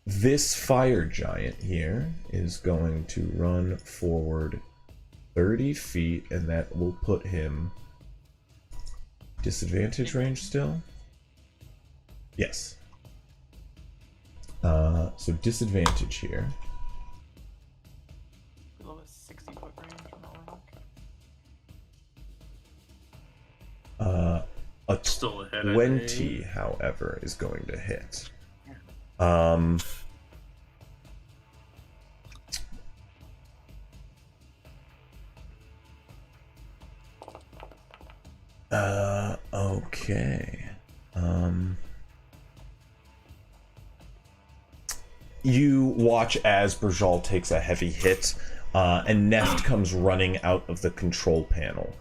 This fire giant here is going to run forward 30 feet, and that will put him disadvantage range still? Yes. So disadvantage here. Below a 60-foot range. A Still ahead of 20, me. however, is going to hit. Okay. You watch as Berjal takes a heavy hit, and Neft comes running out of the control panel.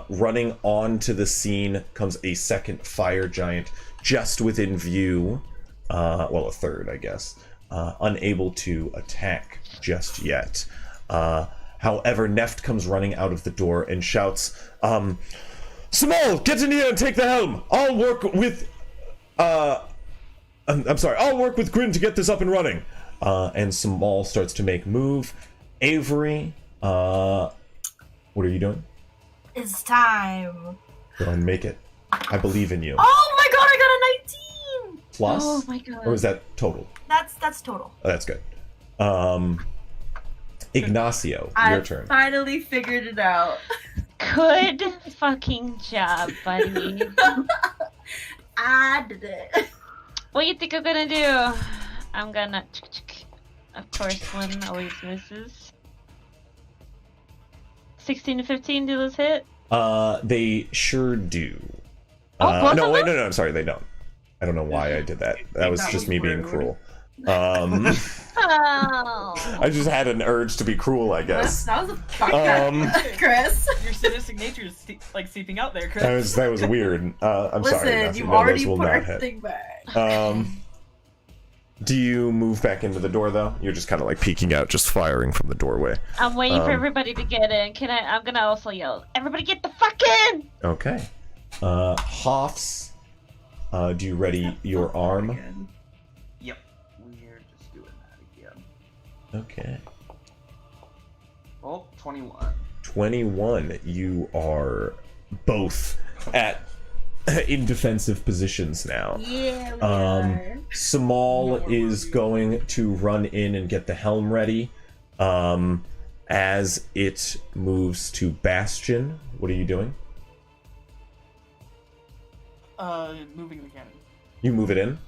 Running onto the scene comes a second fire giant just within view. Well, a third, I guess. Unable to attack just yet. However, Neft comes running out of the door and shouts, "Small, get in here and take the helm! I'll work with... I'm sorry, I'll work with Grin to get this up and running. and Samal starts to make move. Avery, what are you doing? It's time. Go ahead and make it. I believe in you. Oh my god, I got a 19! Plus, Oh my god. or is that total? That's total. Oh, that's good. Ignacio, your turn. Finally figured it out. Good fucking job, buddy. I did it. What do you think I'm gonna do? I'm gonna... Of course, one always misses. 16 to 15, do those hit? They sure do. Both No, of wait, them? no, I'm sorry, they don't. I don't know why I did that. That was That just was me being rude. cruel. Oh. I just had an urge to be cruel, I guess. That was a fuck that, Chris. Your sadistic nature is like seeping out there, Chris. That was weird. I'm Listen, sorry. Ignacio. you No, already those will put not our hit. thing back. Do you move back into the door though? You're just kind of like peeking out, just firing from the doorway. I'm waiting for everybody to get in. I'm gonna also yell, everybody get the fuck in! Okay. Hoffs, do you ready your arm? Again. Yep. We're just doing that again. Okay. Oh, 21. 21. You are both at in defensive positions now. Yeah, we are. Samal is going to run in and get the helm ready. As it moves to Bastion, what are you doing? Moving the cannon. You move it in?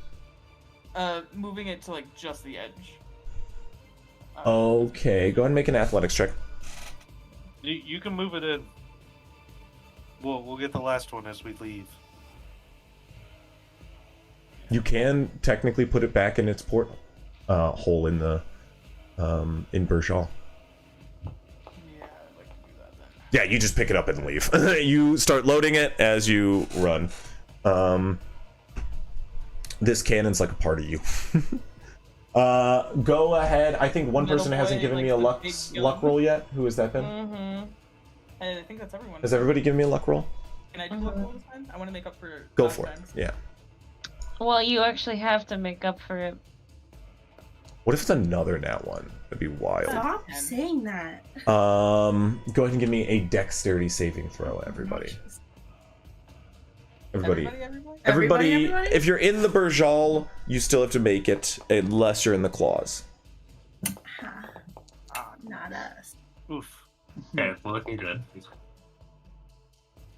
Moving it to like just the edge. Okay, go ahead and make an athletics check. You can move it in. We'll get the last one as we leave. You can technically put it back in its port hole in the in Burjal. Yeah, I'd like to do that then. Yeah, you just pick it up and leave. You start loading it as you run. This cannon's like a part of you. Go ahead. I think one Middle person hasn't boy, given like me a the luck big luck gun. roll yet. Who has that been? Mm-hmm. I think that's everyone. Has everybody given me a luck roll? Can I do luck roll this time? I want to make up for. Go last for it. times. Yeah. Well, you actually have to make up for it. What if it's another nat one? That'd be wild. Stop saying that. Go ahead and give me a dexterity saving throw, everybody. Everybody. Everybody? If you're in the Burjal, you still have to make it, unless you're in the claws. Not us. Oof. Okay, we're looking good.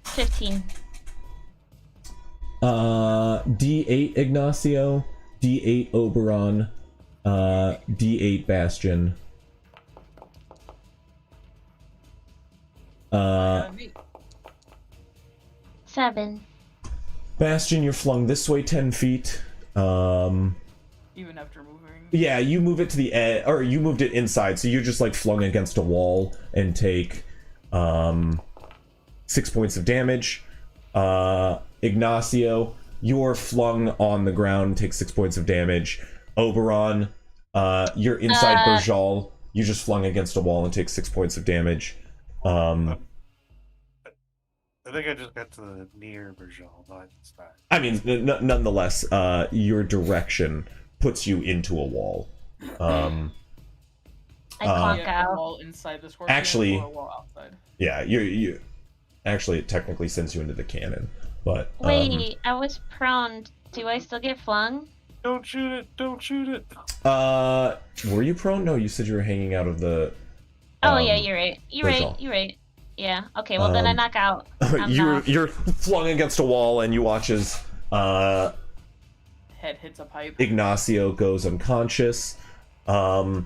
15. D8 Ignacio, D8 Oberon, D8 Bastion. Me. 7. Bastion, you're flung this way 10 feet. Even after moving. Yeah, you move it to the edge, or you moved it inside, so you're just like flung against a wall and take 6 points of damage. Ignacio, you're flung on the ground, take 6 points of damage. Oberon, you're inside Burjal, you just flung against a wall and take 6 points of damage. I think I just got to the near Burjal, not inside. I mean, nonetheless, your direction puts you into a wall. I clonk A out. wall inside the Scorched Actually- or a wall outside. Yeah, you actually it technically sends you into the cannon, but Wait, I was prone. Do I still get flung? Don't shoot it! Don't shoot it! were you prone? No, you said you were hanging out of the. Oh yeah, you're right. You're Burjal. right. You're right. Yeah. Okay. Well, then I knock out. I'm not. You're flung against a wall, and you watch as Head hits a pipe. Ignacio goes unconscious. Samal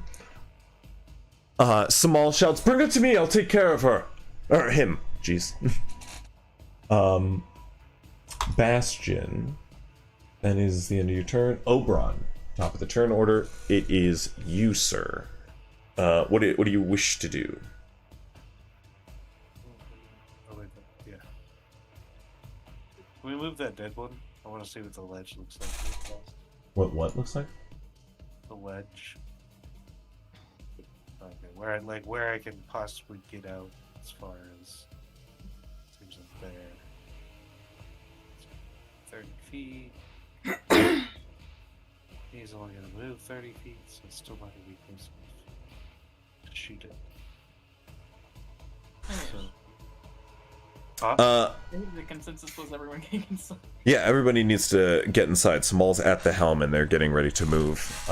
shouts, "Bring it to me! I'll take care of her, or him." Jeez. Bastion. That is the end of your turn. Oberon, top of the turn order. It is you, sir. What do you wish to do? Oh, wait, yeah. Can we move that dead one? I want to see what the ledge looks like. What looks like? The ledge. Okay, where I can possibly get out as far as seems like there. 30 feet. Yeah, He's only gonna move 30 feet, so it's still not a weakness. Shoot it. So. I think the consensus was everyone getting inside. Yeah, everybody needs to get inside. Samal's at the helm and they're getting ready to move.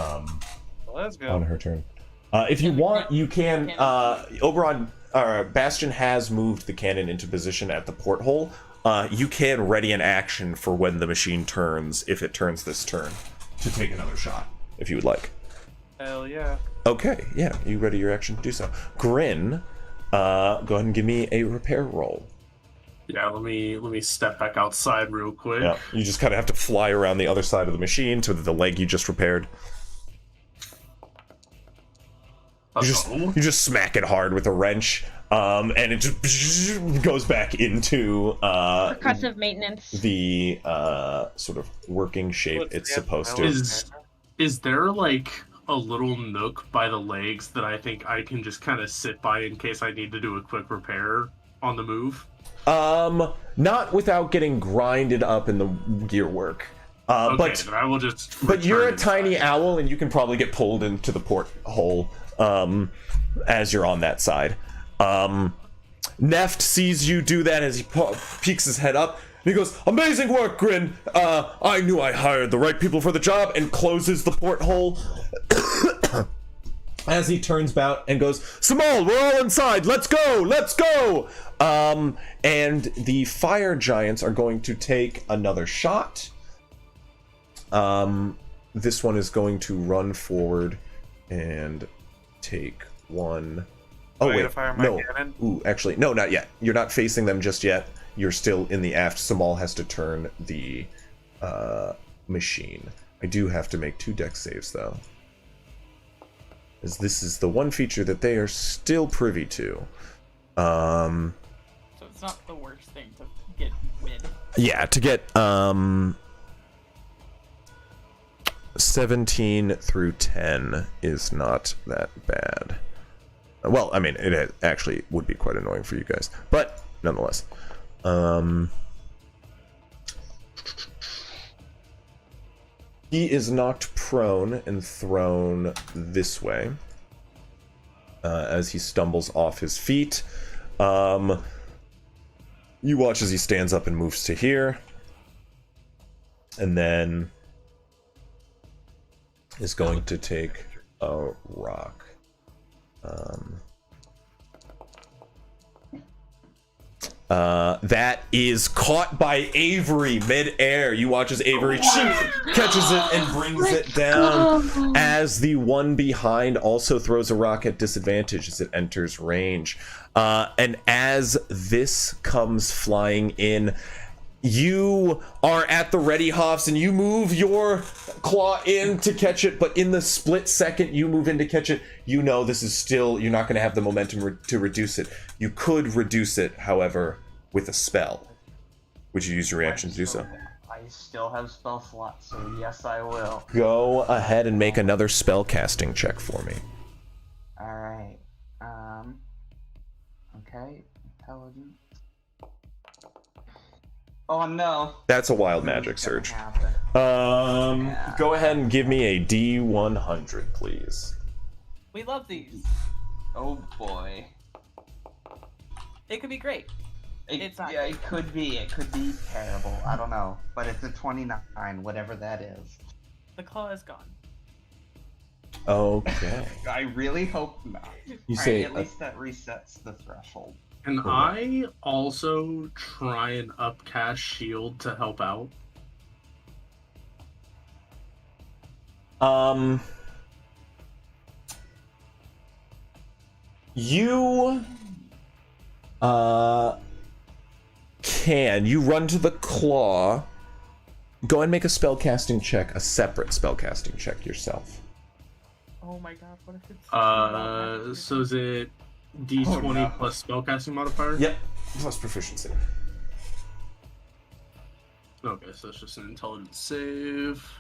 Let's go. On her turn. If you want, you can. Oberon, Bastion has moved the cannon into position at the porthole. You can ready an action for when the machine turns, if it turns this turn, to take another shot, if you would like. Hell yeah. Okay, yeah, you ready your action to do so. Grin, go ahead and give me a repair roll. Yeah, let me step back outside real quick. Yeah, you just kind of have to fly around the other side of the machine to the leg you just repaired. You just smack it hard with a wrench, and it just goes back into Percussive maintenance. the sort of working shape it's supposed to. Is there like a little nook by the legs that I think I can just kind of sit by in case I need to do a quick repair on the move? Not without getting grinded up in the gear work. Okay, but then I will just. But you're a return tiny inside. owl, and you can probably get pulled into the porthole as you're on that side. Neft sees you do that as he peeks his head up. And he goes, "Amazing work, Grin. I knew I hired the right people for the job," and closes the porthole. As he turns about and goes, "Samal, we're all inside. Let's go. Let's go." And the fire giants are going to take another shot. This one is going to run forward and take one. Oh wait, no. Ooh, actually, no, not yet. You're not facing them just yet. You're still in the aft. Samal has to turn the machine. I do have to make 2 dex saves though, as this is the one feature that they are still privy to. So it's not the worst thing to get mid. Yeah, to get 17 through 10 is not that bad. Well, I mean, it actually would be quite annoying for you guys, but nonetheless. He is knocked prone and thrown this way as he stumbles off his feet. You watch as he stands up and moves to here, and then is going to take a rock. That is caught by Avery mid-air. You watch as Avery catches it and brings it down, as the one behind also throws a rock at disadvantage as it enters range. And as this comes flying in, you are at the ready, Hoffs, and you move your claw in to catch it, but in the split second you move in to catch it, you know this is still, you're not going to have the momentum to reduce it. You could reduce it, however, with a spell. Would you use your reaction to do so? I still have spell slots, so yes, I will. Go ahead and make another spell casting check for me. Alright. Okay. Intelligence. Oh no. That's a wild magic surge. Go ahead and give me a D100, please. We love these. Oh boy. It could be great. It's not. Yeah, it could be. It could be terrible. I don't know. But it's a 29, whatever that is. The claw is gone. Okay. I really hope not. You say at least that resets the threshold. Can I also try and upcast shield to help out? You can. You run to the claw. Go and make a spellcasting check, a separate spellcasting check yourself. Oh my god, what if it's... So is it D20 plus spellcasting modifier? Yep, plus proficiency. Okay, so it's just an intelligence save.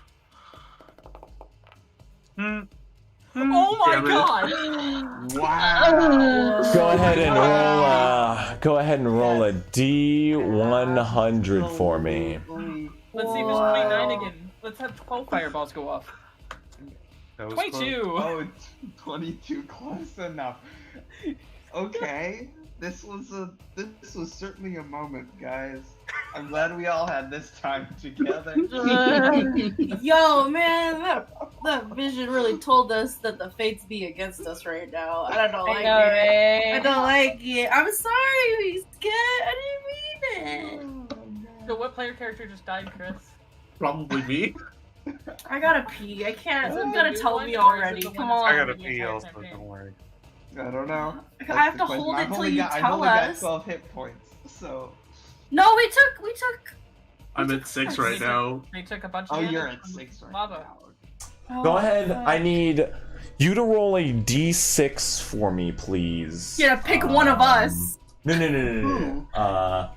Oh my god! Wow! Go ahead and roll. Go ahead and roll a D100 for me. Let's see if it's 29 again. Let's have 12 fireballs go off. That was 22. Oh, 22, close enough. Okay, this was certainly a moment, guys. I'm glad we all had this time together. Yo, man, that vision really told us that the fates be against us right now. I don't like it. I don't like it. I'm sorry, we scared. I didn't mean it. So what player character just died, Chris? Probably me. I gotta pee. I can't. Oh, You gotta you tell won, me or is already. it the Come one that's I on. gotta the pee entire also, campaign? don't worry. I don't know. I have to That's the hold question. it till you I've tell only got us. 12 hit points, so. No, we took. I'm at 6 right now. They took a bunch of Oh, damage you're at from 6 right lava. now. Go ahead. fuck. I need you to roll a d6 for me, please. Yeah, pick one of us. No.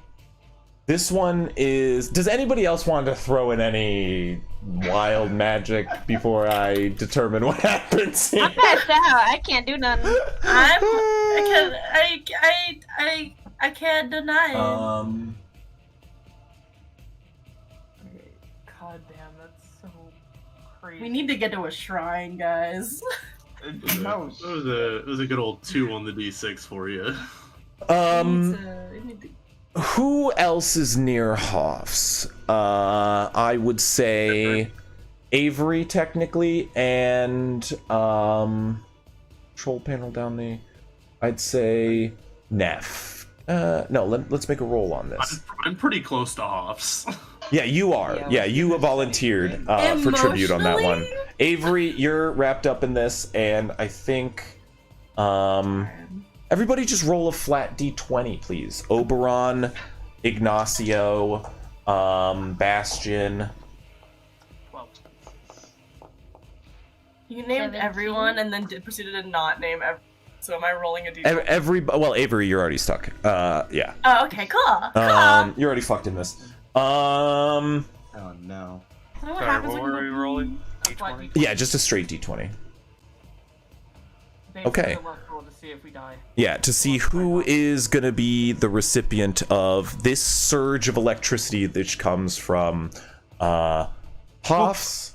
This one is. Does anybody else want to throw in any wild magic before I determine what happens here? I'm passed out. I can't do nothing. I can't deny it. God damn, that's so crazy. We need to get to a shrine, guys. No. It was a good old 2 on the d6 for you. We need to- Who else is near Hoffs? I would say Avery, technically, and control panel down the. I'd say Neff. No, let's make a roll on this. I'm pretty close to Hoffs. Yeah, you are. Yeah, you volunteered for tribute on that one. Avery, you're wrapped up in this, and I think everybody just roll a flat d20, please. Oberon, Ignacio, Bastion. You named 17. everyone and then proceeded to not name everyone. So am I rolling a d20? Well, Avery, you're already stuck. Yeah. Oh, okay, cool. You're already fucked in this. Oh no. What Sorry, happens what when were you- we rolling? Flat D20? D20. Yeah, just a straight d20. They Okay. took a luck roll to see if we die. Yeah, to see who is going to be the recipient of this surge of electricity which comes from Hoffs.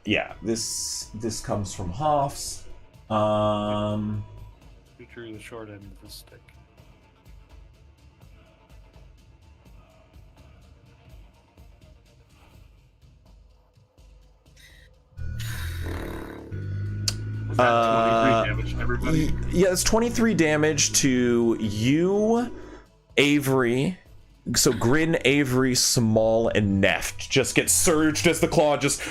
This comes from Hoffs. Who drew the short end of the stick? Was that 23 damage to everybody? Yeah, it's 23 damage to you, Avery. So Grin, Avery, Small, and Neft just get surged as the claw just.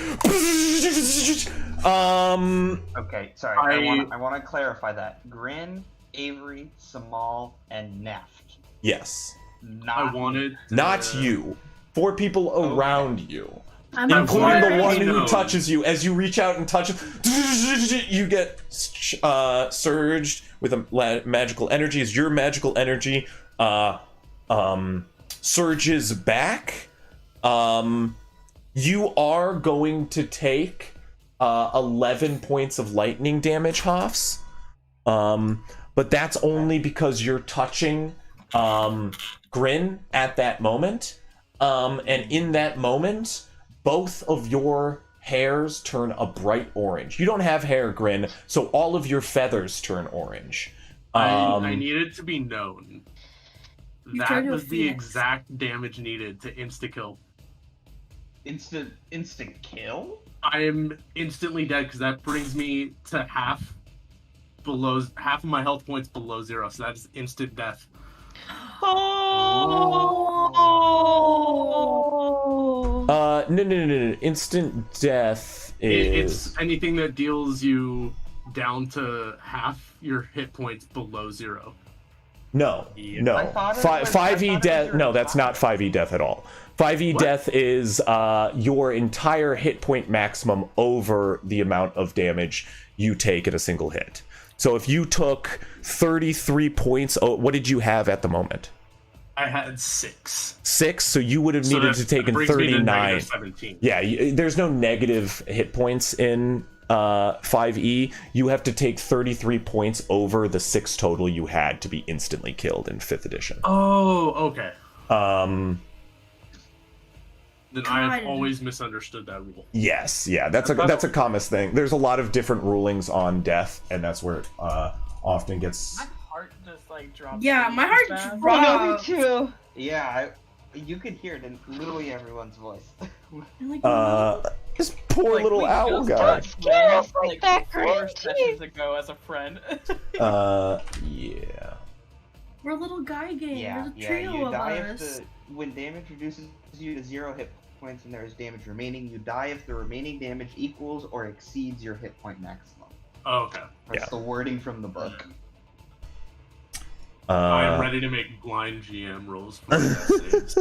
Okay, sorry. I- I want to clarify that. Grin, Avery, Samal, and Neft. Yes. Not I wanted to- Not you. 4 people around you. I'm Including the afraid. one who No. touches you. As you reach out and touch him, you get surged with a magical energy. As your magical energy surges back, you are going to take 11 points of lightning damage, Hoffs. But that's only because you're touching Grin at that moment. And in that moment, both of your hairs turn a bright orange. You don't have hair, Grin, so all of your feathers turn orange. I needed to be known. You That turned to a was the phoenix. exact damage needed to insta-kill. instant kill. I am instantly dead because that brings me to half of my health points below 0, so that is instant death. No. Instant death is. It's anything that deals you down to half your hit points below 0. No. I thought it was- 5e I thought it death. was No, that's not 5e death at all. 5e What? death is your entire hit point maximum over the amount of damage you take at a single hit. So if you took 33 points, what did you have at the moment? I had 6. 6, so you would have So needed that to take in brings me to 39. negative 17. Yeah, there's no negative hit points in 5e. You have to take 33 points over the 6 total you had to be instantly killed in 5th edition. Oh, okay. then I have always misunderstood that rule. Yes, yeah, that's a common thing. There's a lot of different rulings on death, and that's where it often gets. My heart just like drops. Yeah, my heart fast. dropped. Me too. Yeah, you could hear it in literally everyone's voice. This poor Like, little we owl just guy. got us like that, 4 Grin, sessions jeez. ago as a friend. Yeah. We're a little guy gang. Yeah, There's a yeah, trio you of die us. when damage reduces you to 0 hit points and there is damage remaining, you die if the remaining damage equals or exceeds your hit point maximum. Oh, okay. That's the wording from the book. I am ready to make blind GM rolls for death saves.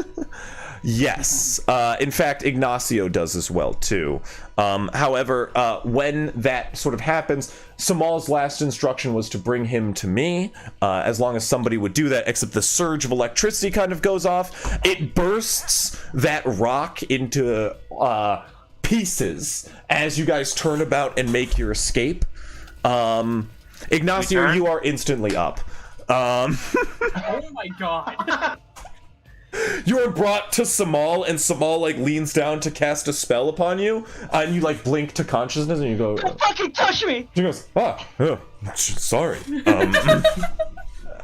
Yes. In fact, Ignacio does as well, too. However, when that sort of happens, Samal's last instruction was to bring him to me, as long as somebody would do that, except the surge of electricity kind of goes off. It bursts that rock into pieces as you guys turn about and make your escape. Ignacio, you are instantly up. Oh my god. You are brought to Samal, and Samal like leans down to cast a spell upon you, and you like blink to consciousness, and you go, Don't fucking touch me! She goes, sorry.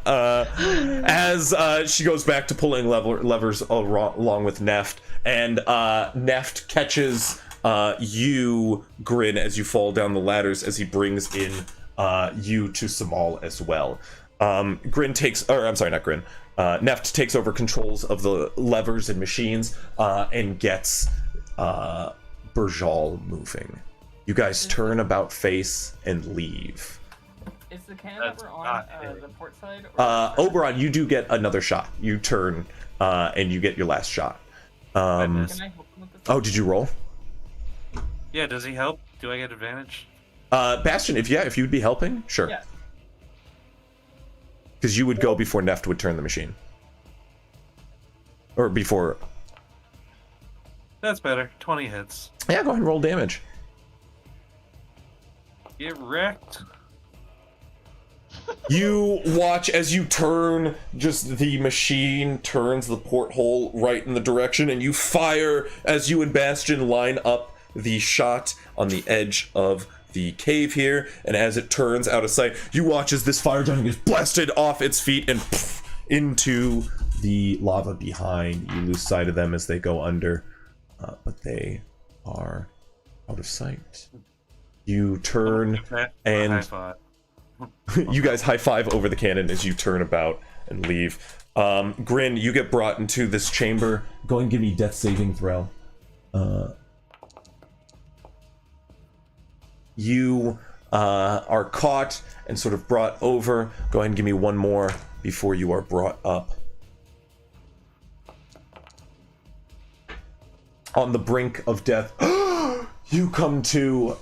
As she goes back to pulling levers along with Neft, and Neft catches you, Grin, as you fall down the ladders, as he brings in you to Samal as well. Grin takes, or I'm sorry, not Grin. Neft takes over controls of the levers and machines and gets Berjal moving. You guys turn about face and leave. Is the cannon ever on the port side? Oberon, you do get another shot. You turn and you get your last shot. Can I help him with this? Oh, did you roll? Yeah, does he help? Do I get advantage? Bastion, if you'd be helping, sure. Yeah. Because you would go before Neft would turn the machine. Or before... That's better. 20 hits. Yeah, go ahead and roll damage. Get wrecked. You watch as you turn, just the machine turns the porthole right in the direction, and you fire as you and Bastion line up the shot on the edge of the cave here, and as it turns out of sight, you watch as this fire gun gets blasted off its feet and into the lava behind. You lose sight of them as they go under, but they are out of sight. You turn and high five. you guys high five over the cannon as you turn about and leave. Grin, you get brought into this chamber. Go and give me death saving throw. You are caught and sort of brought over. Go ahead and give me one more before you are brought up. On the brink of death, you come to,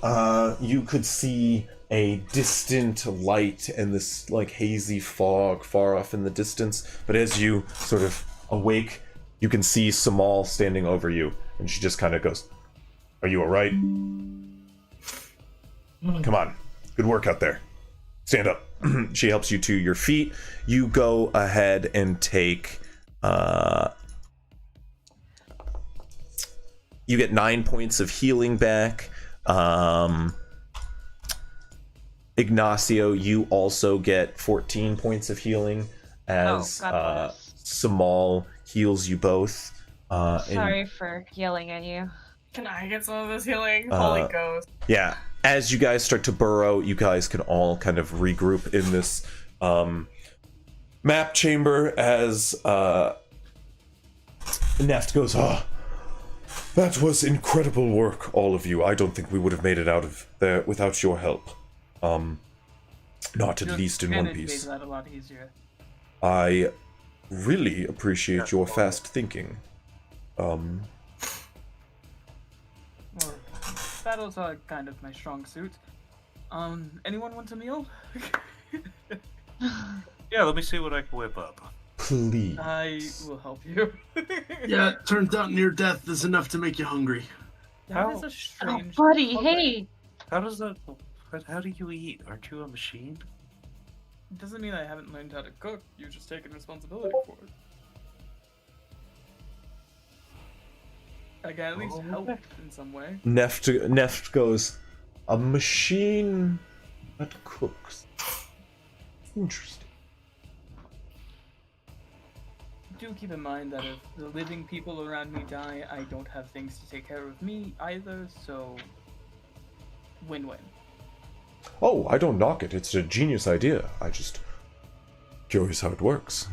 you could see a distant light and this like hazy fog far off in the distance. But as you sort of awake, you can see Samal standing over you, and she just kind of goes, "Are you all right? Come on, good work out there. Stand up." She helps you to your feet. You go ahead and take, you get 9 points of healing back. Ignacio, you also get 14 points of healing as Samal heals you both. Sorry for yelling at you. Can I get some of this healing? Holy Ghost. Yeah, as you guys start to burrow, you guys can all kind of regroup in this map chamber as Neft goes, that was incredible work, all of you. I don't think we would have made it out of there without your help. Not at least in one piece. Made that a lot easier. I really appreciate your fast thinking. Well, battles are kind of my strong suit. Anyone want a meal? Yeah, let me see what I can whip up. Please. I will help you. Yeah, it turns out near death is enough to make you hungry. That is a strange. Oh, buddy, hey! How does that... How do you eat? Aren't you a machine? It doesn't mean I haven't learned how to cook. You've just taken responsibility for it. I can at least help in some way. Neft goes, a machine that cooks. Interesting. Do keep in mind that if the living people around me die, I don't have things to take care of me either, so win-win. Oh, I don't knock it. It's a genius idea. I just curious how it works.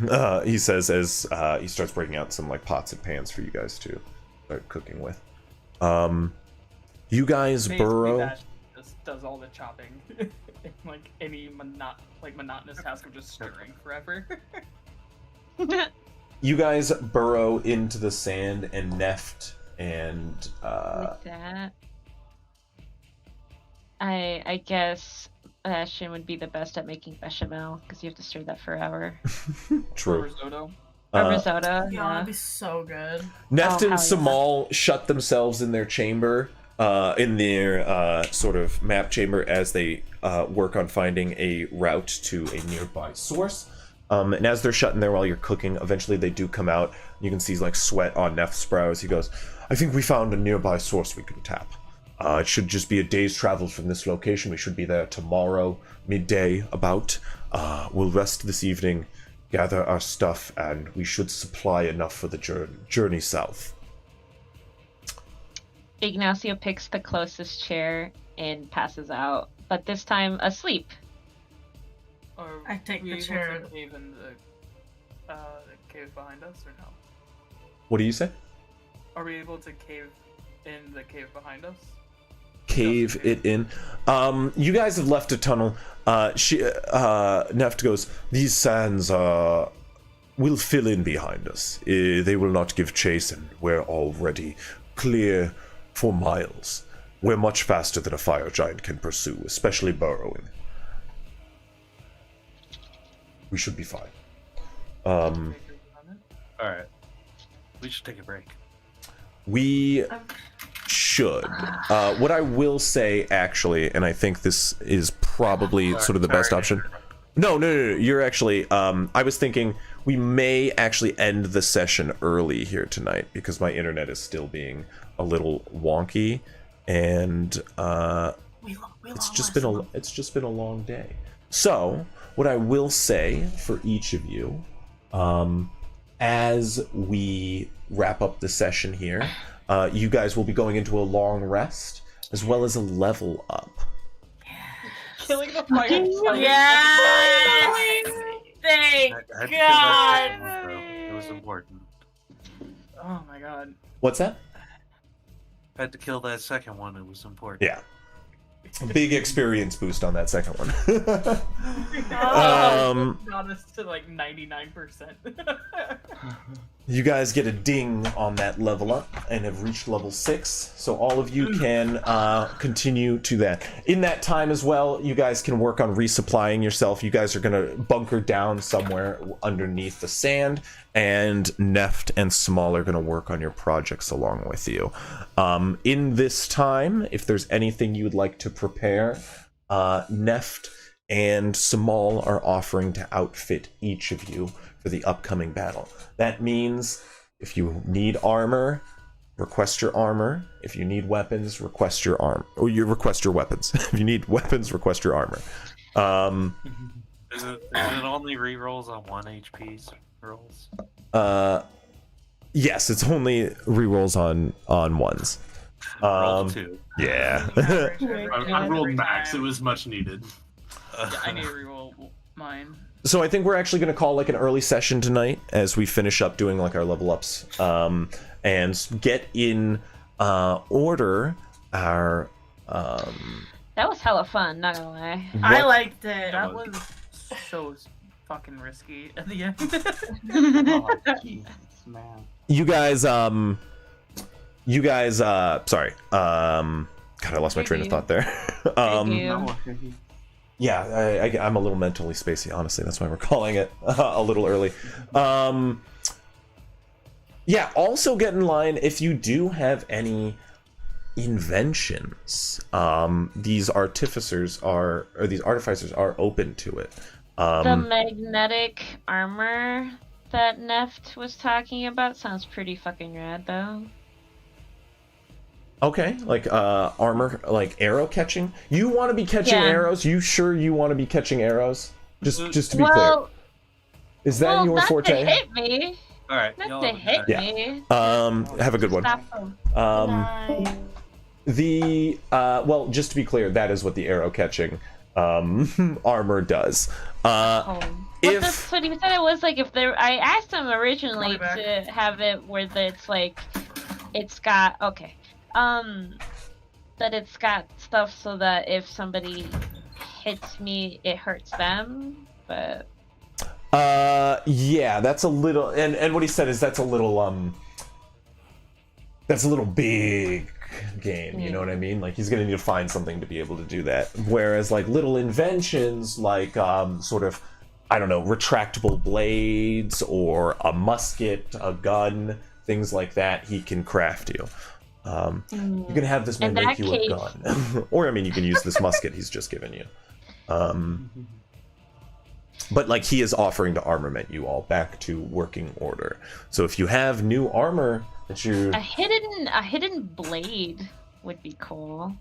He says as he starts breaking out some like pots and pans for you guys to start cooking with. You guys Basically, burrow. that just does all the chopping. Like any monotonous task of just stirring forever. You guys burrow into the sand, and Neft and With that, I guess Bastion would be the best at making bechamel because you have to stir that for an hour. True. Or risotto. Or risotto. Yeah, Yeah. that'd be so good. Neft and hell yeah. Samal shut themselves in their chamber, in their sort of map chamber, as they work on finding a route to a nearby source. And as they're shut in there while you're cooking, eventually they do come out. You can see like sweat on Neft's brows. He goes, I think we found a nearby source we can tap. It should just be a day's travel from this location. We should be there tomorrow, midday about. We'll rest this evening, gather our stuff, and we should supply enough for the journey south. Ignacio picks the closest chair and passes out, but this time asleep. Are I take we the able chair. to cave in the cave behind us, or no? What do you say? Are we able to cave in the cave behind us? Cave it in. You guys have left a tunnel. Neft goes, these sands will fill in behind us. They will not give chase, and we're already clear for miles. We're much faster than a fire giant can pursue, especially burrowing. We should be fine. Alright. We should take a break. We should. What I will say, actually, and I think this is probably sort of the best option. No. You're actually. I was thinking we may actually end the session early here tonight because my internet is still being a little wonky, and it's just been a long day. So what I will say for each of you, as we wrap up the session here, you guys will be going into a long rest as well as a level up. Killing the fire. Yes! Thank I had to kill God! that second one, bro. It was important. Oh my god. What's that? I had to kill that second one. It was important. Yeah. Big experience boost on that second one. Got us to like 99%. You guys get a ding on that level up and have reached level 6, so all of you can continue to that. In that time as well, you guys can work on resupplying yourself. You guys are going to bunker down somewhere underneath the sand, and Neft and Small are going to work on your projects along with you. In this time, if there's anything you would like to prepare, Neft and Small are offering to outfit each of you for the upcoming battle. That means if you need armor, request your armor. If you need weapons, request your armor. Or you request your weapons. If you need weapons, request your armor. Is it only rerolls on 1 HP rolls? Yes, it's only rerolls on ones. Roll 2. Yeah. I rolled max. It was much needed. Yeah, I need to reroll mine. So I think we're actually going to call like an early session tonight as we finish up doing like our level ups, and get in order our. That was hella fun, not gonna lie. I liked it. That was so fucking risky at the end. Oh, jeez, man. You guys, sorry. God, I lost my train of thought there. Thank you. No, Yeah, I'm a little mentally spacey, honestly. That's why we're calling it a little early. Yeah, also get in line if you do have any inventions. These artificers these artificers are open to it. The magnetic armor that Neft was talking about sounds pretty fucking rad, though. Okay, like armor, like arrow catching. You want to be catching arrows? You sure you want to be catching arrows? Just to be clear. Is that your forte? Not to hit me. All right. Not to hit me. Have a good one. Well, just to be clear, that is what the arrow catching armor does. That's what he said. It was like I asked him originally to have it where it's like, it's got that it's got stuff so that if somebody hits me, it hurts them. But yeah, that's a little, and what he said is that's a little big game, you know what I mean? Like, he's gonna need to find something to be able to do that. Whereas like little inventions like sort of, I don't know, retractable blades or a musket, a gun, things like that, he can craft you. You can have this man make you a gun. Or I mean, you can use this musket he's just given you. But like, he is offering to armament you all back to working order. So if you have new armor that you... A hidden blade would be cool.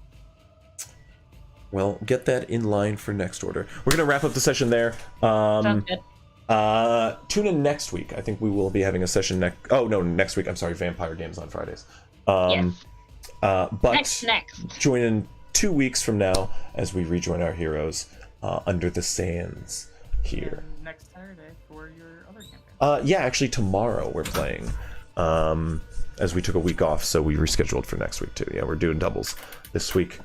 Well, get that in line for next order. We're gonna wrap up the session there. Sounds good. Tune in next week. I think we will be having a session next week. I'm sorry, Vampire Games on Fridays. Yes. But next. Join in 2 weeks from now as we rejoin our heroes under the sands here. And next Saturday for your other campaign. Yeah, actually tomorrow we're playing. As we took a week off, so we rescheduled for next week too. Yeah, we're doing doubles this week.